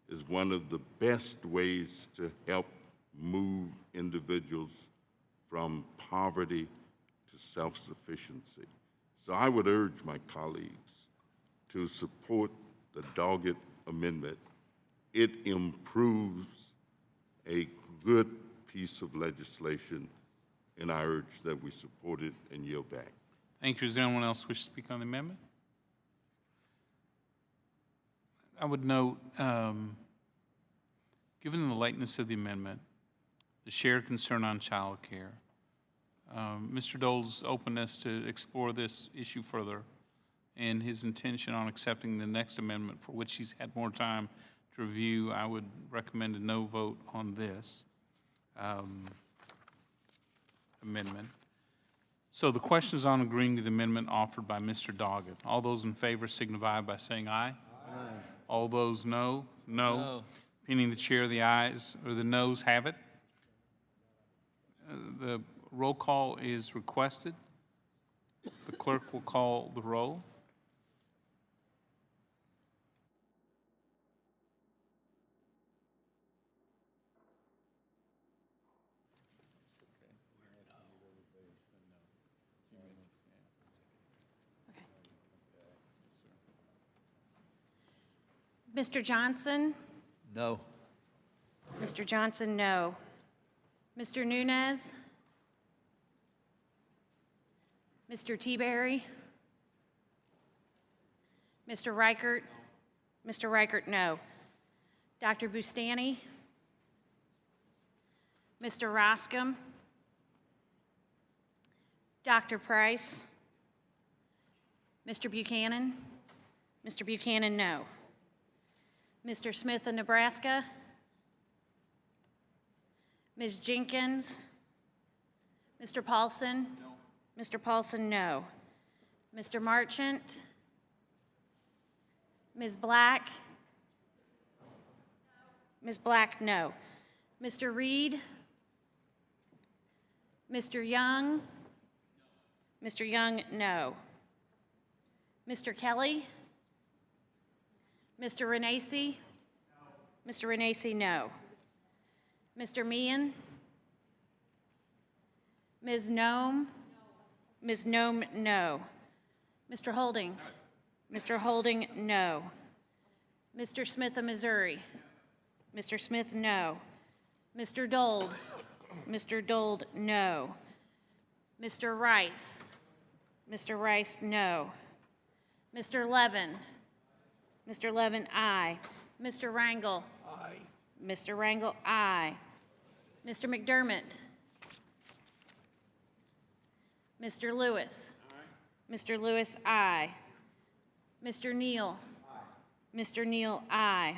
is one of the best ways to help move individuals from poverty to self-sufficiency. So I would urge my colleagues to support the dogged amendment. It improves a good piece of legislation, and I urge that we support it and yield back. Thank you. Does anyone else wish to speak on the amendment? I would note, given the lateness of the amendment, the shared concern on child care, Mr. Dole's openness to explore this issue further, and his intention on accepting the next amendment for which he's had more time to review, I would recommend a no vote on this amendment. So the question is on agreeing to the amendment offered by Mr. Doggett. All those in favor signify by saying aye. Aye. All those no? No. Opinion the chair, the ayes or the noes have it. The roll call is requested. The clerk will call the roll. Mr. Johnson? No. Mr. Johnson, no. Mr. Nunez? Mr. Teaberry? Mr. Reichert? Mr. Reichert, no. Dr. Bustani? Mr. Roscom? Dr. Price? Mr. Buchanan? Mr. Buchanan, no. Mr. Smith of Nebraska? Ms. Jenkins? Mr. Paulson? No. Mr. Paulson, no. Mr. Marchant? Ms. Black? Ms. Black, no. Mr. Reed? Mr. Young? Mr. Young, no. Mr. Kelly? Mr. Renacci? Mr. Renacci, no. Mr. Meehan? Ms. Nome? Ms. Nome, no. Mr. Holding? Mr. Holding, no. Mr. Smith of Missouri? Mr. Smith, no. Mr. Dold? Mr. Dold, no. Mr. Rice? Mr. Rice, no. Mr. Levin? Mr. Levin, aye. Mr. Rangel? Aye. Mr. Rangel, aye. Mr. McDermott? Mr. Lewis? Aye. Mr. Lewis, aye. Mr. Neal? Aye. Mr. Neal, aye.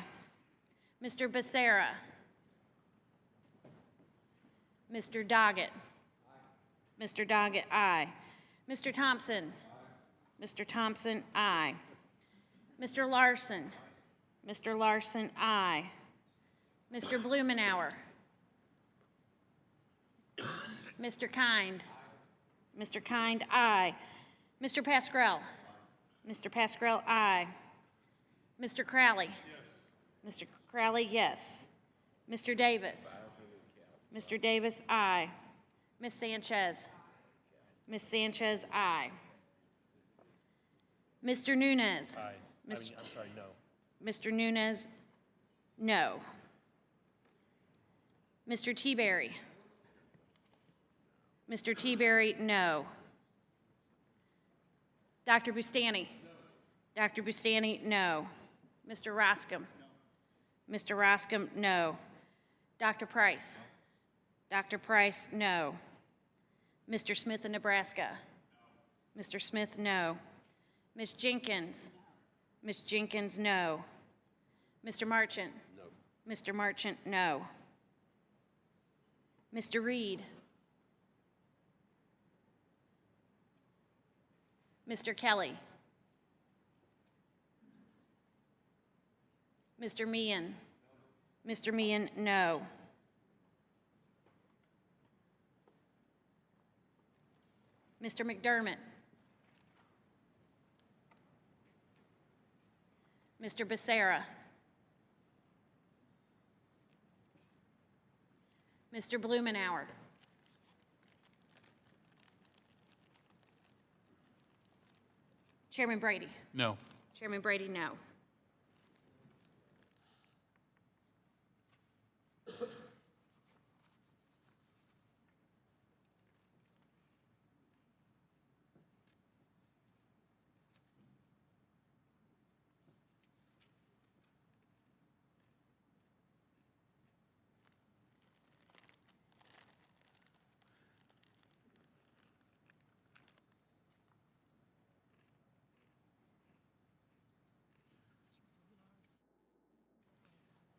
Mr. Becerra? Mr. Doggett? Aye. Mr. Doggett, aye. Mr. Thompson? Aye. Mr. Thompson, aye. Mr. Larson? Mr. Larson, aye. Mr. Blumenauer? Mr. Kind? Mr. Kind, aye. Mr. Pascrell? Mr. Pascrell, aye. Mr. Crowley? Yes. Mr. Crowley, yes. Mr. Davis? Mr. Davis, aye. Ms. Sanchez? Ms. Sanchez, aye. Mr. Nunez? Aye. I'm sorry, no. Mr. Nunez, no. Mr. Teaberry? Mr. Teaberry, no. Dr. Bustani? No. Dr. Bustani, no. Mr. Roscom? No. Mr. Roscom, no. Dr. Price? No. Dr. Price, no. Mr. Smith of Nebraska? No. Mr. Smith, no. Ms. Jenkins? Ms. Jenkins, no. Mr. Marchant? No. Mr. Marchant, no. Mr. Reed? Mr. Kelly? Mr. Meehan? Mr. Meehan, no. Mr. McDermott? Mr. Becerra? Mr. Blumenauer? Chairman Brady? No. Chairman Brady, no.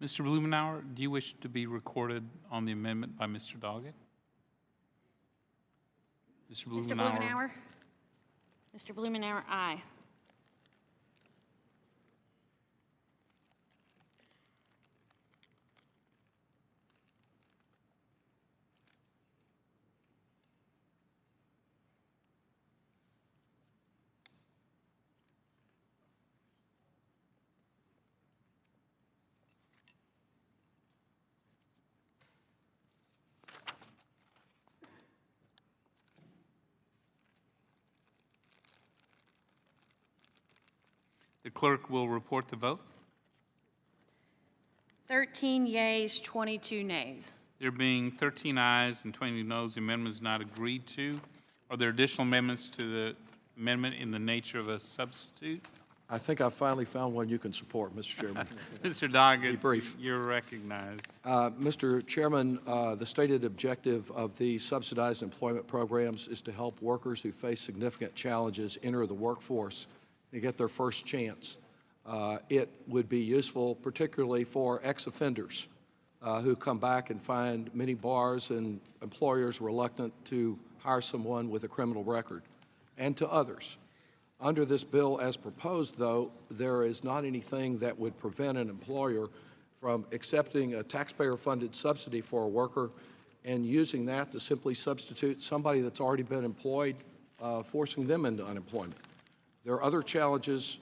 Mr. Blumenauer, do you wish to be recorded on the amendment by Mr. Doggett? Mr. Mr. Blumenauer? Mr. Blumenauer, aye. The clerk will report the vote. 13 yeas, 22 nays. There being 13 ayes and 20 noes, the amendment is not agreed to. Are there additional amendments to the amendment in the nature of a substitute? I think I finally found one you can support, Mr. Chairman. Mr. Doggett, Be brief. you're recognized. Mr. Chairman, the stated objective of the subsidized employment programs is to help workers who face significant challenges enter the workforce and get their first chance. It would be useful particularly for ex-offenders who come back and find many bars and employers reluctant to hire someone with a criminal record, and to others. Under this bill as proposed, though, there is not anything that would prevent an employer from accepting a taxpayer-funded subsidy for a worker and using that to simply substitute somebody that's already been employed, forcing them into unemployment. There are other challenges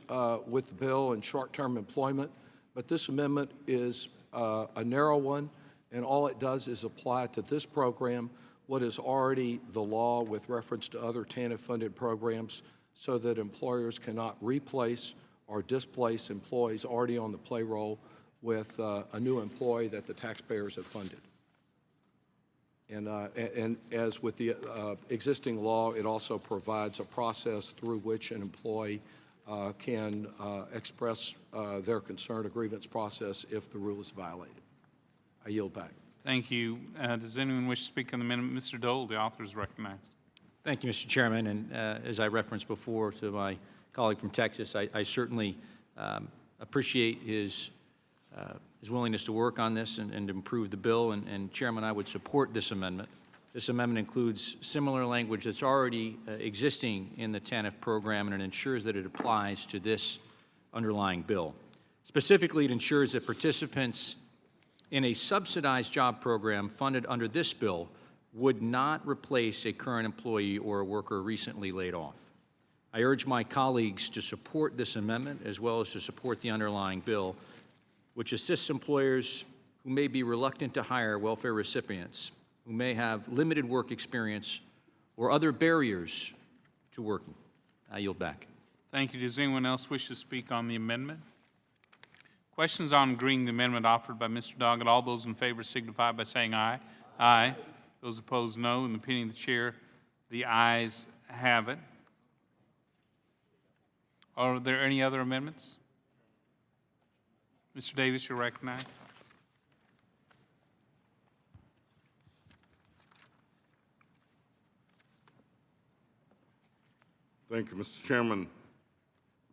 with the bill and short-term employment, but this amendment is a narrow one, and all it does is apply to this program what is already the law with reference to other TANF-funded programs, so that employers cannot replace or displace employees already on the payroll with a new employee that the taxpayers have funded. And as with the existing law, it also provides a process through which an employee can express their concern, a grievance process, if the rule is violated. I yield back. Thank you. Does anyone wish to speak on the amendment? Mr. Dole, the author, is recognized. Thank you, Mr. Chairman. And as I referenced before to my colleague from Texas, I certainly appreciate his willingness to work on this and improve the bill. And Chairman, I would support this amendment. This amendment includes similar language that's already existing in the TANF program, and it ensures that it applies to this underlying bill. Specifically, it ensures that participants in a subsidized job program funded under this bill would not replace a current employee or a worker recently laid off. I urge my colleagues to support this amendment as well as to support the underlying bill, which assists employers who may be reluctant to hire welfare recipients, who may have limited work experience or other barriers to working. I yield back. Thank you. Does anyone else wish to speak on the amendment? Questions on agreeing the amendment offered by Mr. Doggett? All those in favor signify by saying aye. Aye. Those opposed, no. In the opinion of the chair, the ayes have it. Are there any other amendments? Mr. Davis, you're recognized. Thank you, Mr. Chairman.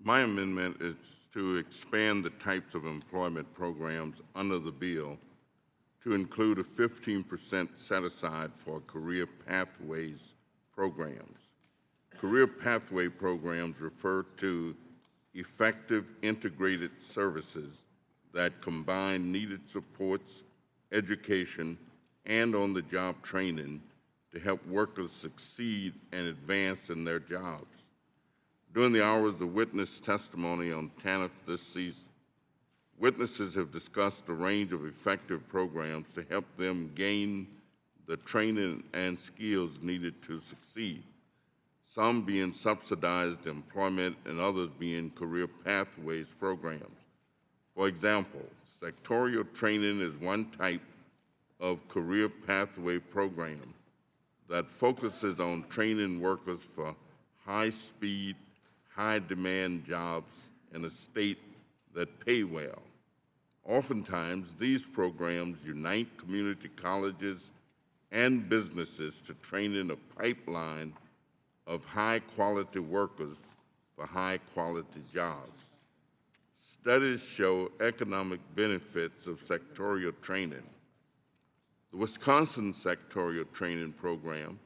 My amendment is to expand the types of employment programs under the bill to include a 15% set aside for career pathways programs. Career pathway programs refer to effective integrated services that combine needed supports, education, and on-the-job training to help workers succeed and advance in their jobs. During the hours of witness testimony on TANF this season, witnesses have discussed a range of effective programs to help them gain the training and skills needed to succeed, some being subsidized employment and others being career pathways programs. For example, sectorial training is one type of career pathway program that focuses on training workers for high-speed, high-demand jobs in a state that pay well. Oftentimes, these programs unite community colleges and businesses to train in a pipeline of high-quality workers for high-quality jobs. Studies show economic benefits of sectorial training. The Wisconsin Sectorial Training Program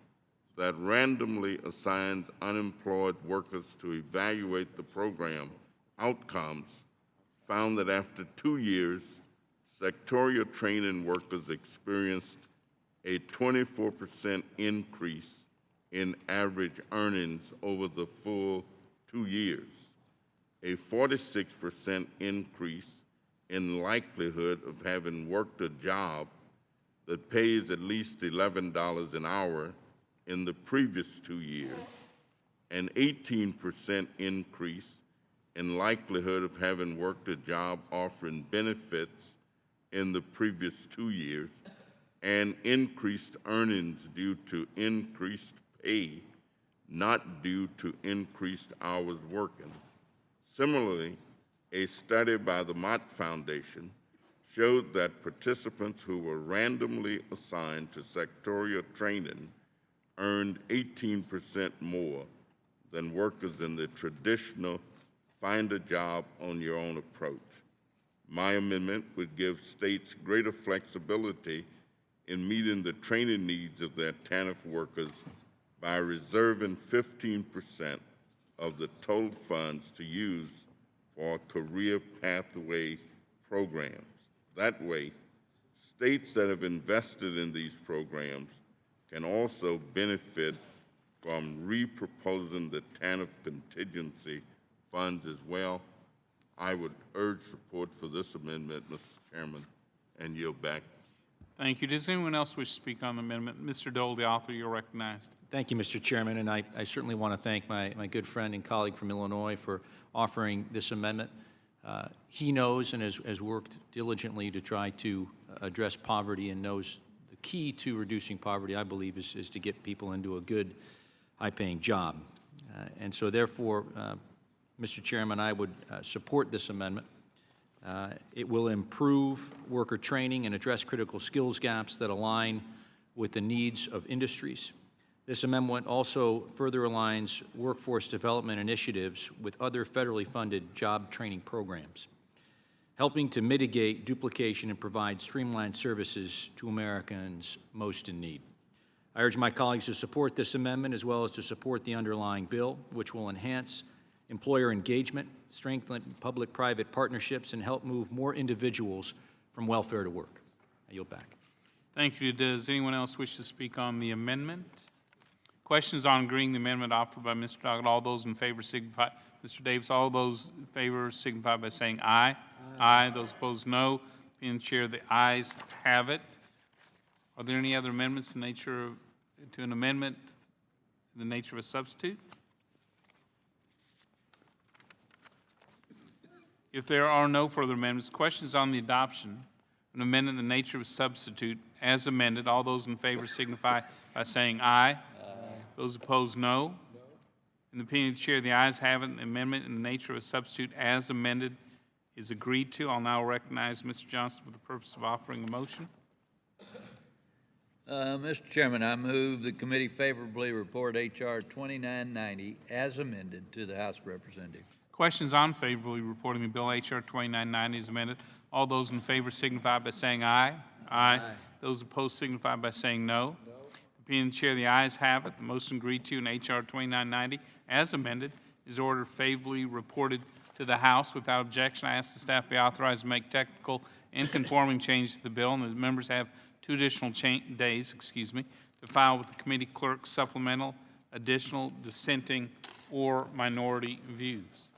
that randomly assigns unemployed workers to evaluate the program outcomes found that after 2 years, sectorial training workers experienced a 24% increase in average earnings over the full 2 years, a 46% increase in likelihood of having worked a job that pays at least $11 an hour in the previous 2 years, an 18% increase in likelihood of having worked a job offering benefits in the previous 2 years, and increased earnings due to increased pay, not due to increased hours working. Similarly, a study by the Mott Foundation showed that participants who were randomly assigned to sectorial training earned 18% more than workers in the traditional find a job on your own approach. My amendment would give states greater flexibility in meeting the training needs of their TANF workers by reserving 15% of the total funds to use for career pathway programs. That way, states that have invested in these programs can also benefit from reproposing the TANF contingency funds as well. I would urge support for this amendment, Mr. Chairman, and yield back. Thank you. Does anyone else wish to speak on the amendment? Mr. Dole, the author, you're recognized. Thank you, Mr. Chairman, and I certainly want to thank my good friend and colleague from Illinois for offering this amendment. He knows and has worked diligently to try to address poverty and knows the key to reducing poverty, I believe, is to get people into a good, high-paying job. And so therefore, Mr. Chairman, I would support this amendment. It will improve worker training and address critical skills gaps that align with the needs of industries. This amendment also further aligns workforce development initiatives with other federally funded job training programs, helping to mitigate duplication and provide streamlined services to Americans most in need. I urge my colleagues to support this amendment as well as to support the underlying bill, which will enhance employer engagement, strengthen public-private partnerships, and help move more individuals from welfare to work. I yield back. Thank you. Does anyone else wish to speak on the amendment? Questions on agreeing the amendment offered by Mr. Doggett. All those in favor signify, Mr. Davis, all those in favor signify by saying aye. Aye. Those opposed, no. Being chair, the ayes have it. Are there any other amendments to an amendment in the nature of a substitute? If there are no further amendments, questions on the adoption of an amendment in the nature of a substitute as amended. All those in favor signify by saying aye. Those opposed, no. In the opinion of the chair, the ayes have it. The amendment in the nature of a substitute as amended is agreed to. I'll now recognize Mr. Johnson for the purpose of offering a motion. Mr. Chairman, I move the committee favorably report H.R. 2990 as amended to the House of Representatives. Questions on favorably reporting the bill H.R. 2990 is amended. All those in favor signify by saying aye. Aye. Those opposed signify by saying no. The opinion of the chair, the ayes have it. The motion agreed to in H.R. 2990 as amended is ordered favorably reported to the House. Without objection, I ask the staff be authorized to make technical and conforming changes to the bill, and the members have 2 additional days, to file with the committee clerk supplemental, additional, dissenting, or minority views.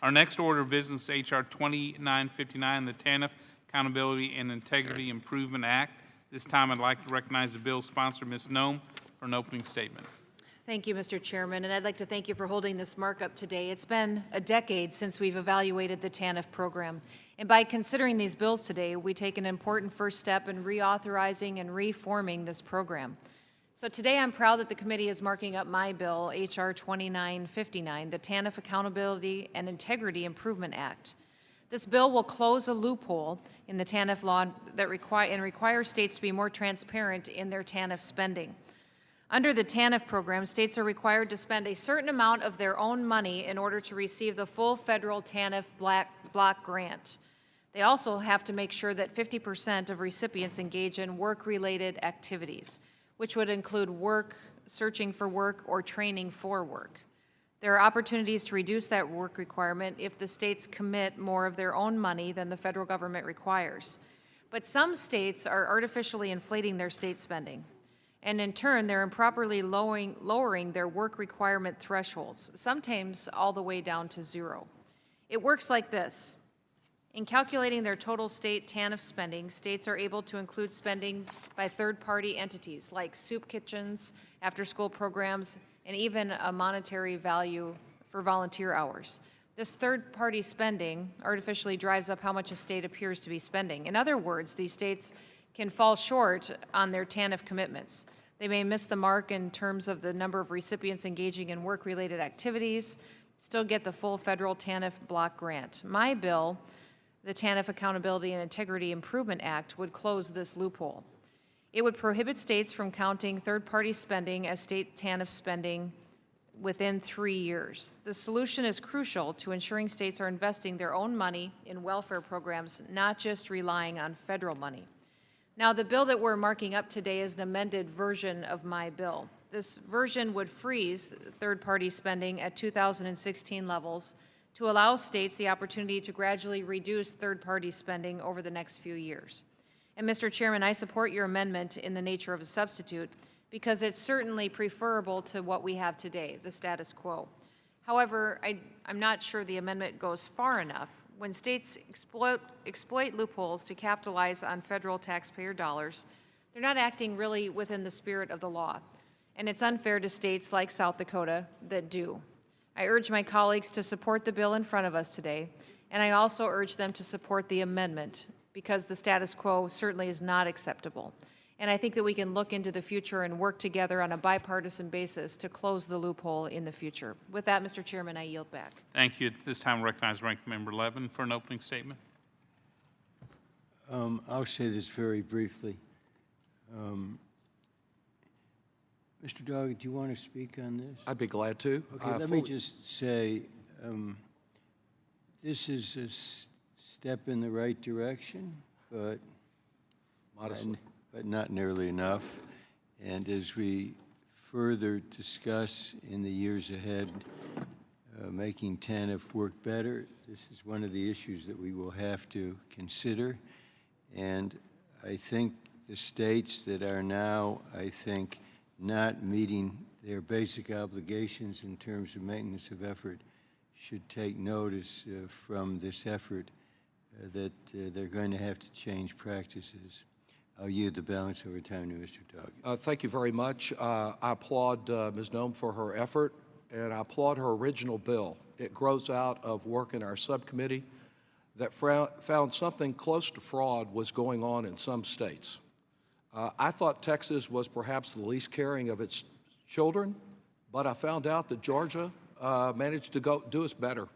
Our next order of business, H.R. 2959, the TANF Accountability and Integrity Improvement Act. This time I'd like to recognize the bill's sponsor, Ms. Noem, for an opening statement. Thank you, Mr. Chairman, and I'd like to thank you for holding this markup today. It's been a decade since we've evaluated the TANF program, and by considering these bills today, we take an important first step in reauthorizing and reforming this program. So today I'm proud that the committee is marking up my bill, H.R. 2959, the TANF Accountability and Integrity Improvement Act. This bill will close a loophole in the TANF law that require states to be more transparent in their TANF spending. Under the TANF program, states are required to spend a certain amount of their own money in order to receive the full federal TANF block grant. They also have to make sure that 50% of recipients engage in work-related activities, which would include work, searching for work, or training for work. There are opportunities to reduce that work requirement if the states commit more of their own money than the federal government requires. But some states are artificially inflating their state spending, and in turn, they're improperly lowering their work requirement thresholds, sometimes all the way down to 0. It works like this. In calculating their total state TANF spending, states are able to include spending by third-party entities like soup kitchens, after-school programs, and even a monetary value for volunteer hours. This third-party spending artificially drives up how much a state appears to be spending. In other words, these states can fall short on their TANF commitments. They may miss the mark in terms of the number of recipients engaging in work-related activities, still get the full federal TANF block grant. My bill, the TANF Accountability and Integrity Improvement Act, would close this loophole. It would prohibit states from counting third-party spending as state TANF spending within 3 years. The solution is crucial to ensuring states are investing their own money in welfare programs, not just relying on federal money. Now, the bill that we're marking up today is an amended version of my bill. This version would freeze third-party spending at 2016 levels to allow states the opportunity to gradually reduce third-party spending over the next few years. And Mr. Chairman, I support your amendment in the nature of a substitute because it's certainly preferable to what we have today, the status quo. However, I'm not sure the amendment goes far enough. When states exploit loopholes to capitalize on federal taxpayer dollars, they're not acting really within the spirit of the law. And it's unfair to states like South Dakota that do. I urge my colleagues to support the bill in front of us today, and I also urge them to support the amendment because the status quo certainly is not acceptable. And I think that we can look into the future and work together on a bipartisan basis to close the loophole in the future. With that, Mr. Chairman, I yield back. Thank you. At this time, I recognize Ranking Member Levin for an opening statement. I'll say this very briefly. Mr. Doggett, do you want to speak on this? I'd be glad to. Okay, let me just say, this is a step in the right direction, but modestly, but not nearly enough. And as we further discuss in the years ahead, making TANF work better, this is one of the issues that we will have to consider. And I think the states that are now, not meeting their basic obligations in terms of maintenance of effort should take notice from this effort that they're going to have to change practices. I'll yield the balance over time to Mr. Doggett. Thank you very much. I applaud Ms. Noem for her effort, and I applaud her original bill. It grows out of work in our subcommittee that found something close to fraud was going on in some states. I thought Texas was perhaps the least caring of its children, but I found out that Georgia managed to do us better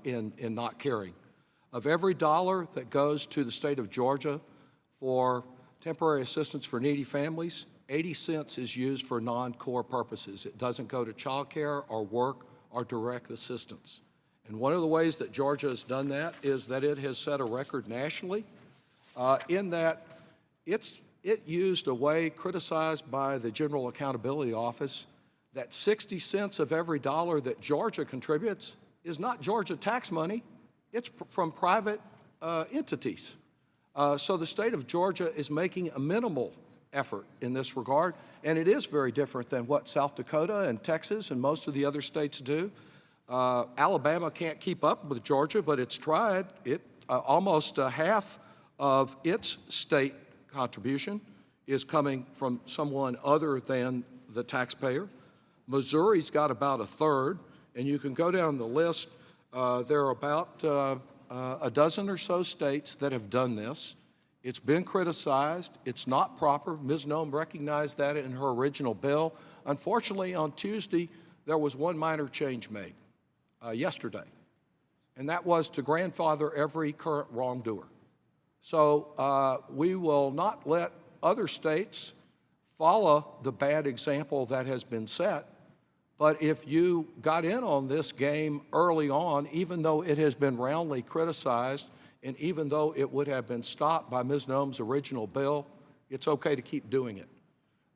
in not caring. Of every dollar that goes to the state of Georgia for temporary assistance for needy families, 80 cents is used for non-core purposes. It doesn't go to child care or work or direct assistance. And one of the ways that Georgia has done that is that it has set a record nationally in that it used a way criticized by the General Accountability Office that 60 cents of every dollar that Georgia contributes is not Georgia tax money, it's from private entities. So the state of Georgia is making a minimal effort in this regard, and it is very different than what South Dakota and Texas and most of the other states do. Alabama can't keep up with Georgia, but it's tried. Almost half of its state contribution is coming from someone other than the taxpayer. Missouri's got about a third, and you can go down the list. There are about a dozen or so states that have done this. It's been criticized. It's not proper. Ms. Noem recognized that in her original bill. Unfortunately, on Tuesday, there was one minor change made yesterday, and that was to grandfather every current wrongdoer. So we will not let other states follow the bad example that has been set. But if you got in on this game early on, even though it has been roundly criticized, and even though it would have been stopped by Ms. Noem's original bill, it's okay to keep doing it.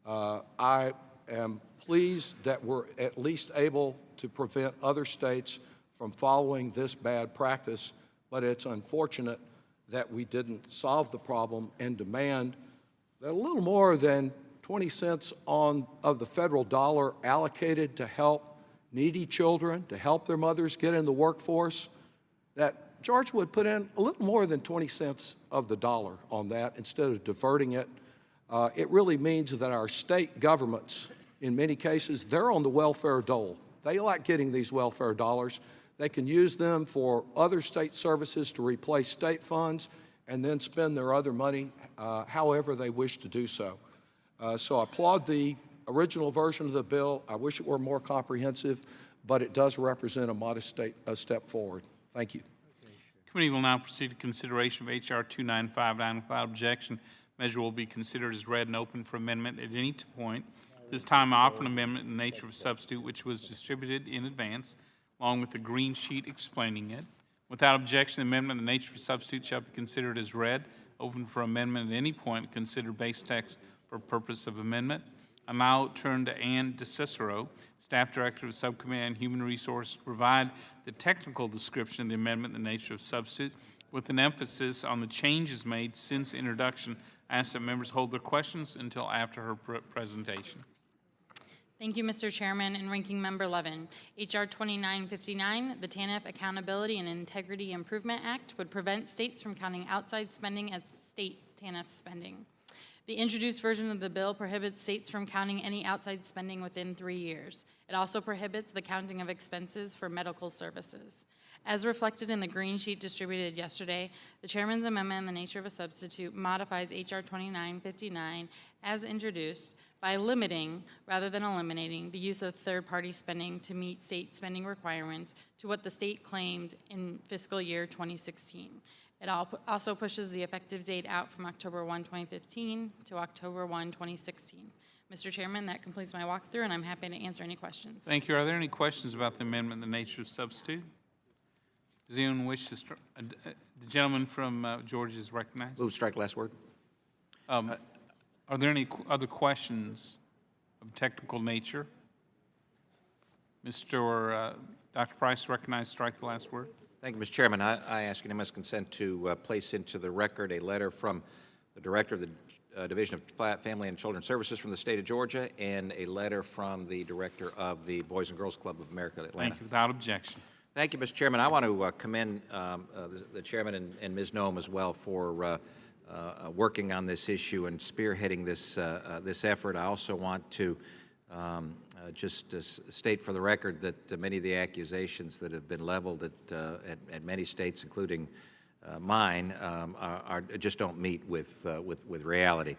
I am pleased that we're at least able to prevent other states from following this bad practice, but it's unfortunate that we didn't solve the problem and demand that a little more than 20 cents of the federal dollar allocated to help needy children, to help their mothers get in the workforce, that Georgia would put in a little more than 20 cents of the dollar on that instead of diverting it. It really means that our state governments, in many cases, they're on the welfare dole. They like getting these welfare dollars. They can use them for other state services to replace state funds and then spend their other money however they wish to do so. So I applaud the original version of the bill. I wish it were more comprehensive, but it does represent a modest step forward. Thank you. Committee will now proceed to consideration of H.R. 295. Without objection, measure will be considered as read and open for amendment at any point. This time, I offer an amendment in the nature of a substitute which was distributed in advance, along with the green sheet explaining it. Without objection, the amendment in the nature of a substitute shall be considered as read, open for amendment at any point, considered base text for purpose of amendment. I now turn to Ann DeCicero, Staff Director of the Subcommittee on Human Resources, to provide the technical description of the amendment in the nature of substitute, with an emphasis on the changes made since introduction. I ask that members hold their questions until after her presentation. Thank you, Mr. Chairman and Ranking Member Levin. H.R. 2959, the TANF Accountability and Integrity Improvement Act, would prevent states from counting outside spending as state TANF spending. The introduced version of the bill prohibits states from counting any outside spending within 3 years. It also prohibits the counting of expenses for medical services. As reflected in the green sheet distributed yesterday, the Chairman's amendment in the nature of a substitute modifies H.R. 2959 as introduced by limiting, rather than eliminating, the use of third-party spending to meet state spending requirements to what the state claimed in fiscal year 2016. It also pushes the effective date out from October 1, 2015 to October 1, 2016. Mr. Chairman, that completes my walkthrough, and I'm happy to answer any questions. Thank you. Are there any questions about the amendment in the nature of substitute? Does anyone wish to start? The gentleman from Georgia is recognized. Move strike last word. Are there any other questions of technical nature? Mr. Dr. Price, recognized, strike the last word. Thank you, Mr. Chairman. I ask unanimous consent to place into the record a letter from the Director of the Division of Family and Children Services from the state of Georgia and a letter from the Director of the Boys and Girls Club of America at Atlanta. Thank you. Without objection. Thank you, Mr. Chairman. I want to commend the Chairman and Ms. Noem as well for working on this issue and spearheading this effort. I also want to just state for the record that many of the accusations that have been leveled at many states, including mine, just don't meet with reality.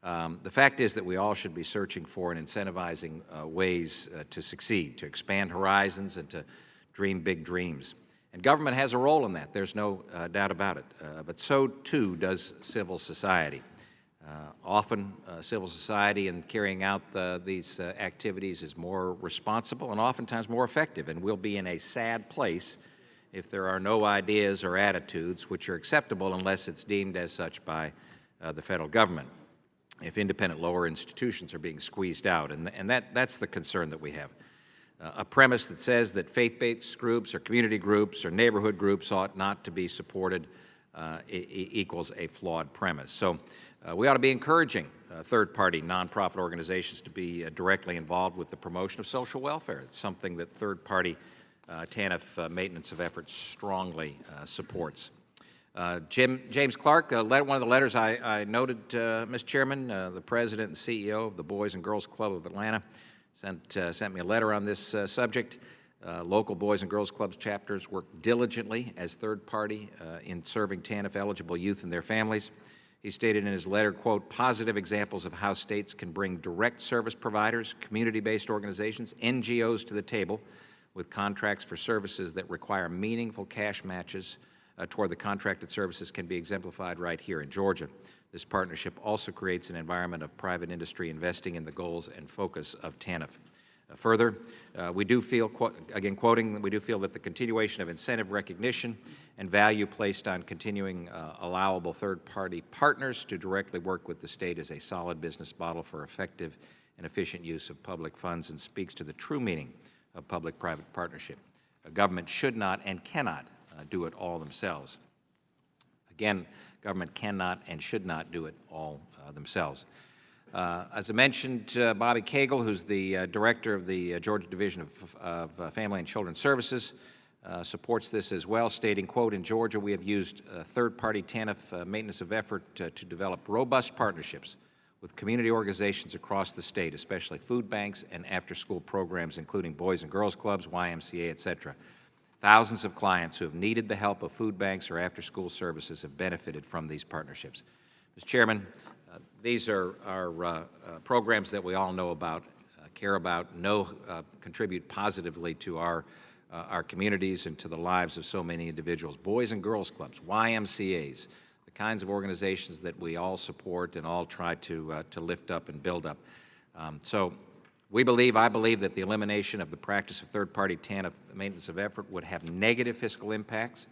The fact is that we all should be searching for and incentivizing ways to succeed, to expand horizons, and to dream big dreams. And government has a role in that. There's no doubt about it. But so, too, does civil society. Often, civil society in carrying out these activities is more responsible and oftentimes more effective, and we'll be in a sad place if there are no ideas or attitudes which are acceptable unless it's deemed as such by the federal government, if independent lower institutions are being squeezed out, and that's the concern that we have. A premise that says that faith-based groups or community groups or neighborhood groups ought not to be supported equals a flawed premise. So we ought to be encouraging third-party nonprofit organizations to be directly involved with the promotion of social welfare. It's something that third-party TANF maintenance of efforts strongly supports. James Clark, one of the letters I noted, Mr. Chairman, the president and CEO of the Boys and Girls Club of Atlanta, sent me a letter on this subject. Local Boys and Girls Clubs chapters work diligently as third party in serving TANF-eligible youth and their families. He stated in his letter, quote, positive examples of how states can bring direct service providers, community-based organizations, NGOs to the table with contracts for services that require meaningful cash matches toward the contracted services can be exemplified right here in Georgia. This partnership also creates an environment of private industry investing in the goals and focus of TANF. Further, we do feel, again quoting, we do feel that the continuation of incentive recognition and value placed on continuing allowable third-party partners to directly work with the state is a solid business model for effective and efficient use of public funds and speaks to the true meaning of public-private partnership. A government should not and cannot do it all themselves. Again, government cannot and should not do it all themselves. As I mentioned, Bobby Cagle, who's the director of the Georgia Division of Family and Children's Services, supports this as well, stating, quote, in Georgia we have used third-party TANF maintenance of effort to develop robust partnerships with community organizations across the state, especially food banks and after-school programs, including Boys and Girls Clubs, YMCA, et cetera. Thousands of clients who have needed the help of food banks or after-school services have benefited from these partnerships. Mr. Chairman, these are programs that we all know about, care about, contribute positively to our communities and to the lives of so many individuals. Boys and Girls Clubs, YMCAs, the kinds of organizations that we all support and all try to lift up and build up. So I believe that the elimination of the practice of third-party TANF maintenance of effort would have negative fiscal impacts,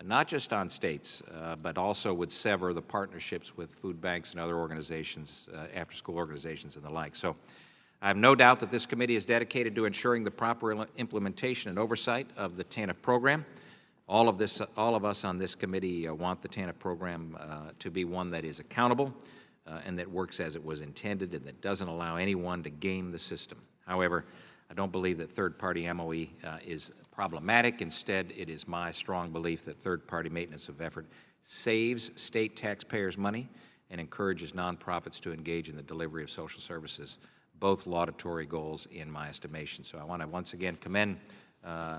not just on states, but also would sever the partnerships with food banks and other organizations, after-school organizations and the like. So I have no doubt that this committee is dedicated to ensuring the proper implementation and oversight of the TANF program. All of us on this committee want the TANF program to be one that is accountable and that works as it was intended and that doesn't allow anyone to game the system. However, I don't believe that third-party MOE is problematic. Instead, it is my strong belief that third-party maintenance of effort saves state taxpayers money and encourages nonprofits to engage in the delivery of social services, both laudatory goals in my estimation. So I want to once again commend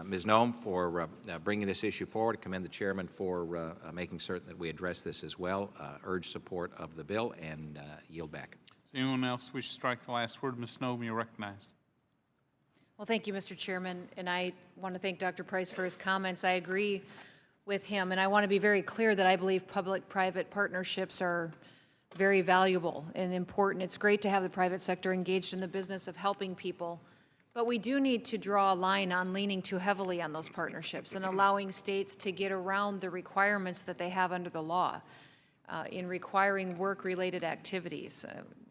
Ms. Noem for bringing this issue forward, commend the chairman for making certain that we address this as well, urge support of the bill, and yield back. Does anyone else wish to strike the last word? Ms. Noem, you're recognized. Well, thank you, Mr. Chairman, and I want to thank Dr. Price for his comments. I agree with him, and I want to be very clear that I believe public-private partnerships are very valuable and important. It's great to have the private sector engaged in the business of helping people, but we do need to draw a line on leaning too heavily on those partnerships and allowing states to get around the requirements that they have under the law in requiring work-related activities.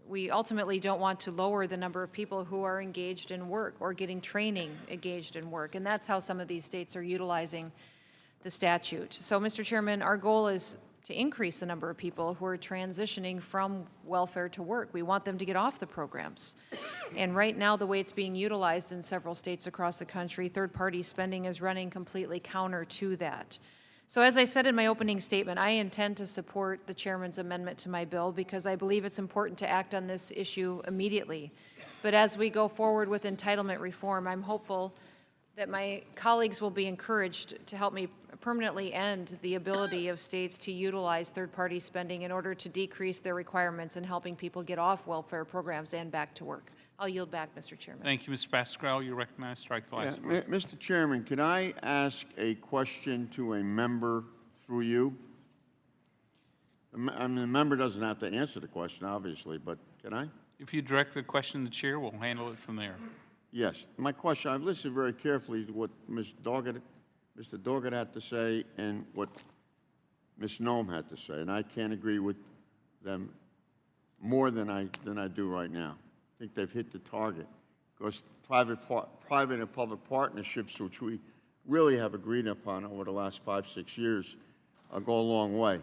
We ultimately don't want to lower the number of people who are engaged in work or getting training engaged in work, and that's how some of these states are utilizing the statute. So, Mr. Chairman, our goal is to increase the number of people who are transitioning from welfare to work. We want them to get off the programs. And right now, the way it's being utilized in several states across the country, third-party spending is running completely counter to that. So as I said in my opening statement, I intend to support the chairman's amendment to my bill because I believe it's important to act on this issue immediately. But as we go forward with entitlement reform, I'm hopeful that my colleagues will be encouraged to help me permanently end the ability of states to utilize third-party spending in order to decrease their requirements in helping people get off welfare programs and back to work. I'll yield back, Mr. Chairman. Thank you, Mr. Pascal. You're recognized. Strike the last word. Mr. Chairman, can I ask a question to a member through you? I mean, the member doesn't have to answer the question, obviously, but can I? If you direct the question to the chair, we'll handle it from there. Yes. My question, I've listened very carefully to what Mr. Doggett had to say and what Ms. Noem had to say, and I can't agree with them more than I do right now. I think they've hit the target because private and public partnerships, which we really have agreed upon over the last 5-6 years, go a long way.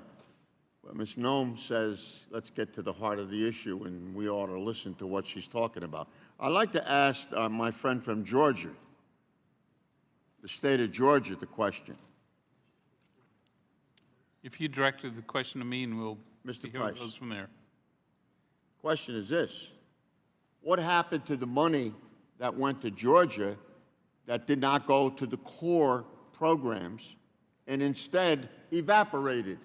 But Ms. Noem says, let's get to the heart of the issue, and we ought to listen to what she's talking about. I'd like to ask my friend from Georgia, the state of Georgia, the question. If you directed the question to me, and we'll see how it goes from there. Question is this. What happened to the money that went to Georgia that did not go to the core programs and instead evaporated?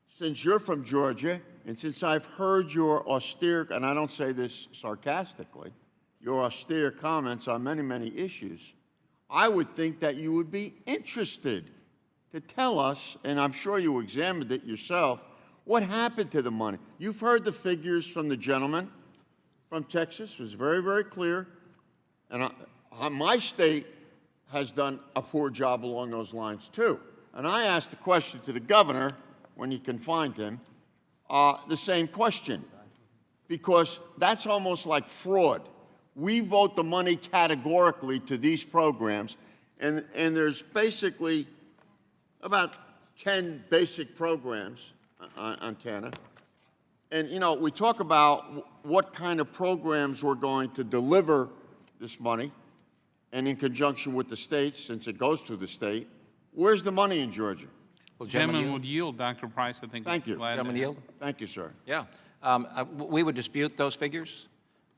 Since you're from Georgia, and since I've heard your austere, and I don't say this sarcastically, your austere comments on many, many issues, I would think that you would be interested to tell us, and I'm sure you examined it yourself, what happened to the money. You've heard the figures from the gentleman from Texas. It was very, very clear. And my state has done a poor job along those lines, too. And I asked the question to the governor, when he confined him, the same question, because that's almost like fraud. We vote the money categorically to these programs, and there's basically about 10 basic programs on TANF. And, you know, we talk about what kind of programs we're going to deliver this money, and in conjunction with the states, since it goes through the state, where's the money in Georgia? Well, gentlemen would yield, Dr. Price. I think. Thank you. Gentlemen yield? Thank you, sir. Yeah. We would dispute those figures.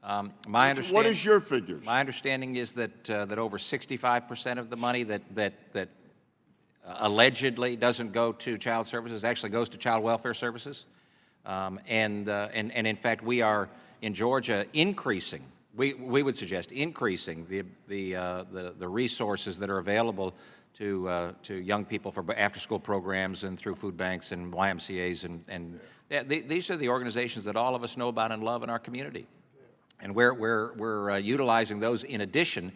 My What understanding. is your figures? My understanding is that that over 65% of the money that allegedly doesn't go to child services actually goes to child welfare services, and in fact we are in Georgia increasing. We would suggest increasing the resources that are available to young people for after-school programs and through food banks and YMCA's and these are the organizations that all of us know about and love in our community. And we're utilizing those in addition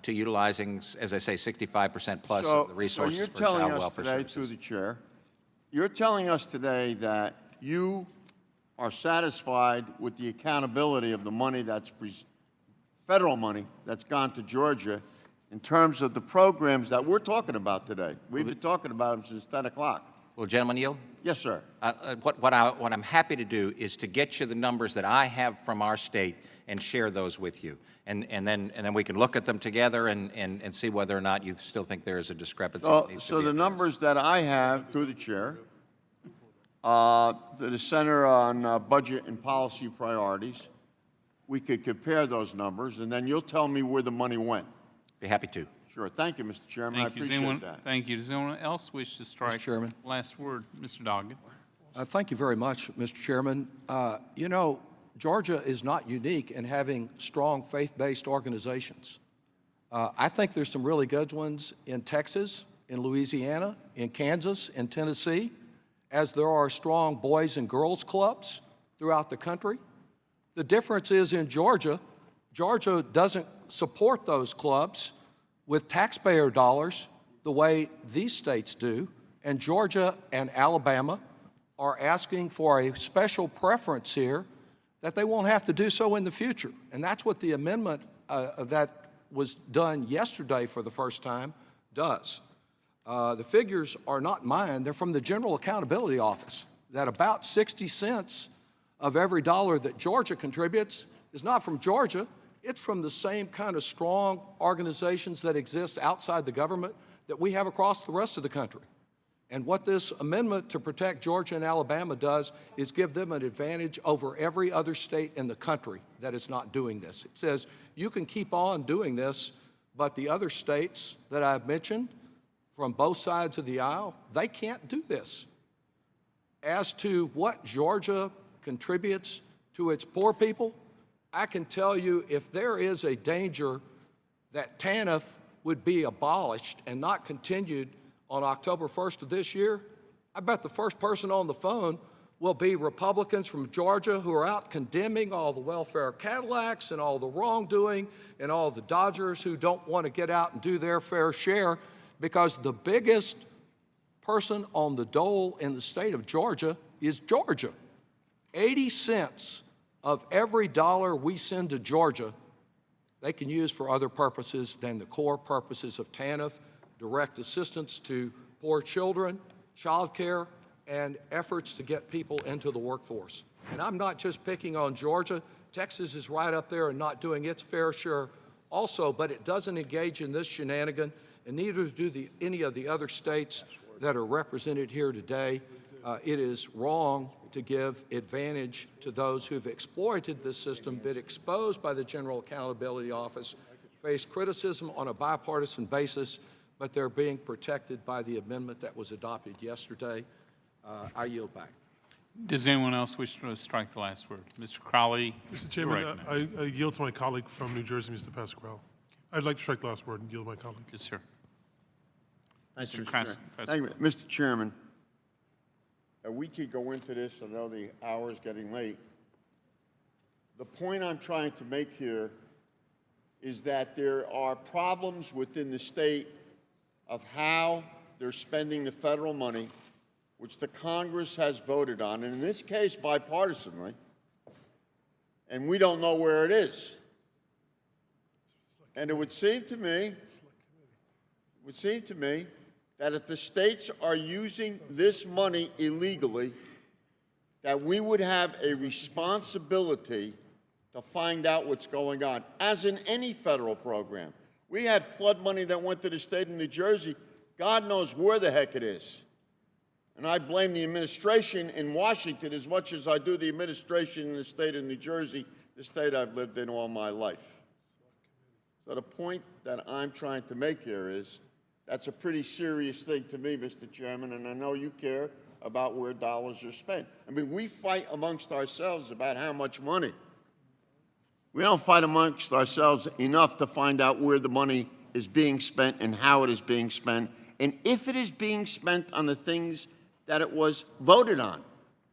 to utilizing, as I say, 65% plus of the resources for child welfare So you're telling us today, services. through the chair, you're telling us today that you are satisfied with the accountability of the money that's federal money that's gone to Georgia in terms of the programs that we're talking about today. We've been talking about them since 10 o'clock. Will gentlemen yield? Yes, sir. What I'm happy to do is to get you the numbers that I have from our state and share those with you. And then we can look at them together and see whether or not you still think there is a discrepancy. that needs to So be the addressed. numbers that I have through the chair, the Center on Budget and Policy Priorities, we could compare those numbers, and then you'll tell me where the money went. Be happy to. Sure. Thank you, Mr. Chairman. Thank you. I appreciate that. Thank you. Does anyone else wish to strike? Chairman. Last word, Mr. Doggett. Thank you very much, Mr. Chairman. You know, Georgia is not unique in having strong faith-based organizations. I think there's some really good ones in Texas, in Louisiana, in Kansas, in Tennessee, as there are strong boys and girls clubs throughout the country. The difference is in Georgia, Georgia doesn't support those clubs with taxpayer dollars the way these states do, and Georgia and Alabama are asking for a special preference here that they won't have to do so in the future. And that's what the amendment that was done yesterday for the first time does. The figures are not mine, they're from the General Accountability Office, that about 60 cents of every dollar that Georgia contributes is not from Georgia, it's from the same kind of strong organizations that exist outside the government that we have across the rest of the country. And what this amendment to protect Georgia and Alabama does is give them an advantage over every other state in the country that is not doing this. It says you can keep on doing this, but the other states that I've mentioned from both sides of the aisle, they can't do this. As to what Georgia contributes to its poor people, I can tell you if there is a danger that TANF would be abolished and not continued on October 1st of this year, I bet the first person on the phone will be Republicans from Georgia who are out condemning all the welfare Cadillacs and all the wrongdoing and all the Dodgers who don't want to get out and do their fair share, because the biggest person on the dole in the state of Georgia is Georgia. 80 cents of every dollar we send to Georgia, they can use for other purposes than the core purposes of TANF, direct assistance to poor children, child care, and efforts to get people into the workforce. And I'm not just picking on Georgia. Texas is right up there and not doing its fair share also, but it doesn't engage in this shenanigan, and neither do any of the other states that are represented here today. It is wrong to give advantage to those who've exploited this system, been exposed by the General Accountability Office, face criticism on a bipartisan basis, but they're being protected by the amendment that was adopted yesterday. I yield back. Does anyone else wish to strike the last word? Mr. Crowley. Mr. Chairman, I yield to my colleague from New Jersey, Mr. Pasquale. I'd like to strike the last word and yield to my colleague. Yes, sir. Thank you, Mr. Mr. Chairman. Thank you, Mr. Chairman. We could go into this. I know the hour is getting late. The point I'm trying to make here is that there are problems within the state of how they're spending the federal money, which the Congress has voted on, and in this case, bipartisanly, and we don't know where it is. And it would seem to me that if the states are using this money illegally, that we would have a responsibility to find out what's going on, as in any federal program. We had flood money that went to the state of New Jersey. God knows where the heck it is. And I blame the administration in Washington as much as I do the administration in the state of New Jersey the state I've lived in all my life. So the point that I'm trying to make here is that's a pretty serious thing to me, Mr. Chairman, and I know you care about where dollars are spent. I mean, we fight amongst ourselves about how much money. We don't fight amongst ourselves enough to find out where the money is being spent and how it is being spent, and if it is being spent on the things that it was voted on,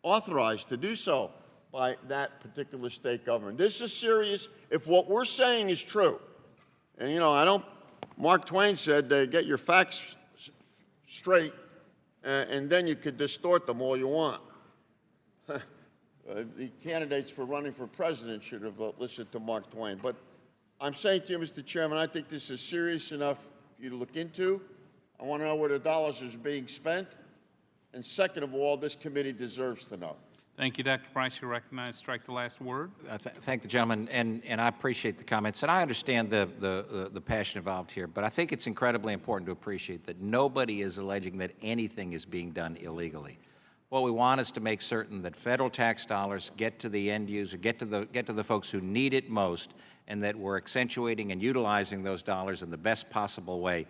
authorized to do so by that particular state government. This is serious if what we're saying is true. And, you know, Mark Twain said, get your facts straight, and then you could distort them all you want. The candidates for running for president should have listened to Mark Twain. But I'm saying to you, Mr. Chairman, I think this is serious enough for you to look into. I want to know where the dollars are being spent. And second of all, this committee deserves to know. Thank you, Dr. Price. You're recognized. Strike the last word. Thank the gentleman, and I appreciate the comments, and I understand the passion involved here, but I think it's incredibly important to appreciate that nobody is alleging that anything is being done illegally. What we want is to make certain that federal tax dollars get to the end user, get to the folks who need it most, and that we're accentuating and utilizing those dollars in the best possible way.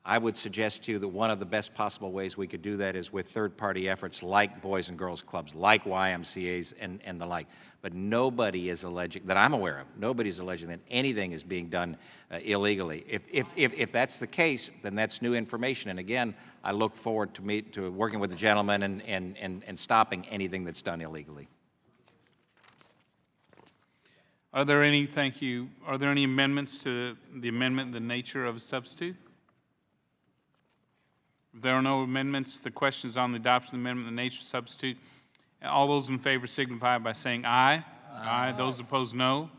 I would suggest to you that one of the best possible ways we could do that is with third-party efforts like Boys and Girls Clubs, like YMCAs, and the like. But nobody is alleging, that I'm aware of, nobody is alleging that anything is being done illegally. If that's the case, then that's new information. And again, I look forward to working with the gentleman and stopping anything that's done illegally. Are there any, thank you, are there any amendments to the amendment in the nature of a substitute? If there are no amendments, the question is on the adoption of the amendment in the nature of substitute. All those in favor signify by saying aye. Aye. Those opposed, no.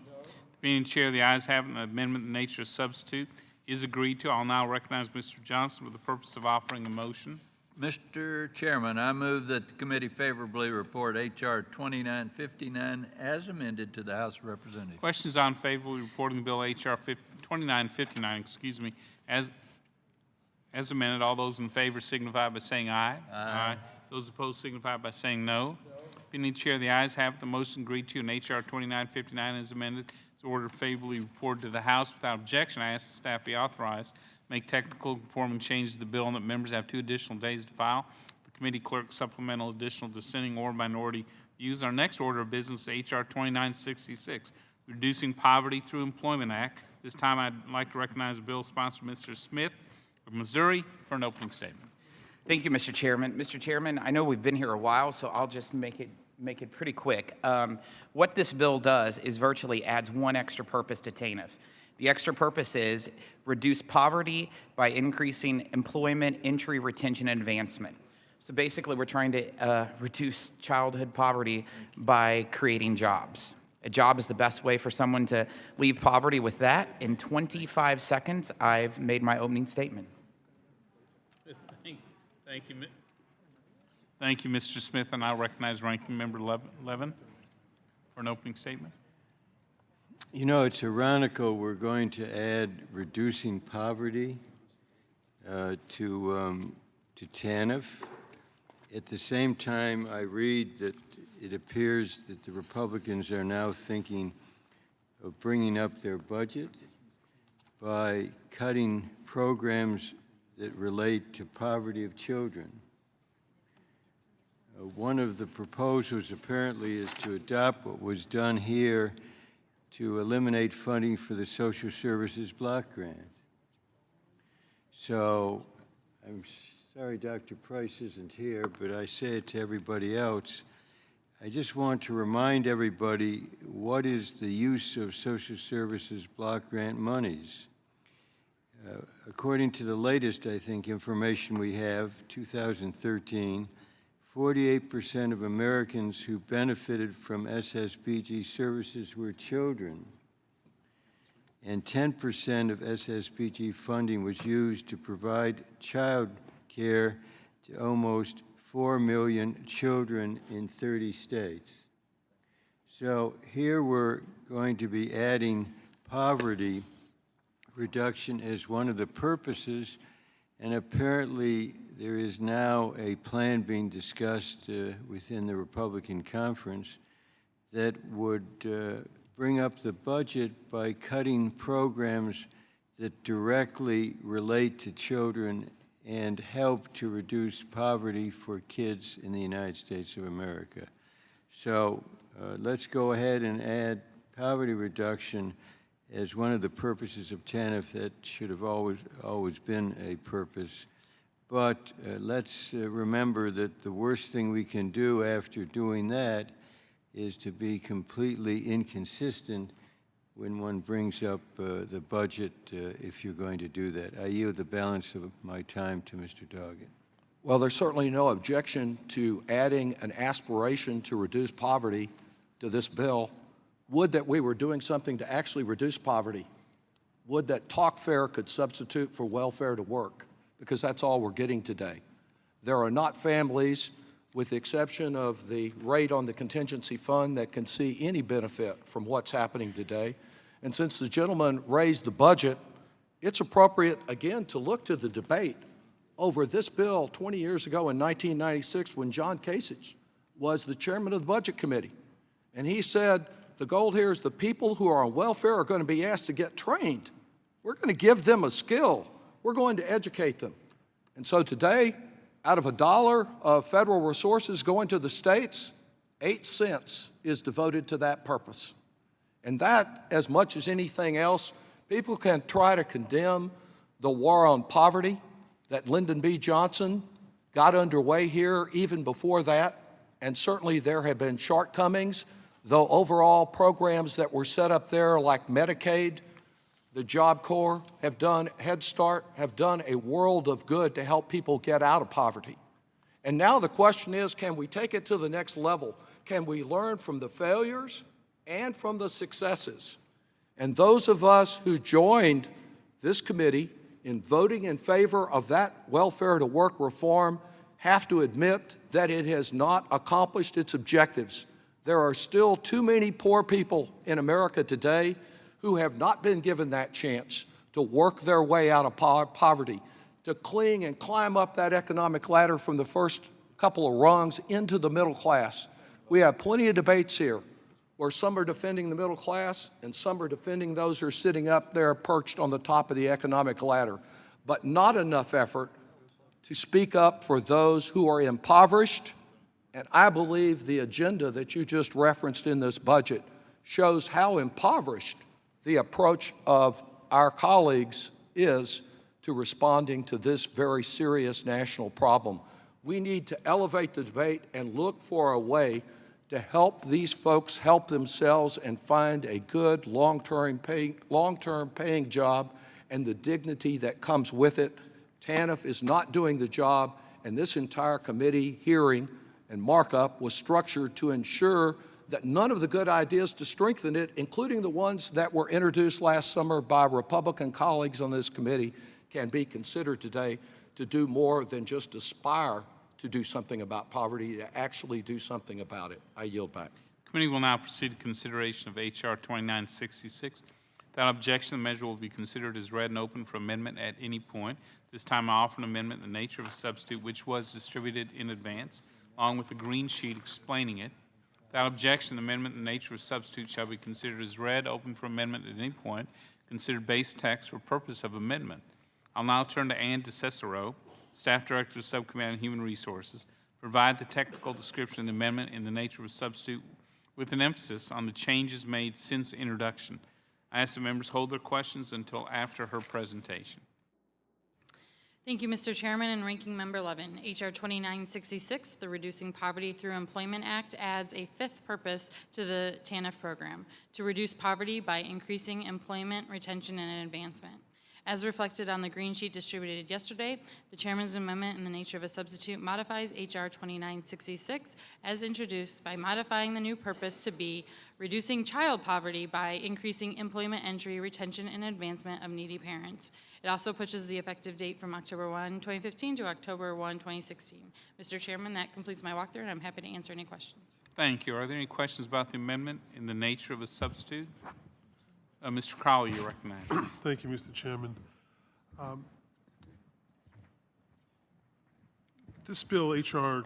Being chair, the ayes have it. The amendment in the nature of substitute is agreed to. I'll now recognize Mr. Johnson for the purpose of offering a motion. Mr. Chairman, I move that the committee favorably report H.R. 2959 as amended to the House of Representatives. Questions on favorably reporting the bill H.R. 2959, as amended. All those in favor signify by saying aye. Aye. Those opposed signify by saying no. Being chair, the ayes have it. The motion agreed to, and H.R. 2959 is amended. Is ordered favorably reported to the House without objection. I ask the staff be authorized to make technical conforming changes to the bill and that members have 2 additional days to file. The committee clerk supplemental additional dissenting or minority views. Our next order of business is H.R. 2966, Reducing Poverty Through Employment Act. This time I'd like to recognize the bill sponsor, Mr. Smith of Missouri, for an opening statement. Thank you, Mr. Chairman. Mr. Chairman, I know we've been here a while, so I'll just make it pretty quick. What this bill does is virtually adds one extra purpose to TANF. The extra purpose is reduce poverty by increasing employment, entry, retention, and advancement. So basically, we're trying to reduce childhood poverty by creating jobs. A job is the best way for someone to leave poverty. With that, in 25 seconds, I've made my opening statement. Thank you, Mr. Smith, and I'll recognize Ranking Member Levin for an opening statement. You know, it's ironical we're going to add reducing poverty to TANF. At the same time, I read that it appears that the Republicans are now thinking of bringing up their budget by cutting programs that relate to poverty of children. One of the proposals apparently is to adopt what was done here to eliminate funding for the social services block grant. So I'm sorry Dr. Price isn't here, but I say it to everybody else. I just want to remind everybody what is the use of social services block grant monies. According to the latest, I think, information we have, 2013, 48% of Americans who benefited from SSBG services were children, and 10% of SSBG funding was used to provide child care to almost 4 million children in 30 states. So here we're going to be adding poverty reduction as one of the purposes, and apparently there is now a plan being discussed within the Republican conference that would bring up the budget by cutting programs that directly relate to children and help to reduce poverty for kids in the United States of America. So let's go ahead and add poverty reduction as one of the purposes of TANF that should have always been a purpose. But let's remember that the worst thing we can do after doing that is to be completely inconsistent when one brings up the budget if you're going to do that. I yield the balance of my time to Mr. Doggett. Well, there's certainly no objection to adding an aspiration to reduce poverty to this bill. Would that we were doing something to actually reduce poverty. Would that talk fair could substitute for welfare to work, because that's all we're getting today. There are not families, with the exception of the rate on the contingency fund, that can see any benefit from what's happening today. And since the gentleman raised the budget, it's appropriate, again, to look to the debate over this bill 20 years ago in 1996 when John Kasich was the chairman of the Budget Committee. And he said, the goal here is the people who are on welfare are going to be asked to get trained. We're going to give them a skill. We're going to educate them. And so today, out of $1 of federal resources going to the states, 8 cents is devoted to that purpose. And that, as much as anything else, people can try to condemn the war on poverty that Lyndon B. Johnson got underway here even before that. And certainly there have been shortcomings, though overall programs that were set up there like Medicaid, the Job Corps have done, Head Start have done a world of good to help people get out of poverty. And now the question is, can we take it to the next level? Can we learn from the failures and from the successes? And those of us who joined this committee in voting in favor of that welfare to work reform have to admit that it has not accomplished its objectives. There are still too many poor people in America today who have not been given that chance to work their way out of poverty, to cling and climb up that economic ladder from the first couple of rungs into the middle class. We have plenty of debates here where some are defending the middle class and some are defending those who are sitting up there perched on the top of the economic ladder, but not enough effort to speak up for those who are impoverished. And I believe the agenda that you just referenced in this budget shows how impoverished the approach of our colleagues is to responding to this very serious national problem. We need to elevate the debate and look for a way to help these folks help themselves and find a good long-term paying job and the dignity that comes with it. TANF is not doing the job, and this entire committee hearing and markup was structured to ensure that none of the good ideas to strengthen it, including the ones that were introduced last summer by Republican colleagues on this committee, can be considered today to do more than just aspire to do something about poverty, to actually do something about it. I yield back. Committee will now proceed to consideration of H.R. 2966. Without objection, the measure will be considered as read and open for amendment at any point. This time I offer an amendment in the nature of a substitute which was distributed in advance, along with the green sheet explaining it. Without objection, the amendment in the nature of a substitute shall be considered as read, open for amendment at any point, considered base text for purpose of amendment. I'll now turn to Ann DeCicero, Staff Director of Subcommittee on Human Resources, provide the technical description of the amendment in the nature of a substitute with an emphasis on the changes made since introduction. I ask the members hold their questions until after her presentation. Thank you, Mr. Chairman and Ranking Member Levin. H.R. 2966, the Reducing Poverty Through Employment Act, adds a fifth purpose to the TANF program, to reduce poverty by increasing employment, retention, and advancement. As reflected on the green sheet distributed yesterday, the Chairman's amendment in the nature of a substitute modifies H.R. 2966 as introduced by modifying the new purpose to be reducing child poverty by increasing employment entry, retention, and advancement of needy parents. It also pushes the effective date from October 1, 2015 to October 1, 2016. Mr. Chairman, that completes my walkthrough, and I'm happy to answer any questions. Thank you. Are there any questions about the amendment in the nature of a substitute? Mr. Crowley, you're recognized. Thank you, Mr. Chairman. This bill, H.R.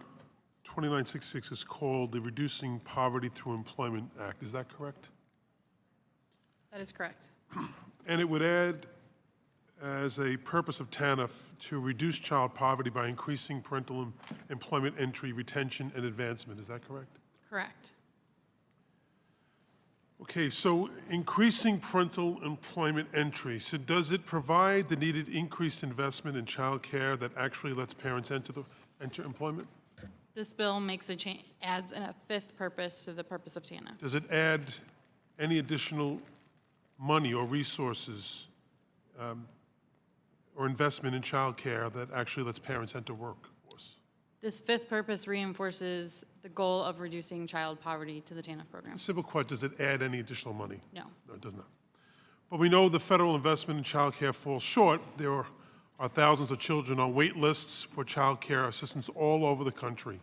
2966, is called the Reducing Poverty Through Employment Act. Is that correct? That is correct. And it would add as a purpose of TANF to reduce child poverty by increasing parental employment entry, retention, and advancement. Is that correct? Correct. Okay, so increasing parental employment entry. So does it provide the needed increased investment in child care that actually lets parents enter employment? This bill makes adds a fifth purpose to the purpose of TANF. Does it add any additional money or resources or investment in child care that actually lets parents enter workforce? This fifth purpose reinforces the goal of reducing child poverty to the TANF program. Simple question, does it add any additional money? No. No, it does not. But we know the federal investment in child care falls short. There are thousands of children on wait lists for child care assistance all over the country.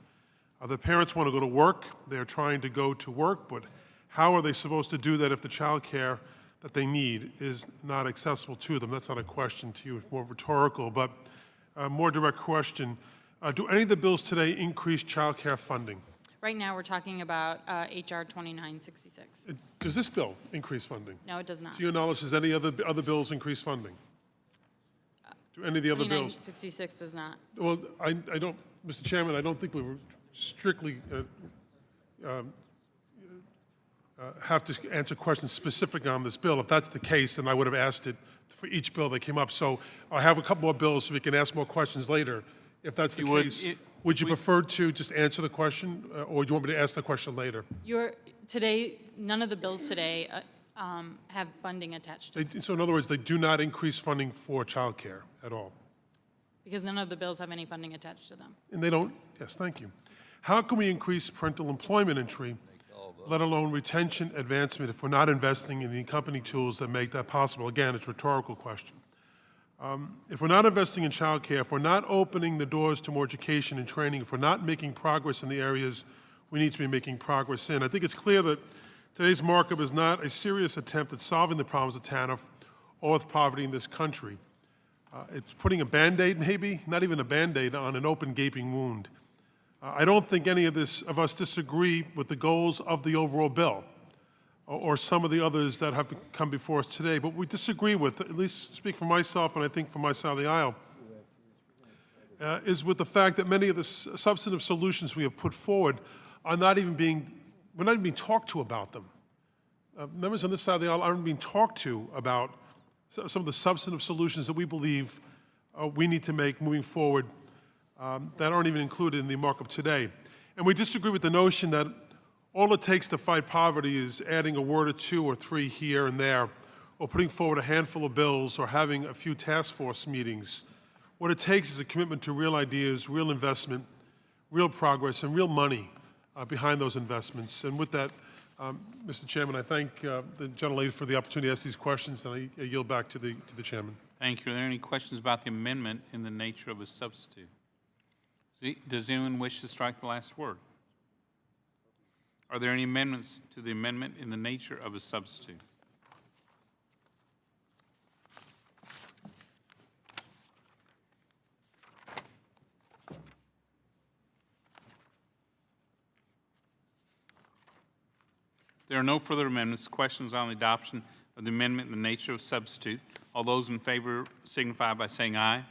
The parents want to go to work. They're trying to go to work, but how are they supposed to do that if the child care that they need is not accessible to them? That's not a question to you, it's more rhetorical, but a more direct question. Do any of the bills today increase child care funding? Right now, we're talking about HR 2966. Does this bill increase funding? No, it does not. To your knowledge, does any other bills increase funding? Do any of the other bills? 2966 does not. Well, I don't, Mr. Chairman, I don't think we were strictly have to answer questions specific on this bill. If that's the case, then I would have asked it for each bill that came up. So I have a couple more bills so we can ask more questions later. If that's the case, would you prefer to just answer the question, or do you want me to ask the question later? None of the bills today have funding attached to them, So in other words, they do not increase funding for child care at all? because none of the bills have any funding attached to them. And they don't? Yes, thank you. How can we increase parental employment entry, let alone retention advancement, if we're not investing in the accompanying tools that make that possible? Again, it's a rhetorical question. If we're not investing in child care, if we're not opening the doors to more education and training, if we're not making progress in the areas we need to be making progress in, I think it's clear that today's markup is not a serious attempt at solving the problems of TANF or with poverty in this country. It's putting a Band-Aid, maybe, not even a Band-Aid, on an open gaping wound. I don't think any of us disagree with the goals of the overall bill or some of the others that have come before us today, but we disagree with, at least speak for myself and I think for my side of the aisle, is with the fact that many of the substantive solutions we have put forward are not even being talked to about them. Members on this side of the aisle aren't being talked to about some of the substantive solutions that we believe we need to make moving forward that aren't even included in the markup today. And we disagree with the notion that all it takes to fight poverty is adding a word or two or three here and there, or putting forward a handful of bills, or having a few task force meetings. What it takes is a commitment to real ideas, real investment, real progress, and real money behind those investments. And with that, Mr. Chairman, I thank the gentlelady for the opportunity to ask these questions, and I yield back to the chairman. Thank you. Are there any questions about the amendment in the nature of a substitute? Does anyone wish to strike the last word? Are there any amendments to the amendment in the nature of a substitute? There are no further amendments. Questions on the adoption of the amendment in the nature of substitute. All those in favor signify by saying aye.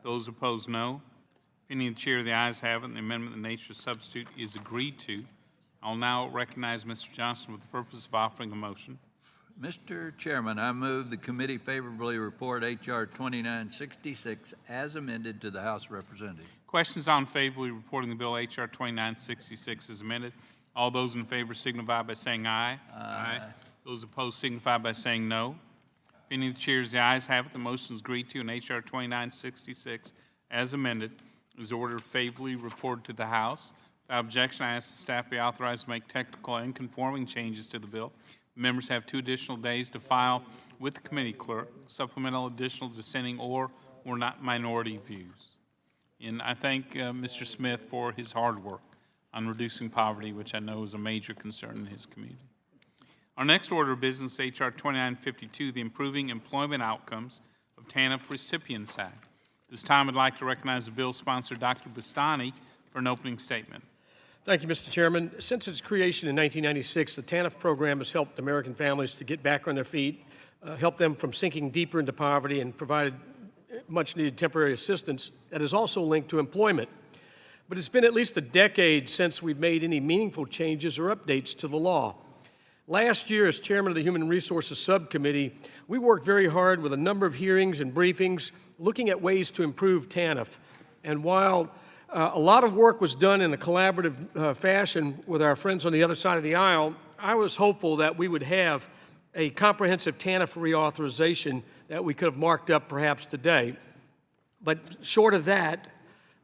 Those opposed, no. Opinion of the chair, the ayes have it, and the amendment in the nature of substitute is agreed to. I'll now recognize Mr. Johnson with the purpose of offering a motion. Mr. Chairman, I move the committee favorably report H.R. 2966 as amended to the House of Representatives. Questions on favorably reporting the bill H.R. 2966 as amended. All those in favor signify by saying aye. Aye. Those opposed signify by saying no. Opinion of the chair, the ayes have it. The motion is agreed to, and H.R. 2966 as amended is ordered favorably reported to the House. Without objection, I ask the staff be authorized to make technical and conforming changes to the bill. The members have 2 additional days to file with the committee clerk supplemental, additional, dissenting, or not minority views. And I thank Mr. Smith for his hard work on reducing poverty, which I know is a major concern in his community. Our next order of business, H.R. 2952, the Improving Employment Outcomes of TANF Recipients Act. This time, I'd like to recognize the bill sponsor, Dr. Bustani, for an opening statement. Thank you, Mr. Chairman. Since its creation in 1996, the TANF program has helped American families to get back on their feet, helped them from sinking deeper into poverty, and provided much-needed temporary assistance that is also linked to employment. But it's been at least a decade since we've made any meaningful changes or updates to the law. Last year, as chairman of the Human Resources Subcommittee, we worked very hard with a number of hearings and briefings looking at ways to improve TANF. And while a lot of work was done in a collaborative fashion with our friends on the other side of the aisle, I was hopeful that we would have a comprehensive TANF reauthorization that we could have marked up perhaps today. But short of that,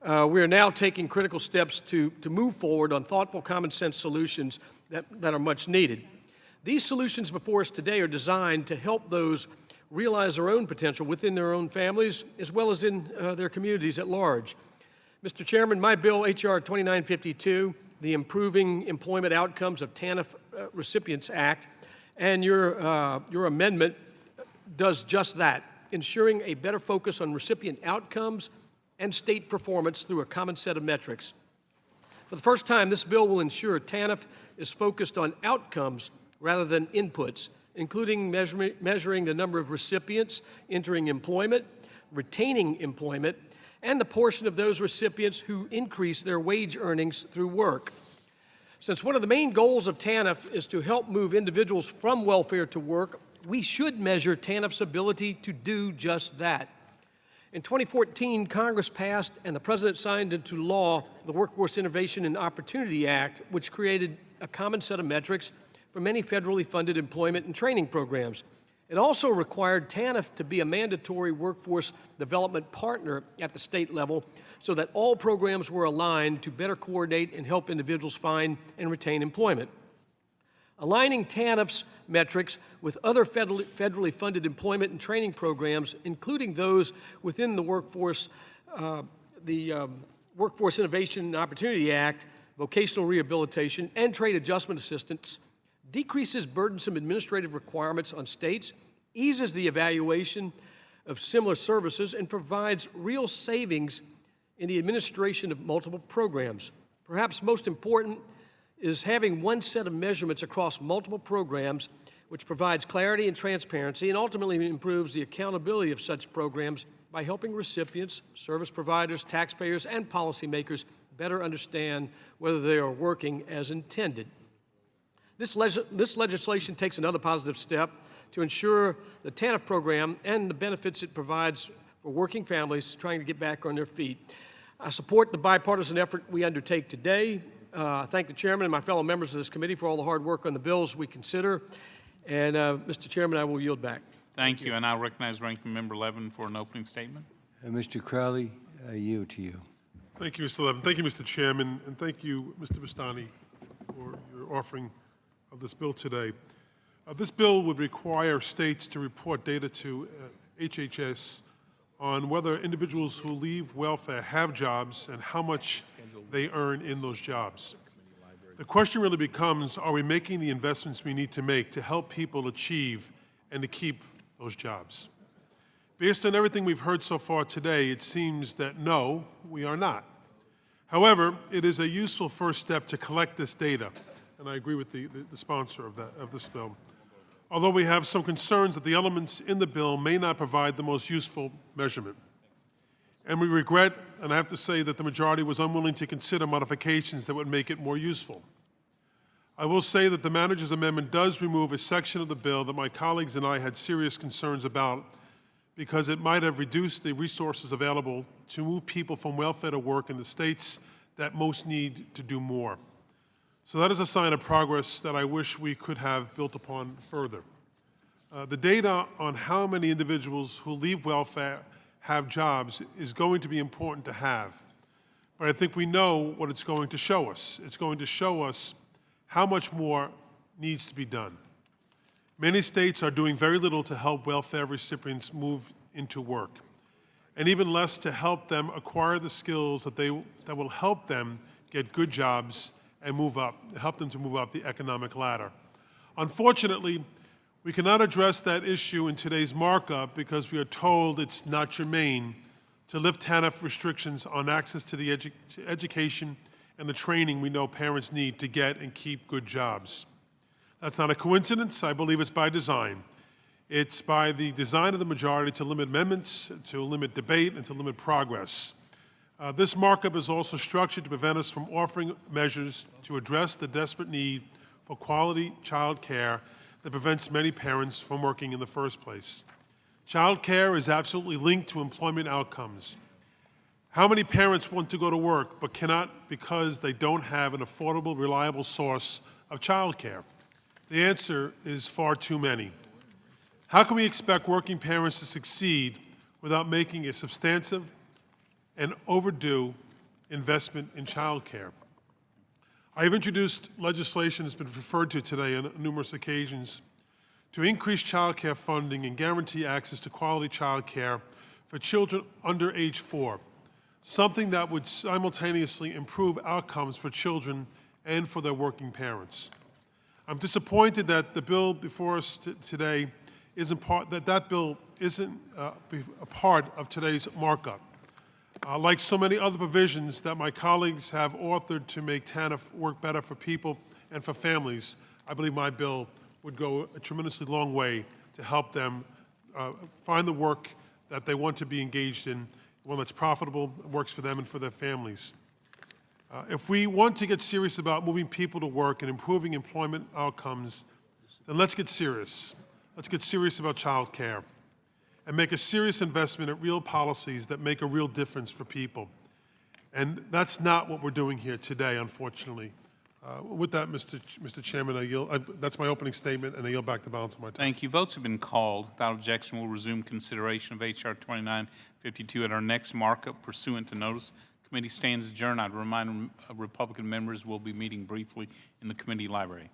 we are now taking critical steps to move forward on thoughtful, common-sense solutions that are much needed. These solutions before us today are designed to help those realize their own potential within their own families as well as in their communities at large. Mr. Chairman, my bill, H.R. 2952, the Improving Employment Outcomes of TANF Recipients Act, and your amendment does just that, ensuring a better focus on recipient outcomes and state performance through a common set of metrics. For the first time, this bill will ensure TANF is focused on outcomes rather than inputs, including measuring the number of recipients entering employment, retaining employment, and the portion of those recipients who increase their wage earnings through work. Since one of the main goals of TANF is to help move individuals from welfare to work, we should measure TANF's ability to do just that. In 2014, Congress passed and the President signed into law the Workforce Innovation and Opportunity Act, which created a common set of metrics for many federally funded employment and training programs. It also required TANF to be a mandatory workforce development partner at the state level so that all programs were aligned to better coordinate and help individuals find and retain employment. Aligning TANF's metrics with other federally funded employment and training programs, including those within the Workforce Innovation and Opportunity Act, vocational rehabilitation, and trade adjustment assistance, decreases burdensome administrative requirements on states, eases the evaluation of similar services, and provides real savings in the administration of multiple programs. Perhaps most important is having one set of measurements across multiple programs, which provides clarity and transparency and ultimately improves the accountability of such programs by helping recipients, service providers, taxpayers, and policymakers better understand whether they are working as intended. This legislation takes another positive step to ensure the TANF program and the benefits it provides for working families trying to get back on their feet. I support the bipartisan effort we undertake today. I thank the chairman and my fellow members of this committee for all the hard work on the bills we consider. And, Mr. Chairman, I will yield back. Thank you, and I recognize Ranking Member Levin for an opening statement. Mr. Crowley, I yield to you. Thank you, Mr. Levin. Thank you, Mr. Chairman, and thank you, Mr. Bustani, for your offering of this bill today. This bill would require states to report data to HHS on whether individuals who leave welfare have jobs and how much they earn in those jobs. The question really becomes, are we making the investments we need to make to help people achieve and to keep those jobs? Based on everything we've heard so far today, it seems that no, we are not. However, it is a useful first step to collect this data, and I agree with the sponsor of this bill. Although we have some concerns that the elements in the bill may not provide the most useful measurement. And we regret, and I have to say, that the majority was unwilling to consider modifications that would make it more useful. I will say that the manager's amendment does remove a section of the bill that my colleagues and I had serious concerns about because it might have reduced the resources available to move people from welfare to work in the states that most need to do more. So that is a sign of progress that I wish we could have built upon further. The data on how many individuals who leave welfare have jobs is going to be important to have. But I think we know what it's going to show us. It's going to show us how much more needs to be done. Many states are doing very little to help welfare recipients move into work, and even less to help them acquire the skills that will help them get good jobs and help them to move up the economic ladder. Unfortunately, we cannot address that issue in today's markup because we are told it's not germane to lift TANF restrictions on access to education and the training we know parents need to get and keep good jobs. That's not a coincidence. I believe it's by design. It's by the design of the majority to limit amendments, to limit debate, and to limit progress. This markup is also structured to prevent us from offering measures to address the desperate need for quality child care that prevents many parents from working in the first place. Child care is absolutely linked to employment outcomes. How many parents want to go to work but cannot because they don't have an affordable, reliable source of child care? The answer is far too many. How can we expect working parents to succeed without making a substantive and overdue investment in child care? I have introduced legislation that's been referred to today on numerous occasions to increase child care funding and guarantee access to quality child care for children under age 4, something that would simultaneously improve outcomes for children and for their working parents. I'm disappointed that the bill before us today isn't that bill isn't a part of today's markup. Like so many other provisions that my colleagues have authored to make TANF work better for people and for families, I believe my bill would go a tremendously long way to help them find the work that they want to be engaged in, one that's profitable, works for them and for their families. If we want to get serious about moving people to work and improving employment outcomes, then let's get serious. Let's get serious about child care and make a serious investment in real policies that make a real difference for people. And that's not what we're doing here today, unfortunately. With that, Mr. Chairman, I yield, that's my opening statement, and I yield back the balance of my time. Thank you. Votes have been called. Without objection, we'll resume consideration of H.R. 2952 at our next markup pursuant to notice. Committee stands adjourned. I'd remind Republican members we'll be meeting briefly in the committee library.